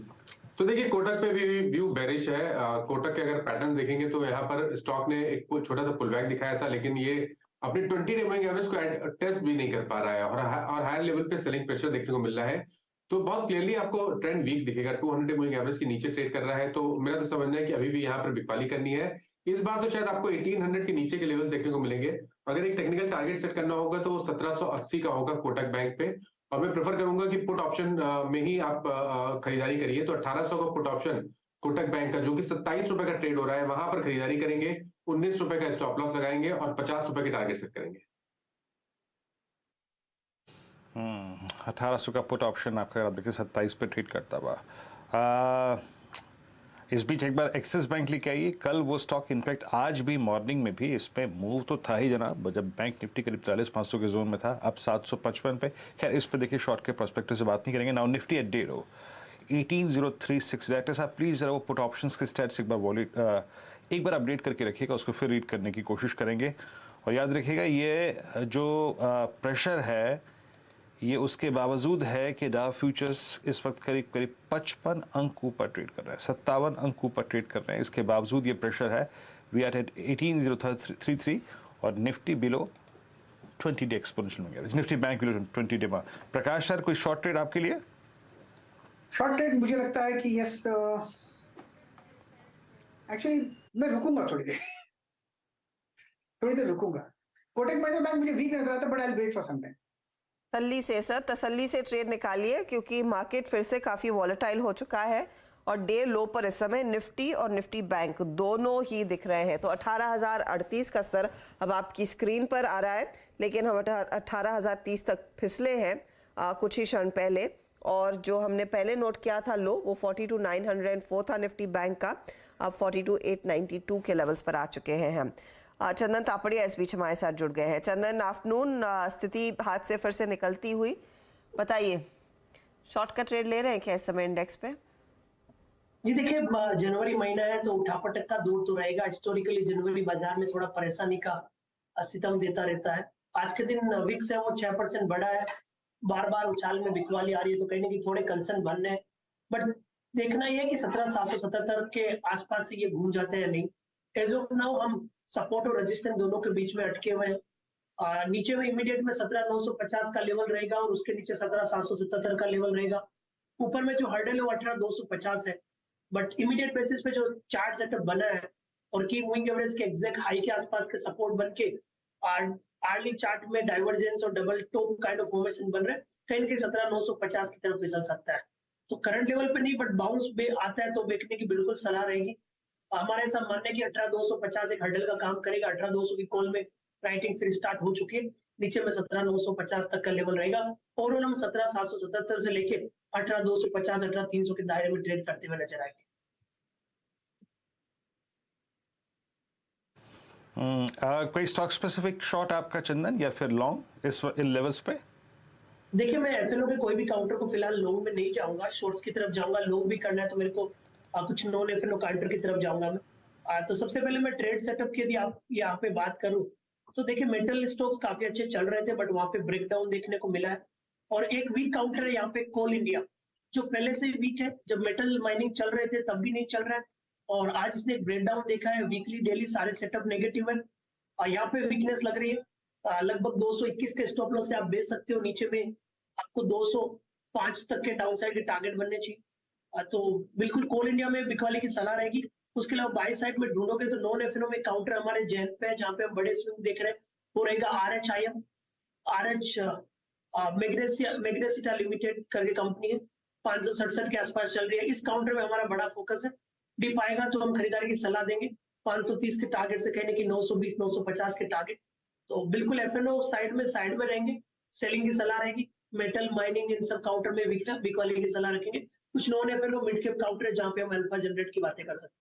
तो देखिए कोटक पे भी व्यू बेरिश है। कोटक के अगर पैटर्न देखेंगे तो यहाँ पर स्टॉक ने एक छोटा सा पुलबैक दिखाया था, लेकिन ये अपने 20 डे मूविंग एवरेज को टेस्ट भी नहीं कर पा रहा है और हायर लेवल पे सेलिंग प्रेशर देखने को मिल रहा है। तो बहुत क्लियरली आपको ट्रेंड वीक दिखेगा, 200 डे मूविंग एवरेज के नीचे ट्रेड कर रहा है। तो मेरा तो समझना है कि अभी भी यहाँ पर बिकवाली करनी है। इस बार तो शायद आपको 1800 के नीचे के लेवल्स देखने को मिलेंगे। अगर एक टेक्निकल टारगेट सेट करना होगा तो 1780 का होगा कोटक बैंक पे, और मैं प्रेफर करूंगा कि पुट ऑप्शन में ही आप खरीदारी करिए। तो 1800 का पुट ऑप्शन कोटक बैंक का जो कि 27 रुपए का ट्रेड हो रहा है, वहां पर खरीदारी करेंगे, 19 रुपए का स्टॉप लॉस लगाएंगे और 50 रुपए के टारगेट सेट करेंगे। 1800 का पुट ऑप्शन आपका देखिए 27 पे ट्रेड करता हुआ। इस बीच एक बार एक्सिस बैंक लेके आइए। कल वो स्टॉक इनफैक्ट आज भी मॉर्निंग में भी इसमें मूव तो था ही जनाब, जब बैंक निफ्टी करीब 43,500 के जोन में था, अब 755 पे। खैर इस पे देखिए शॉर्ट के प्रोस्पेक्टिव से बात नहीं करेंगे। Now Nifty at day low 18036। Director साहब प्लीज़ ज़रा वो पुट ऑप्शंस के स्टैट्स एक बार वॉलेट एक बार अपडेट करके रखिएगा, उसको फिर रीड करने की कोशिश करेंगे। और याद रखिएगा ये जो प्रेशर है ये उसके बावजूद है कि डाउ फ्यूचर्स इस वक्त करीब 55 अंक ऊपर ट्रेड कर रहे हैं, 57 अंक ऊपर ट्रेड कर रहे हैं। इसके बावजूद ये प्रेशर है। वी आर एट 18033 और निफ्टी बिलो 20 डे एक्सपोनेंशियल में गया, निफ्टी बैंक बिलो 20 डे में। प्रकाश सर कोई शॉर्ट ट्रेड आपके लिए? शॉर्ट ट्रेड मुझे लगता है कि यस, एक्चुअली मैं रुकूंगा थोड़ी देर रुकूंगा। कोटक महिंद्रा बैंक मुझे वीक नजर आता है, but I will wait for some time. तसल्ली से सर, तसल्ली से ट्रेड निकालिए, क्योंकि मार्केट फिर से काफ़ी वॉलेटाइल हो चुका है और डे लो पर इस समय निफ्टी और निफ्टी बैंक दोनों ही दिख रहे हैं। तो 18,038 का स्तर अब आपकी स्क्रीन पर आ रहा है, लेकिन हम 18,030 तक फिसले हैं कुछ ही क्षण पहले। और जो हमने पहले नोट किया था लो, वो 42,904 था निफ्टी बैंक का, अब 42,892 के लेवल्स पर आ चुके हैं हम। चंदन तापड़िया इस बीच हमारे साथ जुड़ गए हैं। चंदन, आफ्टरनून, स्थिति हाथ से फिर से निकलती हुई, बताइए शॉर्ट का ट्रेड ले रहे हैं क्या इस समय इंडेक्स पे? जी देखिए, जनवरी महीना है तो उठापटक का दौर तो रहेगा। हिस्टोरिकली जनवरी बाजार में थोड़ा परेशानी का सितम देता रहता है। आज के दिन विक्स है वो 6% बढ़ा है, बार बार उछाल में बिकवाली आ रही है, तो कहीं ना कहीं थोड़े कंसर्न बन रहे हैं। बट देखना यह है कि 17,777 के आसपास से ये घूम जाते हैं या नहीं। एज ऑफ नाउ हम सपोर्ट और रेजिस्टेंस दोनों के बीच में अटके हुए हैं। नीचे में इमीडिएट में 17,950 का लेवल रहेगा और उसके नीचे 17,777 का लेवल रहेगा। ऊपर में जो हर्डल है वो 18,250 है। बट इमीडिएट बेसिस पे जो चार्ट सेटअप बना है और की मूविंग एवरेज के एग्जैक्ट हाई के आसपास के सपोर्ट बन के आर्ली चार्ट में डाइवर्जेंस और double top kind of formation बन रहे हैं, कहीं ना कहीं 17,950 की तरफ फिसल सकता है। तो करंट लेवल पे नहीं, बट बाउंस पे आता है तो बेचने की बिल्कुल सलाह रहेगी। हमारे ऐसा मानना है कि 18,250 एक हर्डल का काम करेगा। 18,200 की कॉल में राइटिंग फिर स्टार्ट हो चुकी है। नीचे में 17,950 तक का लेवल रहेगा। ओवरऑल हम 17,777 से लेके 18,250 18,300 के दायरे में ट्रेड करते हुए नजर आएंगे। कोई स्टॉक स्पेसिफिक शॉर्ट आपका चंदन या फिर लॉन्ग इन लेवल्स पे? देखिए, मैं एफएनओ के कोई भी काउंटर को फिलहाल लॉन्ग में नहीं जाऊंगा, शॉर्ट्स की तरफ जाऊंगा। लॉन्ग भी करना है तो मेरे को कुछ नॉन एफएनओ काउंटर की तरफ जाऊंगा मैं। तो सबसे पहले मैं ट्रेड सेटअप की यदि आप यहाँ पे बात करूं तो देखिए, मेटल स्टॉक्स काफी अच्छे चल रहे थे, बट वहां पे ब्रेकडाउन देखने को मिला है। और एक वीक काउंटर है यहाँ पे कोल इंडिया, जो पहले से वीक है। जब मेटल माइनिंग चल रहे थे तब भी नहीं चल रहा है, और आज इसने ब्रेकडाउन देखा है। वीकली डेली सारे सेटअप नेगेटिव है। यहाँ पे वीकनेस लग रही है। लगभग 221 के स्टॉप लॉस से आप बेच सकते हो। नीचे में आपको 205 तक के डाउनसाइड के टारगेट बनने चाहिए। तो बिल्कुल कोल इंडिया में बिकवाली की सलाह रहेगी। उसके अलावा बाई साइड में ढूंढोगे तो नॉन एफएनओ में काउंटर हमारे जैन पे है, जहाँ पे हम बड़े स्विंग देख रहे हैं। वो रहेगा RHIM। RH मैग्नेसिटा लिमिटेड करके कंपनी है, 567 के आसपास चल रही है। इस काउंटर में हमारा बड़ा फोकस है। डिप आएगा तो हम खरीदारी की सलाह देंगे। 530 के टारगेट से कहने की 920 950 के टारगेट। तो बिल्कुल एफएनओ साइड में रहेंगे। सेलिंग की सलाह रहेगी। मेटल माइनिंग इन सब काउंटर में बिकवाली की सलाह रखेंगे। कुछ non FNO mid cap counter है जहां पे हम अल्फा जनरेट की बातें कर सकते हैं।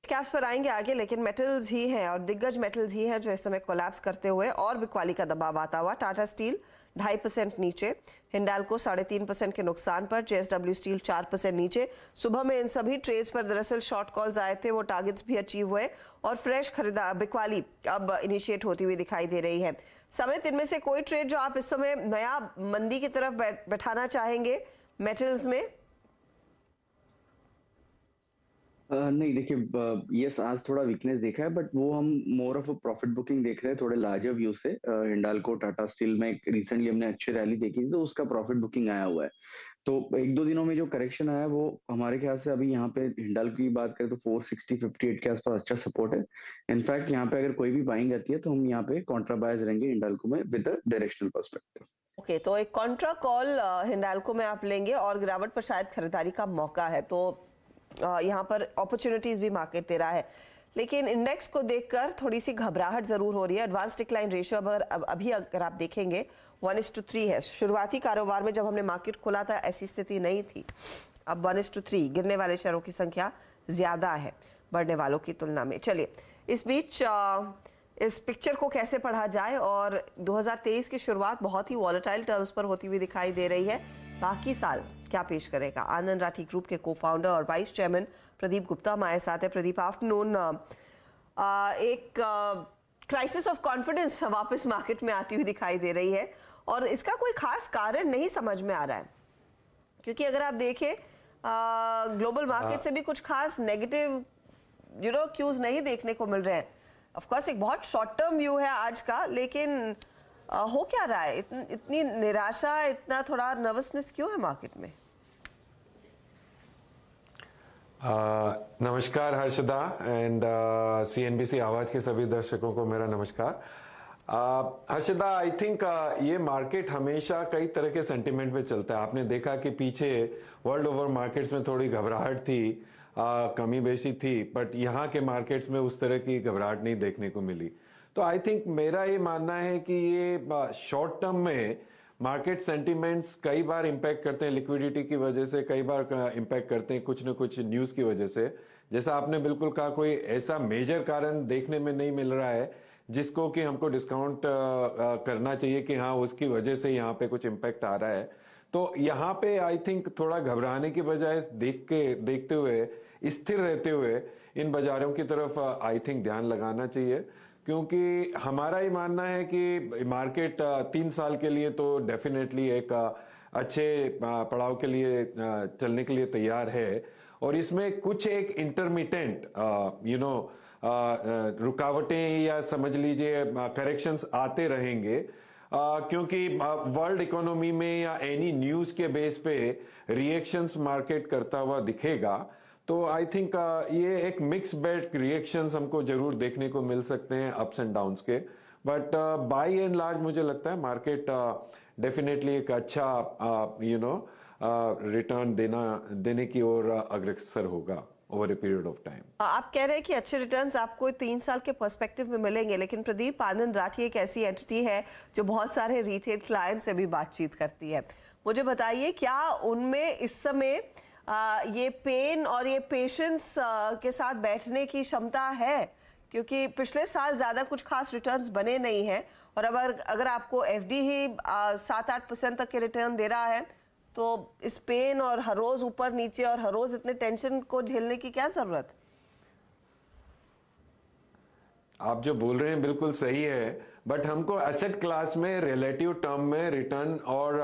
कैप्स पर आएंगे आगे, लेकिन मेटल्स ही हैं और दिग्गज मेटल्स ही हैं जो इस समय कोलैप्स करते हुए और बिकवाली का दबाव आता हुआ। टाटा स्टील 2.5% नीचे, हिंडाल्को 3.5% के नुकसान पर, JSW स्टील 4% नीचे। सुबह में इन सभी ट्रेड्स पर दरअसल शॉर्ट कॉल्स आए थे, वो टारगेट्स भी अचीव हुए और फ्रेश बिकवाली अब इनिशिएट होती हुई दिखाई दे रही है। समेत इनमें से कोई ट्रेड जो आप इस समय नया मंदी की तरफ बैठाना चाहेंगे मेटल्स में? नहीं, देखिए, यस, आज थोड़ा वीकनेस देखा है, बट वो हम more of a profit booking देख रहे हैं थोड़े लार्जर व्यू से। हिंडाल्को, टाटा स्टील में रिसेंटली हमने अच्छी रैली देखी थी, तो उसका प्रॉफिट बुकिंग आया हुआ है। तो 1-2 दिनों में जो करेक्शन आया वो हमारे ख्याल से अभी यहाँ पे हिंडाल्को की बात करें तो 460-58 के आसपास अच्छा सपोर्ट है। इनफैक्ट यहाँ पे अगर कोई भी बाइंग आती है तो हम यहाँ पे कॉन्ट्रा बायर्स रहेंगे हिंडाल्को में with a directional perspective. Okay, तो एक कॉन्ट्रा कॉल हिंडाल्को में आप लेंगे और गिरावट पर शायद खरीदारी का मौका है, तो यहाँ पर अपॉर्चुनिटीज भी मार्केट दे रहा है। लेकिन इंडेक्स को देखकर थोड़ी सी घबराहट जरूर हो रही है। एडवांस डिक्लाइन रेशियो अभी अगर आप देखेंगे 1:3 है। शुरुआती कारोबार में जब हमने मार्केट खोला था ऐसी स्थिति नहीं थी। अब 1:3, गिरने वाले शेयरों की संख्या ज्यादा है बढ़ने वालों की तुलना में। चलिए, इस बीच इस पिक्चर को कैसे पढ़ा जाए, और 2023 की शुरुआत बहुत ही वॉलेटाइल टर्म्स पर होती हुई दिखाई दे रही है। बाकी साल क्या पेश करेगा? आनंद राठी ग्रुप के को-फाउंडर और वाइस चेयरमैन प्रदीप गुप्ता हमारे साथ है। प्रदीप, आफ्टरनून। एक क्राइसिस ऑफ कॉन्फिडेंस वापस मार्केट में आती हुई दिखाई दे रही है, और इसका कोई खास कारण नहीं समझ में आ रहा है, क्योंकि अगर आप देखें ग्लोबल मार्केट से भी कुछ खास नेगेटिव क्यूज नहीं देखने को मिल रहे हैं। ऑफ कोर्स एक बहुत शॉर्ट टर्म व्यू है आज का, लेकिन हो क्या रहा है? इतनी निराशा, इतना थोड़ा नर्वसनेस क्यों है मार्केट में? नमस्कार हर्षदा एंड CNBC आवाज के सभी दर्शकों को मेरा नमस्कार। हर्षदा, आई थिंक ये मार्केट हमेशा कई तरह के सेंटिमेंट में चलता है। आपने देखा कि पीछे वर्ल्ड ओवर मार्केट्स में थोड़ी घबराहट थी, कमी बेशी थी, बट यहाँ के मार्केट्स में उस तरह की घबराहट नहीं देखने को मिली। तो आई थिंक मेरा ये मानना है कि ये शॉर्ट टर्म में मार्केट सेंटिमेंट्स कई बार इंपैक्ट करते हैं लिक्विडिटी की वजह से, कई बार इंपैक्ट करते हैं कुछ न कुछ न्यूज की वजह से। जैसा आपने बिल्कुल कहा, कोई ऐसा मेजर कारण देखने में नहीं मिल रहा है जिसको कि हमको डिस्काउंट करना चाहिए कि हाँ उसकी वजह से यहाँ पे कुछ इंपैक्ट आ रहा है। तो यहाँ पे आई थिंक थोड़ा घबराने की बजाय देखते हुए, स्थिर रहते हुए इन बाजारों की तरफ आई थिंक ध्यान लगाना चाहिए, क्योंकि हमारा ही मानना है कि मार्केट 3 साल के लिए तो डेफिनेटली एक अच्छे पड़ाव के लिए चलने के लिए तैयार है, और इसमें कुछ एक इंटरमिटेंट रुकावटें या समझ लीजिए करेक्शंस आते रहेंगे, क्योंकि वर्ल्ड इकोनॉमी में या एनी न्यूज के बेस पे रिएक्शंस मार्केट करता हुआ दिखेगा। तो आई थिंक ये एक मिक्स बैग रिएक्शंस हमको जरूर देखने को मिल सकते हैं अप्स एंड डाउन्स के, बट बाय एंड लार्ज मुझे लगता है मार्केट डेफिनेटली एक अच्छा रिटर्न देने की ओर अग्रसर होगा over a period of time. आप कह रहे हैं कि अच्छे रिटर्न्स आपको 3 साल के पर्सपेक्टिव में मिलेंगे, लेकिन प्रदीप, आनंद राठी एक ऐसी एंटिटी है जो बहुत सारे रिटेल क्लाइंट से भी बातचीत करती है। मुझे बताइए, क्या उनमें इस समय ये पेन और ये पेशेंस के साथ बैठने की क्षमता है? क्योंकि पिछले साल ज्यादा कुछ खास रिटर्न्स बने नहीं हैं, और अगर आपको एफडी ही 7-8% तक के रिटर्न दे रहा है, तो इस पेन और हर रोज ऊपर नीचे और हर रोज इतने टेंशन को झेलने की क्या जरूरत? आप जो बोल रहे हैं बिल्कुल सही है, बट हमको एसेट क्लास में रिलेटिव टर्म में रिटर्न और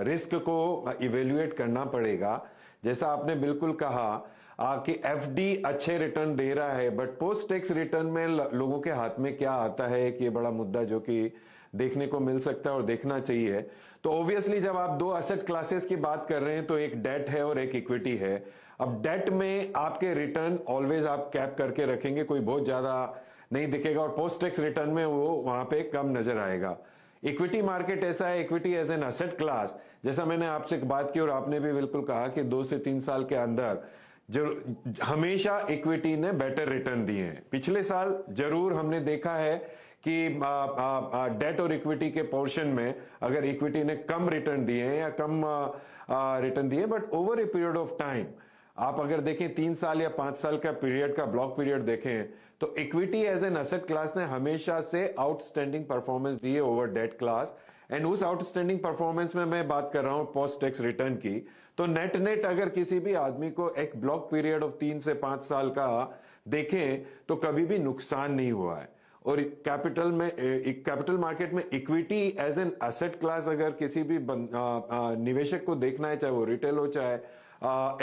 रिस्क को इवेल्युएट करना पड़ेगा। जैसा आपने बिल्कुल कहा कि एफडी अच्छे रिटर्न दे रहा है, बट पोस्ट टैक्स रिटर्न में लोगों के हाथ में क्या आता है कि ये बड़ा मुद्दा जो कि देखने को मिल सकता है और देखना चाहिए। तो ऑब्वियसली जब आप दो एसेट क्लासेस की बात कर रहे हैं तो एक डेट है और एक इक्विटी है। अब डेट में आपके रिटर्न ऑलवेज आप कैप करके रखेंगे, कोई बहुत ज्यादा नहीं दिखेगा, और पोस्ट टैक्स रिटर्न में वो वहां पे कम नजर आएगा। इक्विटी मार्केट ऐसा है, equity as an asset class, जैसा मैंने आपसे बात की और आपने भी बिल्कुल कहा कि 2 से 3 साल के अंदर जो हमेशा इक्विटी ने बेटर रिटर्न दिए हैं। पिछले साल जरूर हमने देखा है कि डेट और इक्विटी के पोर्शन में अगर इक्विटी ने कम रिटर्न दिए हैं या कम रिटर्न दिए, but over a period of time आप अगर देखें 3 साल या 5 साल का पीरियड का ब्लॉक पीरियड देखें तो equity as an asset class ने हमेशा से आउटस्टैंडिंग परफॉर्मेंस दी है ओवर डेट क्लास। एंड उस आउटस्टैंडिंग परफॉर्मेंस में मैं बात कर रहा हूं पोस्ट टैक्स रिटर्न की, तो नेट अगर किसी भी आदमी को एक ब्लॉक पीरियड ऑफ 3 से 5 साल का देखें तो कभी भी नुकसान नहीं हुआ है। और कैपिटल मार्केट में equity as an asset class अगर किसी भी निवेशक को देखना है, चाहे वो रिटेल हो चाहे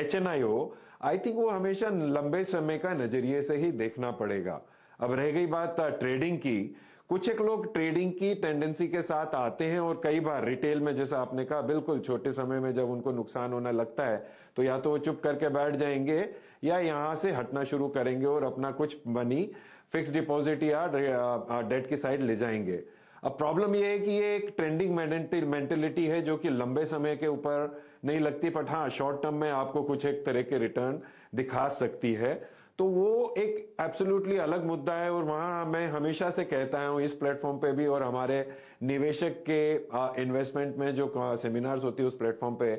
HNI हो, आई थिंक वो हमेशा लंबे समय का नजरिए से ही देखना पड़ेगा। अब रह गई बात ट्रेडिंग की, कुछ एक लोग ट्रेडिंग की टेंडेंसी के साथ आते हैं और कई बार रिटेल में जैसा आपने कहा बिल्कुल छोटे समय में जब उनको नुकसान होना लगता है तो या तो वो चुप करके बैठ जाएंगे या यहां से हटना शुरू करेंगे और अपना कुछ मनी फिक्स डिपॉजिट या डेट की साइड ले जाएंगे। अब प्रॉब्लम यह है कि ये एक ट्रेंडिंग मेंटेलिटी है जो कि लंबे समय के ऊपर नहीं लगती, बट हाँ शॉर्ट टर्म में आपको कुछ एक तरह के रिटर्न दिखा सकती है। तो वो एक एब्सोल्युटली अलग मुद्दा है और वहां मैं हमेशा से कहता हूं इस प्लेटफॉर्म पे भी और हमारे निवेशक के इन्वेस्टमेंट में जो सेमिनार्स होती है उस प्लेटफॉर्म पे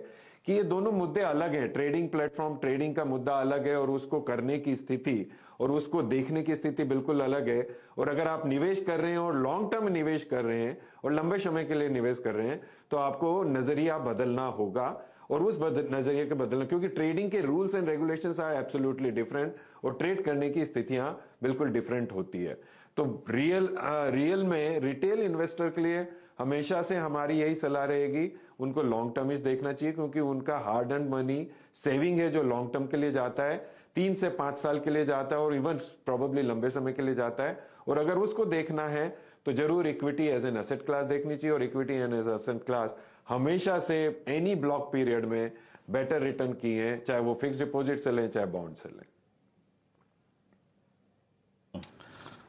कि ये दोनों मुद्दे अलग हैं। ट्रेडिंग प्लेटफॉर्म, ट्रेडिंग का मुद्दा अलग है और उसको करने की स्थिति और उसको देखने की स्थिति बिल्कुल अलग है। और अगर आप निवेश कर रहे हैं और लॉन्ग टर्म निवेश कर रहे हैं और लंबे समय के लिए निवेश कर रहे हैं तो आपको नजरिया बदलना होगा और उस नजरिए के बदलना, क्योंकि ट्रेडिंग के rules and regulations are absolutely different और ट्रेड करने की स्थितियां बिल्कुल डिफरेंट होती है। तो रियल में रिटेल इन्वेस्टर के लिए हमेशा से हमारी यही सलाह रहेगी, उनको लॉन्ग टर्म ही देखना चाहिए क्योंकि उनका हार्ड एंड मनी सेविंग है जो लॉन्ग टर्म के लिए जाता है, 3 से 5 साल के लिए जाता है और इवन प्रोबेबली लंबे समय के लिए जाता है। और अगर उसको देखना है तो जरूर equity as an asset class देखनी चाहिए और equity as an asset class हमेशा से एनी ब्लॉक पीरियड में बेटर रिटर्न की है, चाहे वो फिक्स डिपॉजिट से लें चाहे बॉन्ड से लें।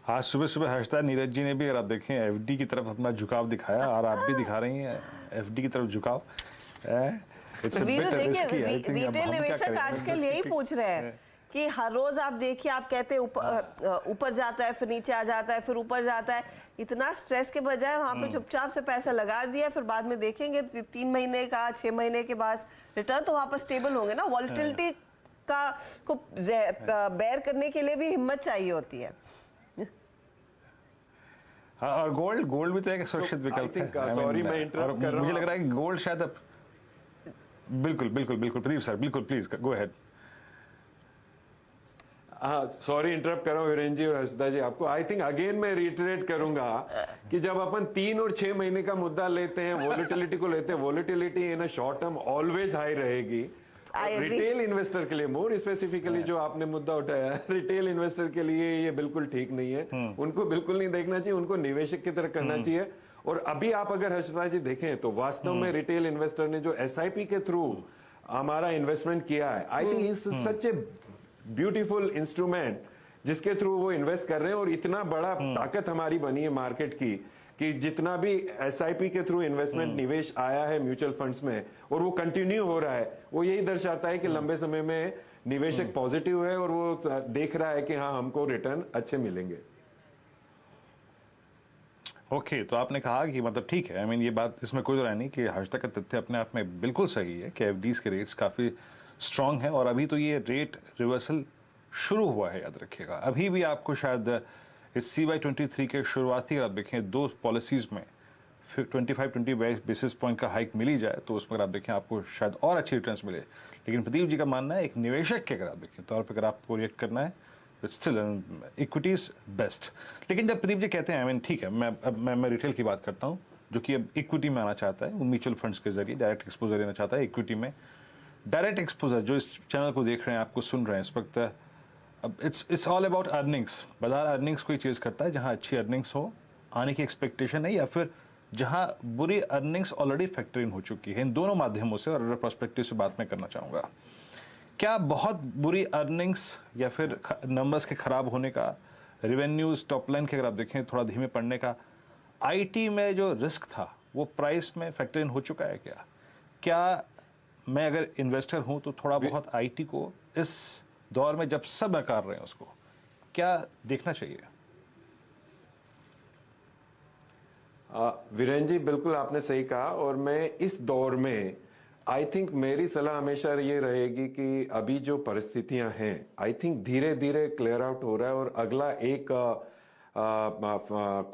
आज सुबह सुबह हर्षदा नीरज जी ने भी अगर आप देखें एफडी की तरफ अपना झुकाव दिखाया और आप भी दिखा रही हैं एफडी की तरफ झुकाव। रिटेल निवेशक आजकल यही पूछ रहे हैं कि हर रोज आप देखिए, आप कहते हैं ऊपर जाता है फिर नीचे आ जाता है फिर ऊपर जाता है, इतना स्ट्रेस के बजाय वहां पे चुपचाप से पैसा लगा दिया, फिर बाद में देखेंगे 3 महीने का 6 महीने के बाद रिटर्न तो वहां पर स्टेबल होंगे ना। वॉलेटिलिटी का को बेयर करने के लिए भी हिम्मत चाहिए होती है। हाँ, और गोल्ड भी तो एक सुरक्षित विकल्प है। सॉरी मैं इंटरप्ट कर रहा हूं, मुझे लग रहा है कि गोल्ड शायद अब बिल्कुल प्रदीप सर बिल्कुल प्लीज गो अहेड। हाँ, सॉरी इंटरप्ट कर रहा हूँ वीरेंद्र जी और हर्षदा जी आपको। आई थिंक अगेन मैं रिटरेट करूंगा कि जब अपन 3 और 6 महीने का मुद्दा लेते हैं, वॉलेटिलिटी को लेते हैं, volatility in a short term always high रहेगी। रिटेल इन्वेस्टर के लिए, मोर स्पेसिफिकली जो आपने मुद्दा उठाया, रिटेल इन्वेस्टर के लिए ये बिल्कुल ठीक नहीं है। उनको बिल्कुल नहीं देखना चाहिए, उनको निवेशक की तरह करना चाहिए। और अभी आप अगर हर्षदा जी देखें तो वास्तव में रिटेल इन्वेस्टर ने जो SIP के थ्रू हमारा इन्वेस्टमेंट किया है, I think is such a beautiful instrument जिसके थ्रू वो इन्वेस्ट कर रहे हैं। और इतना बड़ा ताकत हमारी बनी है मार्केट की कि जितना भी SIP के थ्रू इन्वेस्टमेंट निवेश आया है म्यूचुअल फंड्स में और वो कंटिन्यू हो रहा है, वो यही दर्शाता है कि लंबे समय में निवेशक पॉजिटिव है और वो देख रहा है कि हाँ हमको रिटर्न अच्छे मिलेंगे। ओके, तो आपने कहा कि मतलब ठीक है, आई मीन ये बात, इसमें कोई राय नहीं कि हर्षदा का तथ्य अपने आप में बिल्कुल सही है कि FDs के रेट्स काफ़ी स्ट्रांग है। और अभी तो ये रेट रिवर्सल शुरू हुआ है, याद रखिएगा। अभी भी आपको शायद इस CY23 के शुरुआती, अगर आप देखें 2 पॉलिसीज़ में 25-20 बेसिस पॉइंट का हाइक मिली जाए तो उसमें अगर आप देखें आपको शायद और अच्छी रिटर्न्स मिले। लेकिन प्रदीप जी का मानना है एक निवेशक के अगर आप देखें तौर पर अगर आपको रिएक्ट करना है, स्टिल इक्विटीज बेस्ट। लेकिन जब प्रदीप जी कहते हैं, आई मीन ठीक है, मैं रिटेल की बात करता हूँ जो कि अब इक्विटी में आना चाहता है, वो म्यूचुअल फंड्स के जरिए डायरेक्ट एक्सपोजर लेना चाहता है इक्विटी में। डायरेक्ट एक्सपोजर जो इस चैनल को देख रहे हैं, आपको सुन रहे हैं इस वक्त, अब इट्स ऑल अबाउट अर्निंग्स। बाजार अर्निंग्स कोई चीज़ करता है जहाँ अच्छी अर्निंग्स हो, आने की एक्सपेक्टेशन है, या फिर जहाँ बुरी अर्निंग्स ऑलरेडी फैक्टर इन हो चुकी है। इन दोनों माध्यमों से और प्रोस्पेक्टिव से बात मैं करना चाहूँगा। क्या बहुत बुरी अर्निंग्स या फिर नंबर्स के ख़राब होने का, रेवेन्यूज़ टॉप लाइन के अगर आप देखें थोड़ा धीमे पड़ने का, IT में जो रिस्क था वो प्राइस में फैक्टर इन हो चुका है क्या? क्या मैं अगर इन्वेस्टर हूं तो थोड़ा बहुत IT को इस दौर में जब सब नकार रहे हैं उसको क्या देखना चाहिए? वीरेंद्र जी बिल्कुल आपने सही कहा। और मैं इस दौर में आई थिंक मेरी सलाह हमेशा ये रहेगी कि अभी जो परिस्थितियां हैं, आई थिंक धीरे धीरे क्लियर आउट हो रहा है और अगला एक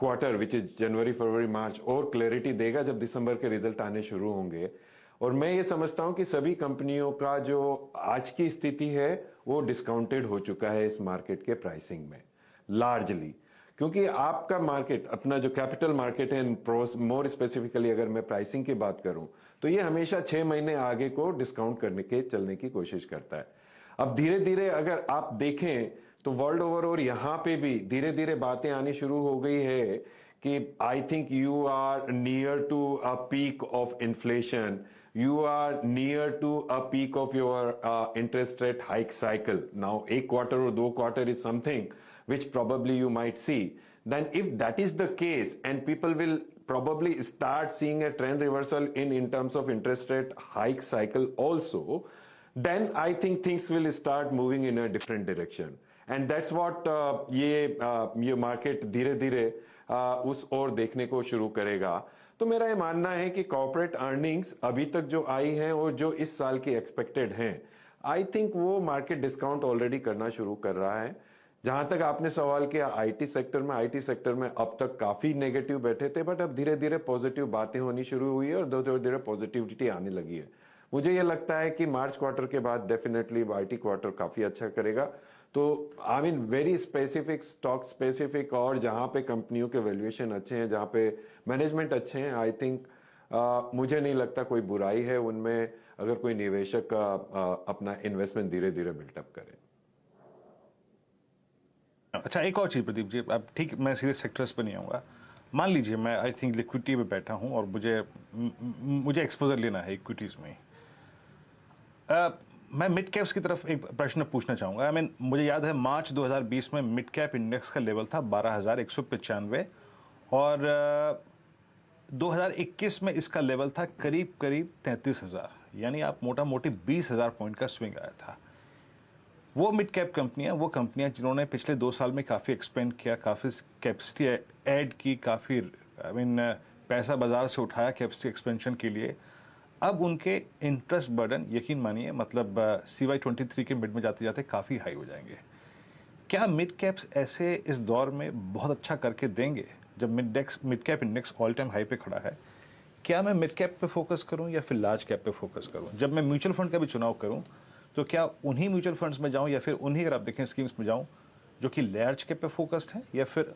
क्वार्टर विच इज जनवरी फरवरी मार्च और क्लैरिटी देगा जब दिसंबर के रिजल्ट आने शुरू होंगे। और मैं ये समझता हूं कि सभी कंपनियों का जो आज की स्थिति है वो डिस्काउंटेड हो चुका है इस मार्केट के प्राइसिंग में लार्जली, क्योंकि आपका मार्केट, अपना जो कैपिटल मार्केट है, मोर स्पेसिफिकली अगर मैं प्राइसिंग की बात करूं तो ये हमेशा 6 महीने आगे को डिस्काउंट करने के चलने की कोशिश करता है। अब धीरे धीरे अगर आप देखें तो वर्ल्ड ओवर और यहां पे भी धीरे धीरे बातें आनी शुरू हो गई है कि I think you are near to a peak of inflation, you are near to a peak of your interest rate hike cycle. Now, a quarter or 2 quarter is something which probably you might see. Then if that is the case and people will probably start seeing a trend reversal in terms of interest rate hike cycle also, then I think things will start moving in a different direction. And that's what ये market धीरे धीरे उस ओर देखने को शुरू करेगा। तो मेरा ये मानना है कि कॉर्पोरेट अर्निंग्स अभी तक जो आई हैं और जो इस साल की एक्सपेक्टेड हैं, आई थिंक वो मार्केट डिस्काउंट ऑलरेडी करना शुरू कर रहा है। जहां तक आपने सवाल किया आईटी सेक्टर में अब तक काफी नेगेटिव बैठे थे, बट अब धीरे धीरे पॉजिटिव बातें होनी शुरू हुई है और धीरे धीरे पॉजिटिविटी आने लगी है। मुझे ये लगता है कि मार्च क्वार्टर के बाद डेफिनेटली आईटी क्वार्टर काफी अच्छा करेगा। तो I mean very specific, stock specific, और जहां पे कंपनियों के वैल्यूएशन अच्छे हैं, जहां पे मैनेजमेंट अच्छे हैं, आई थिंक मुझे नहीं लगता कोई बुराई है उनमें अगर कोई निवेशक अपना इन्वेस्टमेंट धीरे धीरे बिल्टअप करे। अच्छा, एक और चीज़ प्रदीप जी, अब ठीक मैं सीधे सेक्टर्स पर नहीं आऊँगा। मान लीजिए मैं आई थिंक लिक्विडिटी में बैठा हूँ और मुझे एक्सपोजर लेना है इक्विटीज़ में। मैं मिड कैप्स की तरफ एक प्रश्न पूछना चाहूँगा। आई मीन मुझे याद है मार्च 2020 में मिड कैप इंडेक्स का लेवल था 12,195 और 2021 में इसका लेवल था करीब 33,000, यानी आप मोटा मोटी 20,000 पॉइंट का स्विंग आया था। वो मिड कैप कंपनियां, वो कंपनियां जिन्होंने पिछले 2 साल में काफ़ी एक्सपेंड किया, काफ़ी कैपेसिटी ऐड की, काफ़ी आई मीन पैसा बाजार से उठाया कैपेसिटी एक्सपेंशन के लिए, अब उनके इंटरेस्ट बर्डन यकीन मानिए मतलब CY23 के मिड में जाते जाते काफ़ी हाई हो जाएंगे। क्या मिड कैप्स ऐसे इस दौर में बहुत अच्छा करके देंगे जब mid cap index all time high पे खड़ा है? क्या मैं मिड कैप पे फोकस करूं या फिर लार्ज कैप पे फोकस करूं? जब मैं म्यूचुअल फंड का भी चुनाव करूं तो क्या उन्हीं म्यूचुअल फंड्स में जाऊं या फिर उन्हीं, अगर आप देखें, स्कीम्स में जाऊं जो कि लार्ज कैप पे फोकस्ड हैं या फिर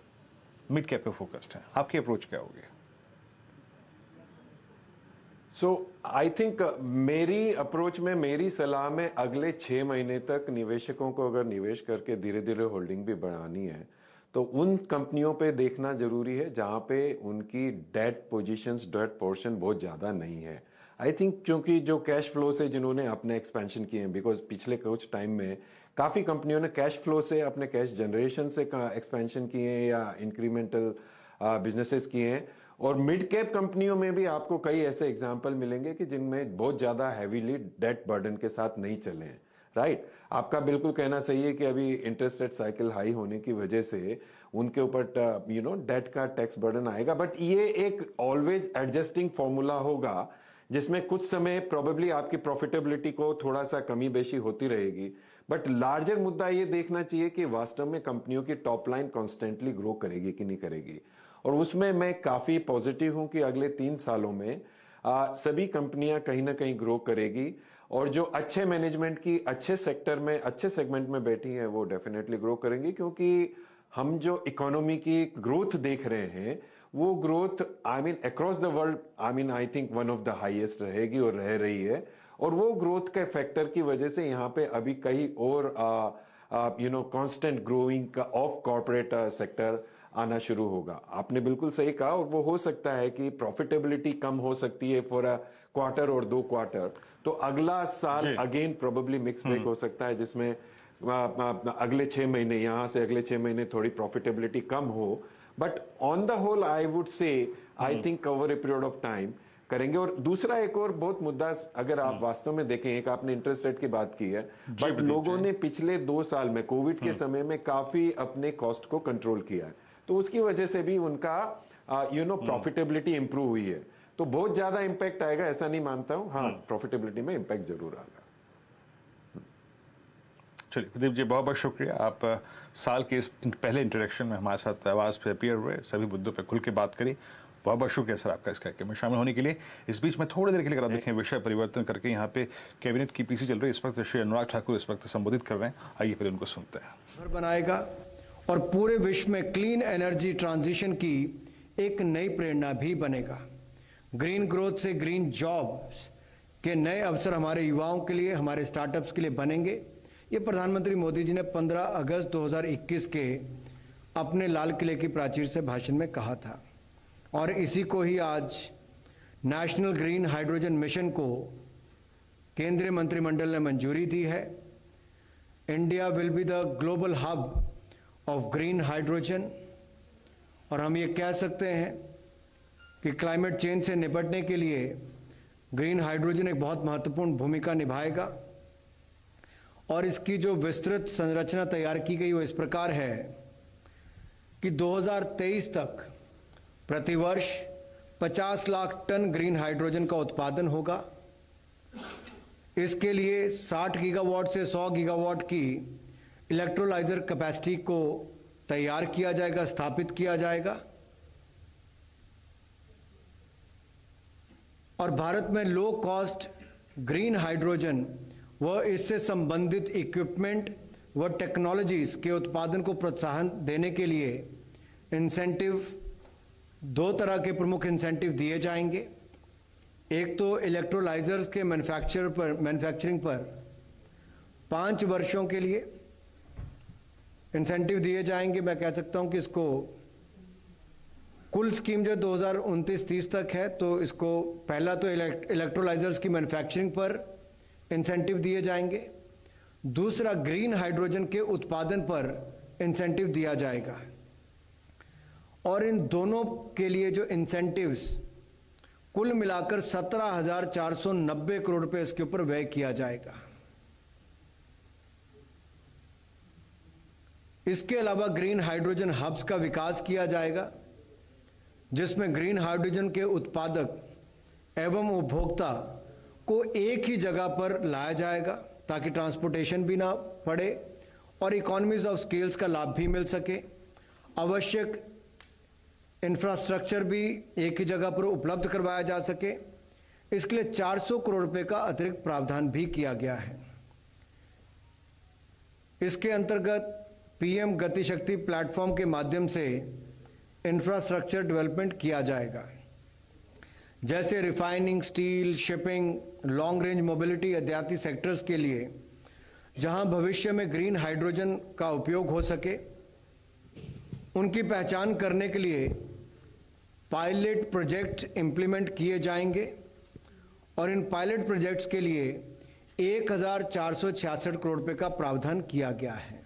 मिड कैप पे फोकस्ड हैं? आपकी अप्रोच क्या होगी? सो आई थिंक मेरी अप्रोच में, मेरी सलाह में, अगले 6 महीने तक निवेशकों को अगर निवेश करके धीरे धीरे होल्डिंग भी बढ़ानी है तो उन कंपनियों पे देखना जरूरी है जहां पे उनकी डेट पोजीशंस, डेट पोर्शन बहुत ज्यादा नहीं है। आई थिंक क्योंकि जो कैश फ्लो से जिन्होंने अपने एक्सपेंशन किए हैं, बिकॉज पिछले कुछ टाइम में काफी कंपनियों ने कैश फ्लो से, अपने कैश जनरेशन से एक्सपेंशन किए हैं या इंक्रीमेंटल बिजनेसेस किए हैं। और मिड कैप कंपनियों में भी आपको कई ऐसे एग्जांपल मिलेंगे कि जिनमें बहुत ज्यादा हैवीली डेट बर्डन के साथ नहीं चले हैं। राइट, आपका बिल्कुल कहना सही है कि अभी इंटरेस्ट रेट साइकिल हाई होने की वजह से उनके ऊपर डेट का टैक्स बर्डन आएगा, बट ये एक ऑलवेज एडजस्टिंग फॉर्मूला होगा जिसमें कुछ समय प्रोबेबली आपकी प्रॉफिटेबिलिटी को थोड़ा सा कमी बेशी होती रहेगी। बट लार्जर मुद्दा ये देखना चाहिए कि वास्तव में कंपनियों की टॉप लाइन कॉन्स्टेंटली ग्रो करेगी कि नहीं करेगी। और उसमें मैं काफी पॉजिटिव हूं कि अगले 3 सालों में सभी कंपनियां कहीं ना कहीं ग्रो करेगी और जो अच्छे मैनेजमेंट की, अच्छे सेक्टर में, अच्छे सेगमेंट में बैठी हैं वो डेफिनेटली ग्रो करेंगी, क्योंकि हम जो इकोनॉमी की ग्रोथ देख रहे हैं वो growth across the world I think one of the highest रहेगी और रह रही है। और वो ग्रोथ के फैक्टर की वजह से यहाँ पे अभी कई और कांस्टेंट ग्रोइंग का ऑफ कॉर्पोरेट सेक्टर आना शुरू होगा। आपने बिल्कुल सही कहा, और वो हो सकता है कि प्रॉफिटेबिलिटी कम हो सकती है फॉर अ क्वार्टर और 2 क्वार्टर, तो अगला साल अगेन प्रोबेबली मिक्स ब्रेक हो सकता है जिसमें अगले 6 महीने, यहां से अगले 6 महीने थोड़ी प्रॉफिटेबिलिटी कम हो। But on the whole I would say I think over a period of time करेंगे। और दूसरा एक और बहुत मुद्दा अगर आप वास्तव में देखें, एक आपने इंटरेस्ट रेट की बात की है, बट लोगों ने पिछले 2 साल में कोविड के समय में काफी अपने कॉस्ट को कंट्रोल किया है, तो उसकी वजह से भी उनका प्रॉफिटेबिलिटी इंप्रूव हुई है। तो बहुत ज्यादा इंपैक्ट आएगा ऐसा नहीं मानता हूं, हाँ प्रॉफिटेबिलिटी में इंपैक्ट जरूर आएगा। चलिए प्रदीप जी, बहुत बहुत शुक्रिया। आप साल के इस पहले इंटरेक्शन में हमारे साथ आवाज़ पे अपीयर हुए, सभी मुद्दों पे खुल के बात करी। बहुत बहुत शुक्रिया सर आपका इस कार्यक्रम में शामिल होने के लिए। इस बीच में थोड़ी देर के लिए अगर आप देखें, विषय परिवर्तन करके यहाँ पे कैबिनेट की पीसी चल रही है, इस वक्त श्री अनुराग ठाकुर इस वक्त संबोधित कर रहे हैं, आइए फिर उनको सुनते हैं। बनाएगा और पूरे विश्व में क्लीन एनर्जी ट्रांजिशन की एक नई प्रेरणा भी बनेगा। ग्रीन ग्रोथ से ग्रीन जॉब्स के नए अवसर हमारे युवाओं के लिए, हमारे स्टार्टअप्स के लिए बनेंगे। ये प्रधानमंत्री मोदी जी ने 15 अगस्त 2021 के अपने लाल किले की प्राचीर से भाषण में कहा था, और इसी को ही आज नेशनल ग्रीन हाइड्रोजन मिशन को केंद्रीय मंत्रिमंडल ने मंजूरी दी है। India will be the global hub of green hydrogen, और हम ये कह सकते हैं कि क्लाइमेट चेंज से निपटने के लिए ग्रीन हाइड्रोजन एक बहुत महत्वपूर्ण भूमिका निभाएगा। और इसकी जो विस्तृत संरचना तैयार की गई वो इस प्रकार है कि 2023 तक प्रतिवर्ष 50 लाख टन ग्रीन हाइड्रोजन का उत्पादन होगा। इसके लिए 60 गीगावाट से 100 गीगावाट की इलेक्ट्रोलाइजर कैपेसिटी को तैयार किया जाएगा, स्थापित किया जाएगा। और भारत में लो कॉस्ट ग्रीन हाइड्रोजन व इससे संबंधित इक्विपमेंट व टेक्नोलॉजीज के उत्पादन को प्रोत्साहन देने के लिए इंसेंटिव, 2 तरह के प्रमुख इंसेंटिव दिए जाएंगे। एक तो इलेक्ट्रोलाइजर्स के मैन्युफैक्चरिंग पर 5 वर्षों के लिए इंसेंटिव दिए जाएंगे। मैं कह सकता हूं कि इसको कुल स्कीम जो 2029-30 तक है, तो इसको पहला तो इलेक्ट्रोलाइजर्स की मैन्युफैक्चरिंग पर इंसेंटिव दिए जाएंगे, दूसरा ग्रीन हाइड्रोजन के उत्पादन पर इंसेंटिव दिया जाएगा। और इन दोनों के लिए जो इंसेंटिव्स कुल मिलाकर 17,490 करोड़ रुपए इसके ऊपर व्यय किया जाएगा। इसके अलावा ग्रीन हाइड्रोजन हब्स का विकास किया जाएगा, जिसमें ग्रीन हाइड्रोजन के उत्पादक एवं उपभोक्ता को एक ही जगह पर लाया जाएगा ताकि ट्रांसपोर्टेशन भी ना पड़े और इकोनॉमीज ऑफ स्केल्स का लाभ भी मिल सके। आवश्यक इंफ्रास्ट्रक्चर भी एक ही जगह पर उपलब्ध करवाया जा सके। इसके लिए 400 करोड़ रुपए का अतिरिक्त प्रावधान भी किया गया है। इसके अंतर्गत पीएम गति शक्ति प्लेटफॉर्म के माध्यम से इंफ्रास्ट्रक्चर डेवलपमेंट किया जाएगा, जैसे refining, steel, shipping, long range mobility इत्यादि सेक्टर्स के लिए जहां भविष्य में ग्रीन हाइड्रोजन का उपयोग हो सके, उनकी पहचान करने के लिए पायलट प्रोजेक्ट इंप्लीमेंट किए जाएंगे और इन पायलट प्रोजेक्ट्स के लिए 1466 करोड़ रुपए का प्रावधान किया गया है।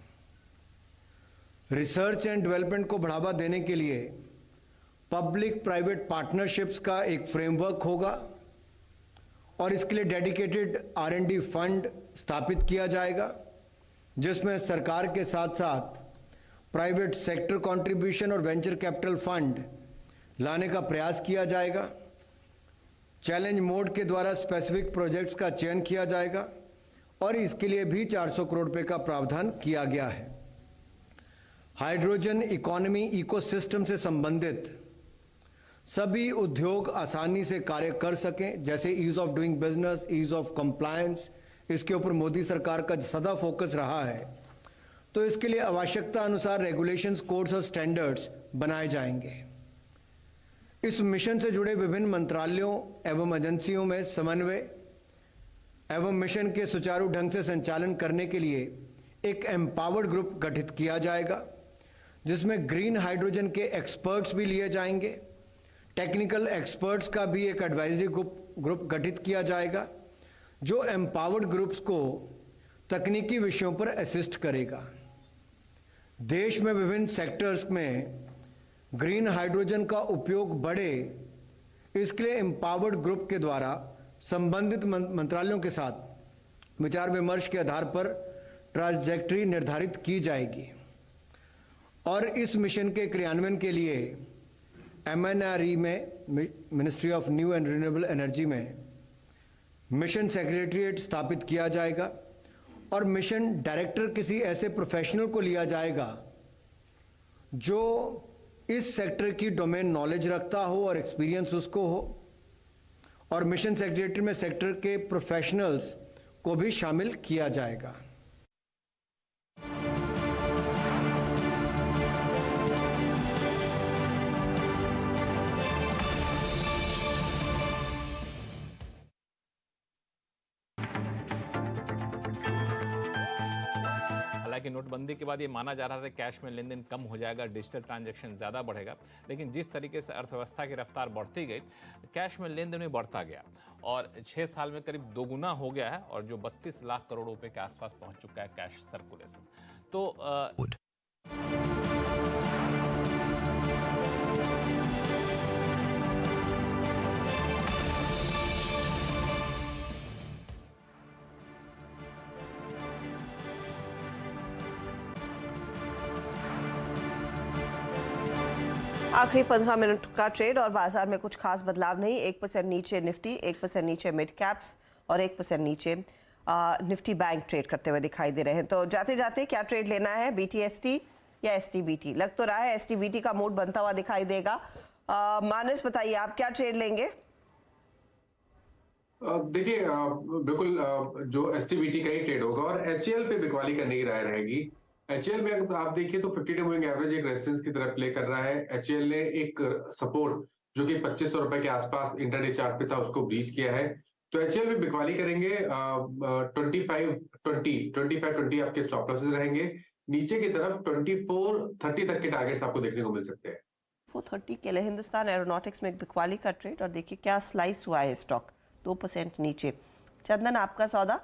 रिसर्च एंड डेवलपमेंट को बढ़ावा देने के लिए पब्लिक प्राइवेट पार्टनरशिप्स का एक फ्रेमवर्क होगा और इसके लिए डेडिकेटेड R&D फंड स्थापित किया जाएगा, जिसमें सरकार के साथ साथ प्राइवेट सेक्टर कंट्रीब्यूशन और वेंचर कैपिटल फंड लाने का प्रयास किया जाएगा। चैलेंज मोड के द्वारा स्पेसिफिक प्रोजेक्ट्स का चयन किया जाएगा और इसके लिए भी 400 करोड़ रुपए का प्रावधान किया गया है। हाइड्रोजन इकोनॉमी इकोसिस्टम से संबंधित सभी उद्योग आसानी से कार्य कर सकें, जैसे ease of doing business, ease of compliance, इसके ऊपर मोदी सरकार का सदा फोकस रहा है। तो इसके लिए आवश्यकता अनुसार रेगुलेशंस, कोड्स और स्टैंडर्ड्स बनाए जाएंगे। इस मिशन से जुड़े विभिन्न मंत्रालयों एवं एजेंसियों में समन्वय एवं मिशन के सुचारू ढंग से संचालन करने के लिए एक एम्पावर्ड ग्रुप गठित किया जाएगा, जिसमें ग्रीन हाइड्रोजन के एक्सपर्ट्स भी लिए जाएंगे। टेक्निकल एक्सपर्ट्स का भी एक एडवाइजरी ग्रुप गठित किया जाएगा, जो एम्पावर्ड ग्रुप्स को तकनीकी विषयों पर असिस्ट करेगा। देश में विभिन्न सेक्टर्स में ग्रीन हाइड्रोजन का उपयोग बढ़े, इसके लिए एम्पावर्ड ग्रुप के द्वारा संबंधित मंत्रालयों के साथ विचार विमर्श के आधार पर ट्रांजैक्टरी निर्धारित की जाएगी और इस मिशन के क्रियान्वयन के लिए MNRE में, ministry of new and renewable energy में मिशन सेक्रेटरीट स्थापित किया जाएगा और मिशन डायरेक्टर किसी ऐसे प्रोफेशनल को लिया जाएगा जो इस सेक्टर की डोमेन नॉलेज रखता हो और एक्सपीरियंस उसको हो, और मिशन सेक्रेटरी में सेक्टर के प्रोफेशनल्स को भी शामिल किया जाएगा। हालांकि नोटबंदी के बाद ये माना जा रहा था कैश में लेन देन कम हो जाएगा, डिजिटल ट्रांजैक्शन ज़्यादा बढ़ेगा, लेकिन जिस तरीके से अर्थव्यवस्था की रफ्तार बढ़ती गई, कैश में लेन देन भी बढ़ता गया और 6 साल में करीब दोगुना हो गया है और जो 32 लाख करोड़ रुपए के आसपास पहुंच चुका है कैश सर्कुलेशन। तो आखिरी 15 मिनट का ट्रेड और बाजार में कुछ खास बदलाव नहीं। 1% नीचे निफ्टी, 1% नीचे मिड कैप्स और 1% नीचे निफ्टी बैंक ट्रेड करते हुए दिखाई दे रहे हैं। तो जाते जाते क्या ट्रेड लेना है, BTST या STBT? लग तो रहा है STBT का मूड बनता हुआ दिखाई देगा। मानस बताइए, आप क्या ट्रेड लेंगे? देखिए बिल्कुल जो STBT का ही ट्रेड होगा और HL पे बिकवाली करने की राय रहेगी। HL में अगर आप देखिए तो 50 डे मूविंग एवरेज एक रेजिस्टेंस की तरफ प्ले कर रहा है। HL ने एक सपोर्ट जो कि 2500 रुपए के आसपास इंटरडे चार्ट पे था उसको ब्रीच किया है, तो HL में बिकवाली करेंगे। 25-20 आपके स्टॉप लॉसेस रहेंगे। नीचे की तरफ 24-30 तक के टारगेट्स आपको देखने को मिल सकते हैं। 430 के लिए हिंदुस्तान एरोनॉटिक्स में एक बिकवाली का ट्रेड और देखिए क्या स्लाइस हुआ है स्टॉक, 2% नीचे। चंदन, आपका सौदा?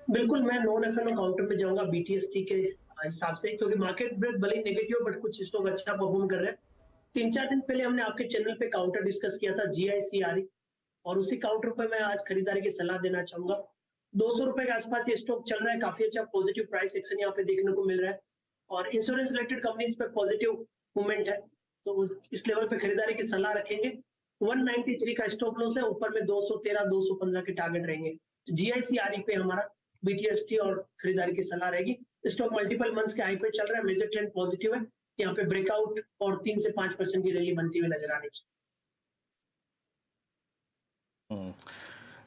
बिल्कुल, मैं नॉन एफएनओ काउंटर पे जाऊंगा BTST के हिसाब से, क्योंकि मार्केट ब्रेक भले ही नेगेटिव बट कुछ स्टॉक अच्छा परफॉर्म कर रहे हैं। 3-4 दिन पहले हमने आपके चैनल पे काउंटर डिस्कस किया था GICRE और उसी काउंटर पे मैं आज खरीदारी की सलाह देना चाहूंगा। 200 रुपए के आसपास ये स्टॉक चल रहा है, काफी अच्छा पॉजिटिव प्राइस एक्शन यहाँ पे देखने को मिल रहा है और इंश्योरेंस रिलेटेड कंपनीज पे पॉजिटिव मूवमेंट है, तो इस लेवल पे खरीदारी की सलाह रखेंगे। 193 का स्टॉप लॉस है, ऊपर में 213-215 के टारगेट रहेंगे। तो GICRE पे हमारा BTST और खरीदारी की सलाह रहेगी। स्टॉक मल्टीपल मंथ्स के हाई पे चल रहा है, मेजर ट्रेंड पॉजिटिव है, यहाँ पे ब्रेकआउट और 3 से 5% की रैली बनती हुई नजर आनी चाहिए।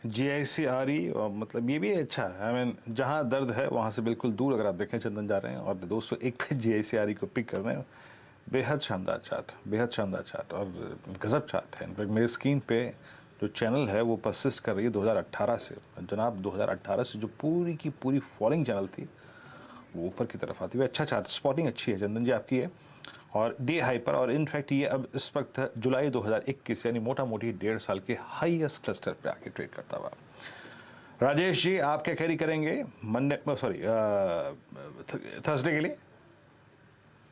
GIC और मतलब ये भी अच्छा है। आई मीन जहाँ दर्द है वहाँ से बिल्कुल दूर अगर आप देखें चंदन जा रहे हैं और 201 पे GIC को पिक कर रहे हैं। बेहद शानदार चार्ट और गजब चार्ट है। इनफैक्ट मेरी स्क्रीन पे जो चैनल है वो परसिस्ट कर रही है 2018 से। जनाब 2018 से जो पूरी की पूरी फॉलिंग चैनल थी वो ऊपर की तरफ आती है। अच्छा चार्ट, स्पॉटिंग अच्छी है चंदन जी आपकी है। और डे हाई पर, और इनफैक्ट ये अब इस वक्त जुलाई 2021 यानी मोटा मोटी 1.5 साल के हाईएस्ट क्लस्टर पे आके ट्रेड करता हुआ। राजेश जी आप क्या कैरी करेंगे थर्सडे के लिए?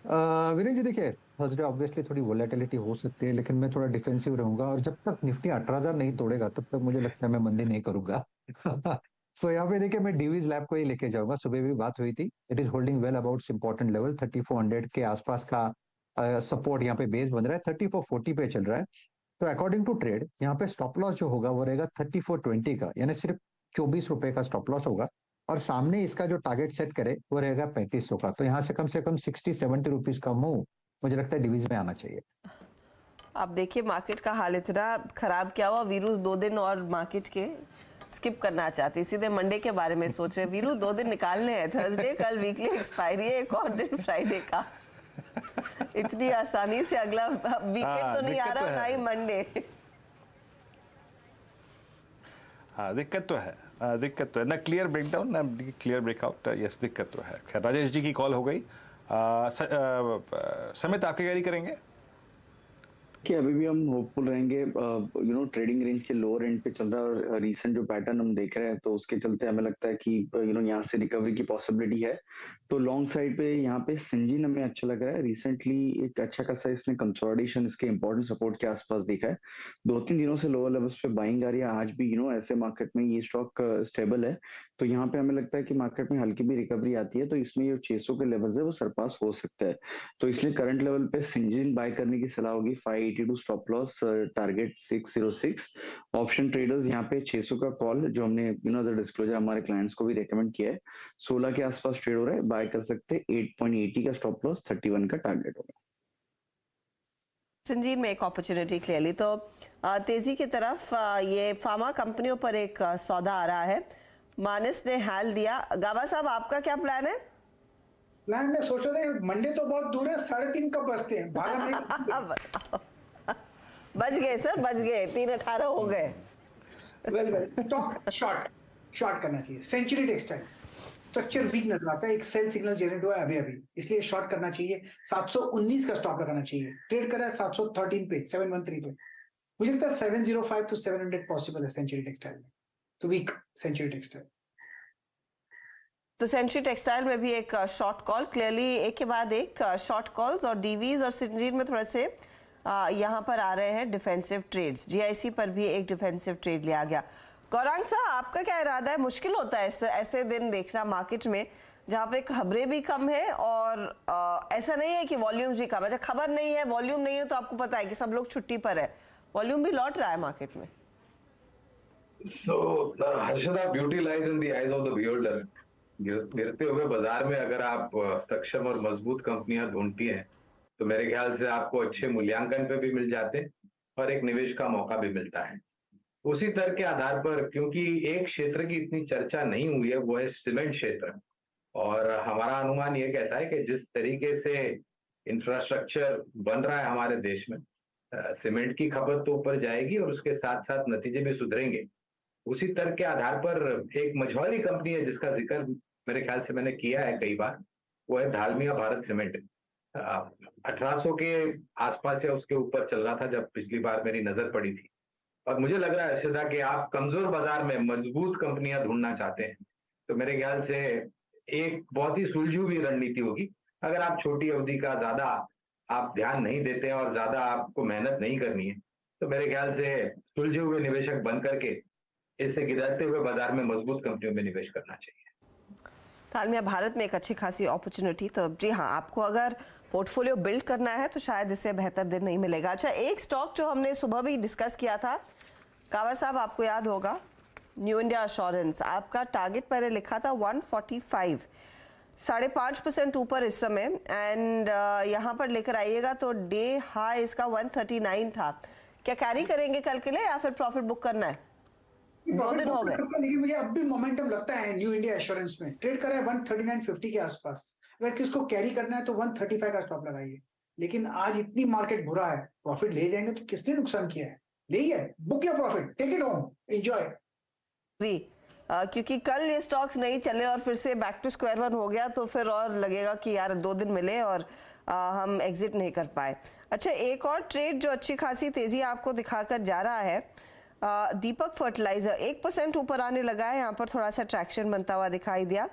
वीरेंद्र जी देखिए, थर्सडे ऑब्वियसली थोड़ी वोलेटिलिटी हो सकती है, लेकिन मैं थोड़ा डिफेंसिव रहूंगा और जब तक निफ्टी 18,000 नहीं तोड़ेगा तब तक मुझे लगता है मैं मंदी नहीं करूंगा। सो यहाँ पे देखिए मैं डीवीज लैब को ही लेके जाऊंगा। सुबह भी बात हुई थी, it is holding well about important level 3400 के आसपास का सपोर्ट यहाँ पे बेस बन रहा है। 3440 पे चल रहा है। तो अकॉर्डिंग टू ट्रेड यहाँ पे स्टॉप लॉस जो होगा वो रहेगा 3420 का, यानी सिर्फ 24 रुपए का स्टॉप लॉस होगा। और सामने इसका जो टारगेट सेट करे वो रहेगा 3500 का। तो यहाँ से कम 60-70 रुपीज का मूव मुझे लगता है डिवीज में आना चाहिए। आप देखिए मार्केट का हाल इतना खराब क्या हुआ। वीरू 2 दिन और मार्केट के स्किप करना चाहती, सीधे मंडे के बारे में सोच रहे। वीरू 2 दिन निकालने हैं, थर्सडे कल वीकली एक्सपायरी है, एक और दिन फ्राइडे का। इतनी आसानी से अगला वीकेंड तो नहीं आ रहा, ना ही मंडे। हाँ दिक्कत तो है ना क्लियर ब्रेकडाउन ना क्लियर ब्रेकआउट। यस दिक्कत तो है। खैर राजेश जी की कॉल हो गई। समित आपकी कैरी करेंगे कि अभी भी हम होपफुल रहेंगे। ट्रेडिंग रेंज के लोअर एंड पे चल रहा है और रीसेंट जो पैटर्न हम देख रहे हैं तो उसके चलते हमें लगता है कि यहाँ से रिकवरी की पॉसिबिलिटी है। तो लॉन्ग साइड पे यहाँ पे सिंजीन हमें अच्छा लग रहा है। रिसेंटली एक अच्छा खासा इसने कंसोलिडेशन इसके इंपॉर्टेंट सपोर्ट के आसपास देखा है। 2-3 दिनों से लोअर लेवल्स पे बाइंग आ रही है। आज भी ऐसे मार्केट में ये स्टॉक स्टेबल है। तो यहाँ पे हमें लगता है कि मार्केट में हल्की भी रिकवरी आती है तो इसमें ये 600 के लेवल्स है वो सरपास हो सकता है। तो इसलिए करंट लेवल पे सिंजीन बाय करने की सलाह होगी। 582 stop loss, target 606। Option traders यहाँ पे 600 का कॉल जो हमने एज अ डिस्क्लोजर हमारे क्लाइंट्स को भी रेकमेंड किया है, 16 के आसपास ट्रेड हो रहा है, बाय कर सकते हैं। 8.80 का स्टॉप लॉस, 31 का टारगेट होगा। संजीव में एक अपॉर्चुनिटी क्लियरली तो तेजी की तरफ ये फार्मा कंपनियों पर एक सौदा आ रहा है। मानस ने हाल दिया। गाबा साहब आपका क्या प्लान है? प्लान में सोच रहे थे मंडे तो बहुत दूर है, 3:30 कब बजते हैं, 12 बच गए सर, बच गए। 3:18 हो गए। वेल स्टॉक शॉर्ट करना चाहिए। सेंचुरी टेक्सटाइल स्ट्रक्चर वीक नजर आता है, एक सेल सिग्नल जनरेट हुआ है अभी, इसलिए शॉर्ट करना चाहिए। 719 का स्टॉप लगाना चाहिए। ट्रेड कर रहा है 713 पे, 713 पे। मुझे लगता है 705 to 700 पॉसिबल है सेंचुरी टेक्सटाइल में। तो वीक सेंचुरी टेक्सटाइल। तो सेंचुरी टेक्सटाइल में भी एक शॉर्ट कॉल, क्लियरली एक के बाद एक शॉर्ट कॉल्स। और डीवीज और सिंजीन में थोड़े से यहाँ पर आ रहे हैं डिफेंसिव ट्रेड्स। जीआईसी पर भी एक डिफेंसिव ट्रेड लिया गया। गौरांग साहब आपका क्या इरादा है? मुश्किल होता है ऐसे दिन देखना मार्केट में जहाँ पे खबरें भी कम है और ऐसा नहीं है कि वॉल्यूम्स भी कम है। जब खबर नहीं है, वॉल्यूम नहीं है, तो आपको पता है कि सब लोग छुट्टी पर है, वॉल्यूम भी लौट रहा है मार्केट में। So, Harshada, beauty lies in the eyes of the beholder. गिरते हुए बाजार में अगर आप सक्षम और मजबूत कंपनियां ढूंढती हैं तो मेरे ख्याल से आपको अच्छे मूल्यांकन पे भी मिल जाते हैं और एक निवेश का मौका भी मिलता है। उसी तरह के आधार पर, क्योंकि एक क्षेत्र की इतनी चर्चा नहीं हुई है, वो है सीमेंट क्षेत्र। और हमारा अनुमान ये कहता है कि जिस तरीके से इंफ्रास्ट्रक्चर बन रहा है हमारे देश में, सीमेंट की खपत तो ऊपर जाएगी और उसके साथ साथ नतीजे भी सुधरेंगे। उसी तरह के आधार पर एक मझौली कंपनी है जिसका जिक्र मेरे ख्याल से मैंने किया है कई बार, वो है धालमिया भारत सीमेंट। 1800 के आसपास या उसके ऊपर चल रहा था जब पिछली बार मेरी नजर पड़ी थी। और मुझे लग रहा है अर्षदा कि आप कमजोर बाजार में मजबूत कंपनियां ढूंढना चाहते हैं तो मेरे ख्याल से एक बहुत ही सुलझी हुई रणनीति होगी। अगर आप छोटी अवधि का ज्यादा आप ध्यान नहीं देते हैं और ज्यादा आपको मेहनत नहीं करनी है तो मेरे ख्याल से सुलझे हुए निवेशक बन करके इससे गिरते हुए बाजार में मजबूत कंपनियों में निवेश करना चाहिए। धालमिया भारत में एक अच्छी खासी अपॉर्चुनिटी। तो जी हाँ, आपको अगर पोर्टफोलियो बिल्ड करना है तो शायद इससे बेहतर दिन नहीं मिलेगा। अच्छा, एक स्टॉक जो हमने सुबह भी डिस्कस किया था, कावा साहब आपको याद होगा, न्यू इंडिया एश्योरेंस। आपका टारगेट पहले लिखा था 145, 5.5% ऊपर इस समय। एंड यहाँ पर लेकर आइएगा तो डे हाई इसका 139 था। क्या कैरी करेंगे कल के लिए या फिर प्रॉफिट बुक करना है? 2 दिन हो गए, लेकिन मुझे अब भी मोमेंटम लगता है न्यू इंडिया एश्योरेंस में ट्रेड करा है 139.50 के आसपास। अगर किसको कैरी करना है तो 135 का स्टॉप लगाइए। लेकिन आज इतनी मार्केट बुरा है, प्रॉफिट ले जाएंगे तो किसने नुकसान किया है? ले है, book your profit, take it home, enjoy. क्योंकि कल ये स्टॉक्स नहीं चले और फिर से बैक टू स्क्वायर वन हो गया तो फिर और लगेगा कि यार 2 दिन मिले और हम एग्जिट नहीं कर पाए। अच्छा, एक और ट्रेड जो अच्छी खासी तेजी आपको दिखाकर जा रहा है, दीपक फर्टिलाइजर 1% ऊपर आने लगा है, यहाँ पर थोड़ा सा ट्रैक्शन बनता हुआ दिखाई दिया।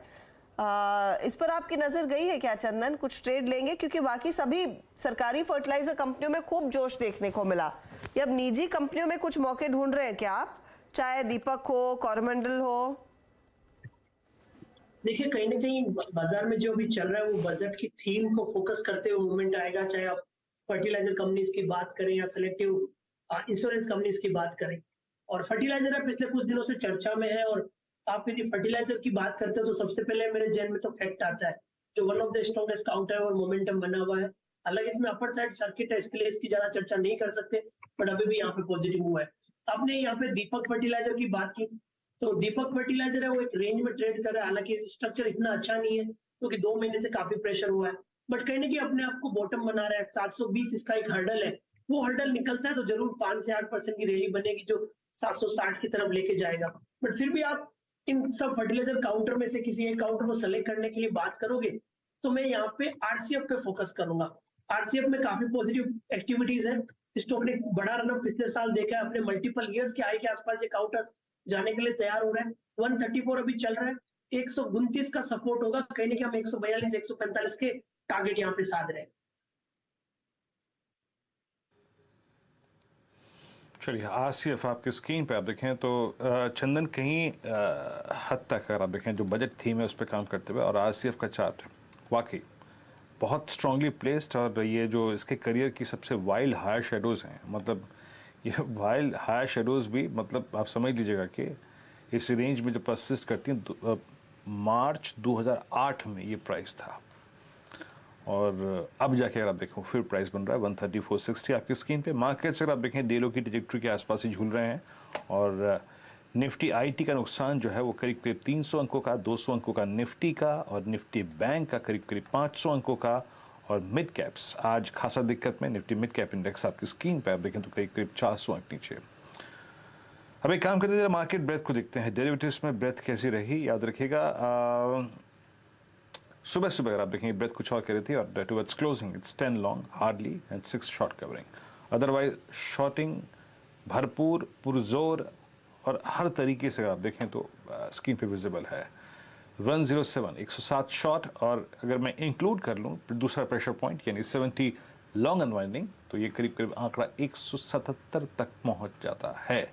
इस पर आपकी नजर गई है क्या चंदन? कुछ ट्रेड लेंगे क्योंकि बाकी सभी सरकारी फर्टिलाइजर कंपनियों में खूब जोश देखने को मिला। ये अब निजी कंपनियों में कुछ मौके ढूंढ रहे हैं क्या आप, चाहे दीपक हो, कोरोमंडल हो? देखिए, कहीं ना कहीं बाजार में जो भी चल रहा है वो बजट की थीम को फोकस करते हुए मूवमेंट आएगा, चाहे आप फर्टिलाइजर कंपनीज की बात करें या सिलेक्टिव इंश्योरेंस कंपनीज की बात करें। और फर्टिलाइजर है पिछले कुछ दिनों से चर्चा में है, और आप यदि फर्टिलाइजर की बात करते हो तो सबसे पहले मेरे जहन में तो फैक्ट आता है जो one of the strongest counter और मोमेंटम बना हुआ है। हालांकि इसमें अपर साइड सर्किट है, इसके लिए इसकी ज्यादा चर्चा नहीं कर सकते, बट अभी भी यहाँ पे पॉजिटिव हुआ है। आपने यहाँ पे दीपक फर्टिलाइजर की बात की, तो दीपक फर्टिलाइजर है वो एक रेंज में ट्रेड कर रहा है। हालांकि स्ट्रक्चर इतना अच्छा नहीं है क्योंकि 2 महीने से काफी प्रेशर हुआ है, बट कहीं ना कहीं अपने आप को बॉटम बना रहा है। 720 इसका एक हर्डल है, वो हर्डल निकलता है तो जरूर 5 से 8% की रैली बनेगी जो 760 की तरफ लेके जाएगा। बट फिर भी आप इन सब फर्टिलाइजर काउंटर में से किसी एक काउंटर को सेलेक्ट करने के लिए बात करोगे तो मैं यहाँ पे आरसीएफ पे फोकस करूंगा। आरसीएफ में काफी पॉजिटिव एक्टिविटीज है, स्टॉक ने बड़ा रनअप पिछले साल देखा है, अपने मल्टीपल ईयर्स के हाई के आसपास ये काउंटर जाने के लिए तैयार हो रहा है। 134 अभी चल रहा है, 129 का सपोर्ट होगा, कहीं ना कहीं हम 142 145 के टारगेट यहाँ पे साध रहे हैं। चलिए, आरसीएफ आपके स्क्रीन पे आप देखें तो चंदन कहीं हद तक अगर आप देखें जो बजट थीम है उस पर काम करते हुए, और आरसीएफ का चार्ट वाकई बहुत स्ट्रांगली प्लेस्ड, और ये जो इसके करियर की सबसे वाइल्ड हायर शेडोज़ हैं, मतलब ये वाइल्ड हायर शेडोज़ भी मतलब आप समझ लीजिएगा कि इस रेंज में जो परसिस्ट करती हैं। मार्च 2008 में ये प्राइस था और अब जाके अगर आप देखो फिर प्राइस बन रहा है 134.60 आपकी स्क्रीन पे। मार्केट्स अगर आप देखें डेलो की ट्रैजेक्टरी के आसपास ही झूल रहे हैं, और निफ्टी आईटी का नुकसान जो है वो करीब करीब 300 अंकों का, 200 अंकों का निफ्टी का, और निफ्टी बैंक का करीब करीब 500 अंकों का, और मिड कैप्स आज खासा दिक्कत में। निफ्टी मिड कैप इंडेक्स आपकी स्क्रीन पे आप देखें तो करीब करीब 400 अंक नीचे। अब एक काम करते हैं, मार्केट ब्रेथ को देखते हैं, डेरिवेटिव्स में ब्रेथ कैसी रही याद रखिएगा। सुबह सुबह अगर आप देखेंगे ब्रेथ कुछ और कह रही थी, और towards closing it's 10 long hardly and 6 short covering. Otherwise shorting भरपूर पुरजोर और हर तरीके से अगर आप देखें तो स्क्रीन पे विजिबल है। 107 107 शॉर्ट, और अगर मैं इंक्लूड कर लूँ दूसरा प्रेशर पॉइंट यानी 70 लॉन्ग अनवाइंडिंग तो ये करीब करीब आंकड़ा 177 तक पहुँच जाता है।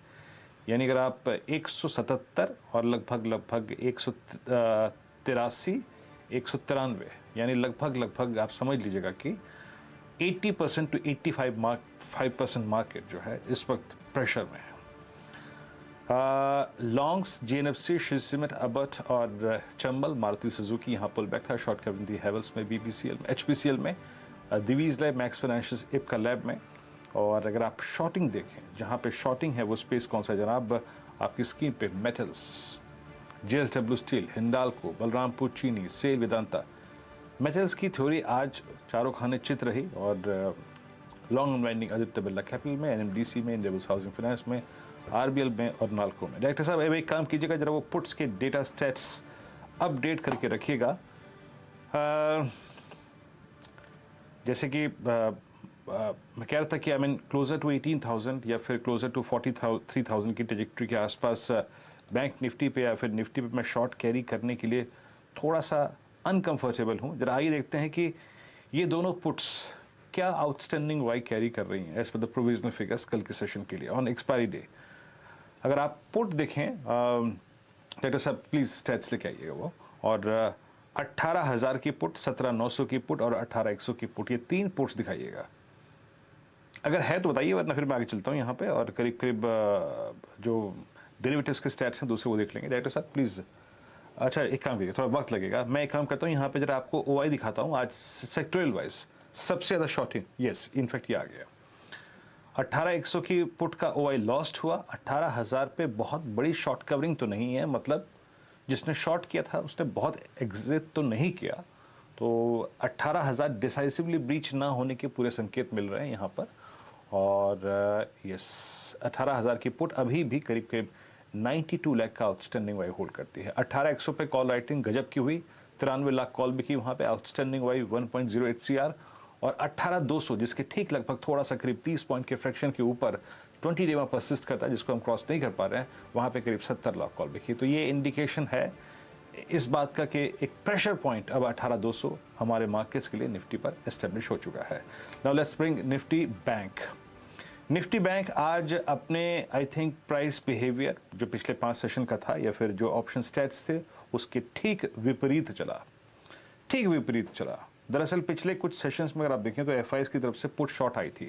यानी अगर आप 177 और लगभग 183 193 यानी लगभग आप समझ लीजिएगा कि 80% टू 85% मार्केट जो है इस वक्त प्रेशर में है। Longs GNFC, Shiv cement, Abbott और चंबल, मारुति सुजुकी यहाँ पुल बैक था। शॉर्ट कवरिंग थी हेवल्स में, बीपीसीएल में, एचपीसीएल में, Divi's lab, max financials, Ipca lab में। और अगर आप शॉर्टिंग देखें, जहाँ पे शॉर्टिंग है वो स्पेस कौन सा जनाब, आपकी स्क्रीन पे metals, JSW steel, Hindalco, Balrampur चीनी, सेल, वेदांता। मेटल्स की थ्योरी आज चारों खाने चित रही, और long unwinding Aditya Birla capital में, एनएमडीसी में, इंडियन हाउसिंग फाइनेंस में, आरबीएल में और नाल्को में। डायरेक्टर साहब अब एक काम कीजिएगा, जरा वो पुट्स के डेटा स्टेट्स अपडेट करके रखिएगा। जैसे कि मैं कह रहा था कि आई मीन क्लोजर टू 18,000 या फिर क्लोजर टू 43,000 की ट्रैजेक्टरी के आसपास बैंक निफ्टी पे या फिर निफ्टी पे मैं शॉर्ट कैरी करने के लिए थोड़ा सा अनकंफर्टेबल हूँ। जरा आइए देखते हैं कि ये दोनों पुट्स क्या आउटस्टैंडिंग वाई कैरी कर रही हैं as per the provisional figures कल के सेशन के लिए ऑन एक्सपायरी डे। अगर आप पुट देखें, डायरेक्टर साहब प्लीज़ स्टैट्स लेके आइएगा वो, और 18,000 की पुट, 17,900 की पुट और 18,100 की पुट, ये 3 पुट्स दिखाइएगा। अगर है तो बताइए, वरना फिर मैं आगे चलता हूँ यहाँ पे और करीब करीब जो डेरिवेटिव्स के स्टैट्स हैं दूसरे वो देख लेंगे। डायरेक्टर साहब प्लीज़, अच्छा एक काम कीजिए, थोड़ा वक्त लगेगा, मैं एक काम करता हूँ यहाँ पे जरा आपको ओआई दिखाता हूँ आज सेक्टोरियल वाइज सबसे ज़्यादा शॉर्टिंग। यस, इनफैक्ट ये आ गया। 18,100 की पुट का OI लॉस्ट हुआ। 18,000 पे बहुत बड़ी शॉर्ट कवरिंग तो नहीं है, मतलब जिसने शॉर्ट किया था उसने बहुत एग्जिट तो नहीं किया, तो 18,000 डिसाइसिवली ब्रीच ना होने के पूरे संकेत मिल रहे हैं यहाँ पर। और यस 18,000 की पुट अभी भी करीब करीब 92 लाख का आउटस्टैंडिंग वाई होल्ड करती है। 18,100 पे कॉल राइटिंग गजब की हुई, 93 लाख कॉल भी की वहाँ पे, आउटस्टैंडिंग वाई 1.08 CR। और 18,200 जिसके ठीक लगभग थोड़ा सा करीब 30 पॉइंट के फ्रैक्शन के ऊपर 20 डे में परसिस्ट करता है, जिसको हम क्रॉस नहीं कर पा रहे हैं, वहाँ पे करीब 70 लाख कॉल भी की। तो ये इंडिकेशन है इस बात का कि एक प्रेशर पॉइंट अब 18,200 हमारे मार्केट्स के लिए निफ्टी पर एस्टेब्लिश हो चुका है। Now let's bring Nifty bank. Nifty bank आज अपने आई थिंक प्राइस बिहेवियर जो पिछले 5 सेशन का था या फिर जो ऑप्शन स्टैट्स थे उसके ठीक विपरीत चला। दरअसल पिछले कुछ सेशंस में अगर आप देखें तो एफआईएस की तरफ से पुट शॉर्ट आई थी,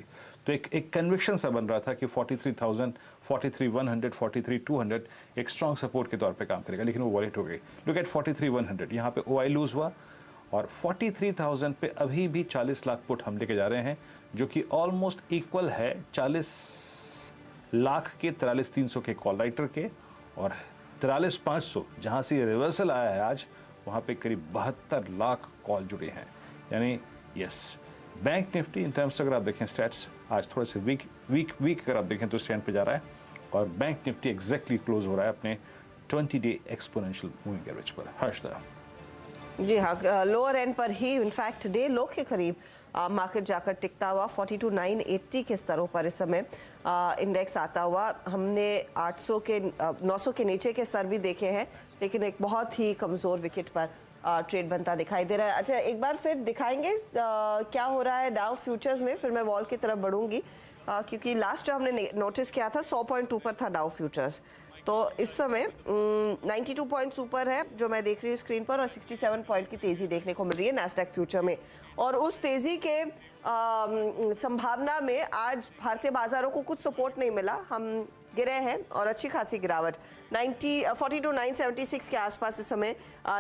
तो एक कन्विक्शन सा बन रहा था कि 43,000, 43,100, 43,200 एक स्ट्रॉन्ग सपोर्ट के तौर पे काम करेगा, लेकिन वो वॉलेट हो गई। लुक एट 43,100, यहाँ पे OI लूज हुआ और 43,000 पे अभी भी 40 लाख पुट हम लेके जा रहे हैं, जो कि ऑलमोस्ट इक्वल है 40 लाख के 43,300 के कॉल राइटर के, और 43,500 जहाँ से ये रिवर्सल आया है आज, वहाँ पे करीब 72 लाख कॉल जुड़े हैं। यानी yes bank Nifty in terms अगर आप देखें स्टैट्स आज थोड़े से वीक अगर आप देखें तो स्टैंड पे जा रहा है, और बैंक निफ्टी एग्जैक्टली क्लोज हो रहा है अपने 20 डे एक्सपोनेंशियल मूविंग एवरेज पर। हर्षदा जी हाँ, लोअर एंड पर ही इनफैक्ट डे लो के करीब मार्केट जाकर टिकता हुआ 42,980 के स्तरों पर इस समय इंडेक्स आता हुआ। हमने 800 के 900 के नीचे के स्तर भी देखे हैं, लेकिन एक बहुत ही कमज़ोर विकेट पर ट्रेड बनता दिखाई दे रहा है। अच्छा, एक बार फिर दिखाएंगे क्या हो रहा है डाउ फ्यूचर्स में, फिर मैं वॉल की तरफ बढ़ूंगी, क्योंकि लास्ट जो हमने नोटिस किया था 100 पॉइंट ऊपर था डाउ फ्यूचर्स, तो इस समय 92 पॉइंट्स ऊपर है जो मैं देख रही हूँ स्क्रीन पर, और 67 पॉइंट की तेजी देखने को मिल रही है नैस्डैक फ्यूचर में। और उस तेजी के संभावना में आज भारतीय बाजारों को कुछ सपोर्ट नहीं मिला, हम गिरे हैं और अच्छी खासी गिरावट 42,976 के आसपास इस समय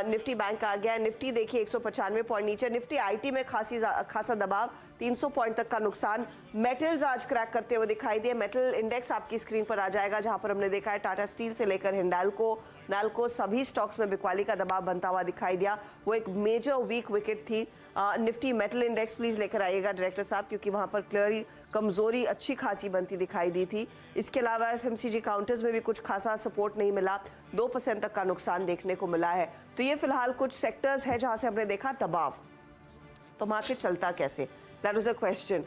निफ्टी बैंक आ गया। निफ्टी देखिए 195 पॉइंट नीचे, निफ्टी आईटी में खासा दबाव, 300 पॉइंट तक का नुकसान। मेटल्स आज क्रैक करते हुए दिखाई दिए, मेटल इंडेक्स आपकी स्क्रीन पर आ जाएगा, जहां पर हमने देखा है टाटा स्टील से लेकर हिंडाल्को, नाल्को सभी स्टॉक्स में बिकवाली का दबाव बनता हुआ दिखाई दिया। वो एक मेजर वीक विकेट थी। निफ्टी मेटल इंडेक्स प्लीज लेकर आइएगा डायरेक्टर साहब, क्योंकि वहां पर क्लियरली कमजोरी अच्छी खासी बनती दिखाई दी थी। इसके अलावा एफएमसीजी काउंटर्स में भी कुछ खासा सपोर्ट नहीं मिला, 2% तक का नुकसान देखने को मिला है। तो ये फिलहाल कुछ सेक्टर्स है जहां से हमने देखा दबाव। तो मार्केट चलता कैसे, दैट वाज अ क्वेश्चन।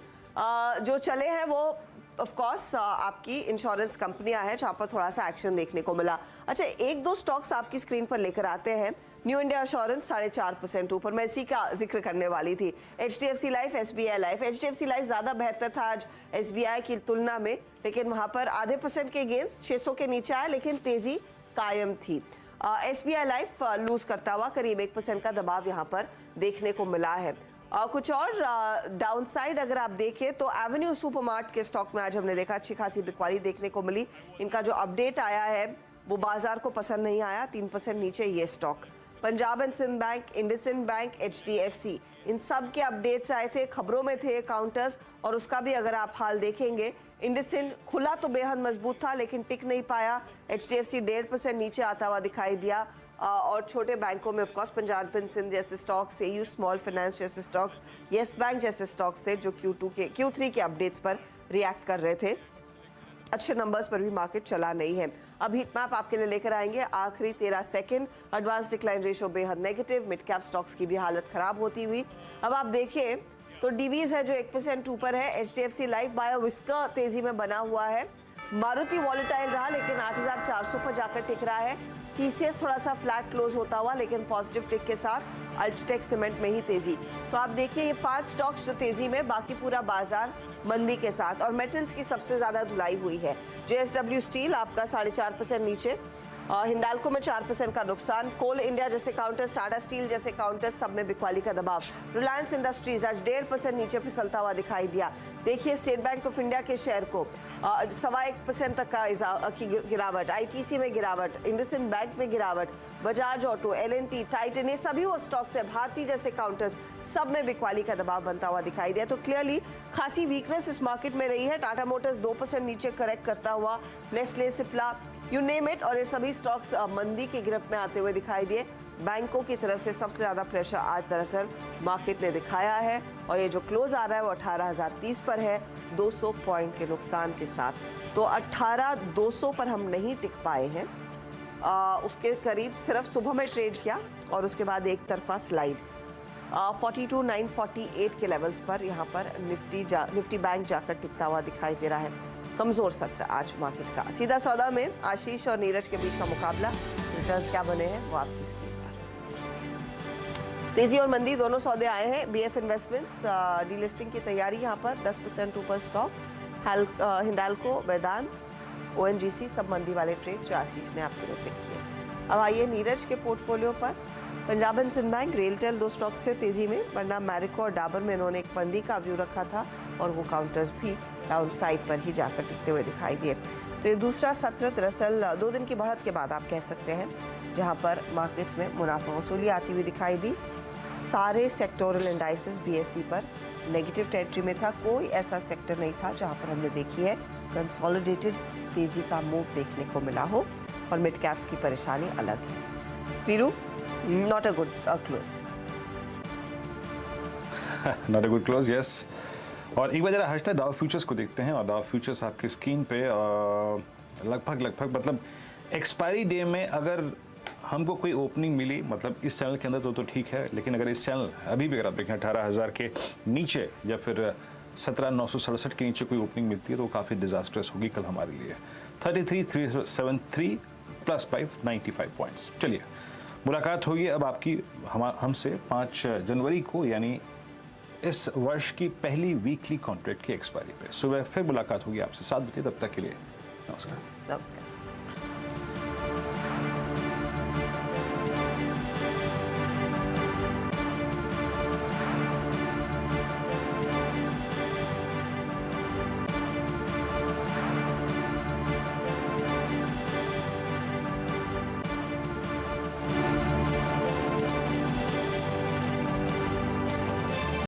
जो चले हैं वो ऑफ कोर्स आपकी इंश्योरेंस कंपनियां हैं जहां पर थोड़ा सा एक्शन देखने को मिला। अच्छा, एक दो स्टॉक्स आपकी स्क्रीन पर लेकर आते हैं। न्यू इंडिया एश्योरेंस 4.5% ऊपर, मैं इसी का जिक्र करने वाली थी। HDFC life, SBI life, HDFC life ज्यादा बेहतर था आज SBI की तुलना में, लेकिन वहां पर 0.5% के गेंस 600 के नीचे आए, लेकिन तेजी कायम थी। SBI लाइफ लूज करता हुआ करीब 1% का दबाव यहाँ पर देखने को मिला है। कुछ और डाउनसाइड अगर आप देखें तो एवेन्यू सुपरमार्ट के स्टॉक में आज हमने देखा अच्छी खासी बिकवाली देखने को मिली। इनका जो अपडेट आया है वो बाजार को पसंद नहीं आया, 3% नीचे ये stock. Punjab and Sind bank, IndusInd bank, HDFC, इन सब के अपडेट्स आए थे, खबरों में थे काउंटर्स, और उसका भी अगर आप हाल देखेंगे, इंडसइंड खुला तो बेहद मजबूत था लेकिन टिक नहीं पाया। HDFC 1.5% नीचे आता हुआ दिखाई दिया। और छोटे बैंकों में ऑफकोर्स पंजाब एंड सिंध जैसे स्टॉक्स, AU स्मॉल फाइनेंस जैसे स्टॉक्स, येस बैंक जैसे स्टॉक्स थे जो Q3 के अपडेट्स पर रिएक्ट कर रहे थे। अच्छे नंबर्स पर भी मार्केट चला नहीं है। अब हीट मैप आपके लिए लेकर आएंगे आखिरी 13 सेकंड। एडवांस डिक्लाइन रेशियो बेहद नेगेटिव, मिड कैप स्टॉक्स की भी हालत खराब होती हुई। अब आप देखिए तो डीवीज है जो 1% ऊपर है। HDFC लाइफ, बायो विस्कर तेजी में बना हुआ है। मारुति वॉलेटाइल रहा लेकिन 8,400 पर जाकर टिक रहा है। TCS थोड़ा सा फ्लैट क्लोज होता हुआ लेकिन पॉजिटिव टिक के साथ। अल्ट्राटेक सीमेंट में ही तेजी। तो आप देखिए ये 5 स्टॉक्स जो तेजी में, बाकी पूरा बाजार मंदी के साथ। और मेटल्स की सबसे ज्यादा धुलाई हुई है। JSW स्टील आपका 4.5% नीचे, हिंडाल्को में 4% का नुकसान। कोल इंडिया जैसे काउंटर्स, टाटा स्टील जैसे काउंटर्स, सब में बिकवाली का दबाव। रिलायंस इंडस्ट्रीज आज 1.5% नीचे फिसलता हुआ दिखाई दिया। देखिए स्टेट बैंक ऑफ इंडिया के शेयर को 1.25% तक की गिरावट, आईटीसी में गिरावट, इंडसइंड बैंक में गिरावट, बजाज ऑटो, एलएनटी, टाइटन, ये सभी वो स्टॉक्स है, भारतीय जैसे काउंटर्स, सब में बिकवाली का दबाव बनता हुआ दिखाई दिया। तो क्लियरली खासी वीकनेस इस मार्केट में रही है। टाटा मोटर्स 2% नीचे करेक्ट करता हुआ, Nestle, Cipla, you name it, और ये सभी स्टॉक्स मंदी की गिरफ्त में आते हुए दिखाई दिए। बैंकों की तरफ से सबसे ज्यादा प्रेशर आज दरअसल मार्केट ने दिखाया है, और ये जो क्लोज आ रहा है वो 18,030 पर है, 200 पॉइंट के नुकसान के साथ। तो 18,200 पर हम नहीं टिक पाए हैं, उसके करीब सिर्फ सुबह में ट्रेड किया और उसके बाद एक तरफा स्लाइड 42,948 के लेवल्स पर यहाँ पर निफ्टी बैंक जाकर टिकता हुआ दिखाई दे रहा है। कमजोर सत्र आज मार्केट का। सीधा सौदा में आशीष और नीरज के बीच का मुकाबला, रिटर्न्स क्या बने हैं वो आपकी स्क्रीन पर। तेजी और मंदी दोनों सौदे आए हैं। बीएफ इन्वेस्टमेंट्स डीलिस्टिंग की तैयारी यहाँ पर 10% ऊपर स्टॉक, हिंडाल्को, वेदांत, ओएनजीसी सब मंदी वाले ट्रेड जो आशीष ने आपके लिए पिक किए। अब आइए नीरज के पोर्टफोलियो पर। पंजाब एंड सिंध बैंक, रेलटेल दो स्टॉक से तेजी में, वरना मैरिको और डाबर में इन्होंने एक मंदी का व्यू रखा था और वो काउंटर्स भी डाउन साइड पर ही जाकर टिकते हुए दिखाई दिए। तो ये दूसरा सत्र दरअसल 2 दिन की बढ़त के बाद आप कह सकते हैं, जहां पर मार्केट्स में मुनाफा वसूली आती हुई दिखाई दी। सारे सेक्टोरल इंडाइसेस बीएसई पर नेगेटिव टेरिटरी में था, कोई ऐसा सेक्टर नहीं था जहां पर हमने देखी है कंसोलिडेटेड तेजी का मूव देखने को मिला हो, और मिड कैप्स की परेशानी अलग है। पीरू, not a good close. Not a good close, yes. और एक बार जरा हर्षदा डाउ फ्यूचर्स को देखते हैं, और डाउ फ्यूचर्स आपकी स्क्रीन पे लगभग मतलब एक्सपायरी डे में अगर हमको कोई ओपनिंग मिली, मतलब इस चैनल के अंदर तो ठीक है, लेकिन अगर इस चैनल अभी भी अगर आप देखें 18,000 के नीचे या फिर 17,967 के नीचे कोई ओपनिंग मिलती है तो वो काफ़ी डिजास्टर्स होगी कल हमारे लिए। 33,373 +5 95 पॉइंट्स। चलिए मुलाकात होगी अब आपकी हमसे 5 जनवरी को, यानी इस वर्ष की पहली वीकली कॉन्ट्रैक्ट की एक्सपायरी पे। सुबह फिर मुलाकात होगी आपसे 7 बजे, तब तक के लिए नमस्कार। नमस्कार।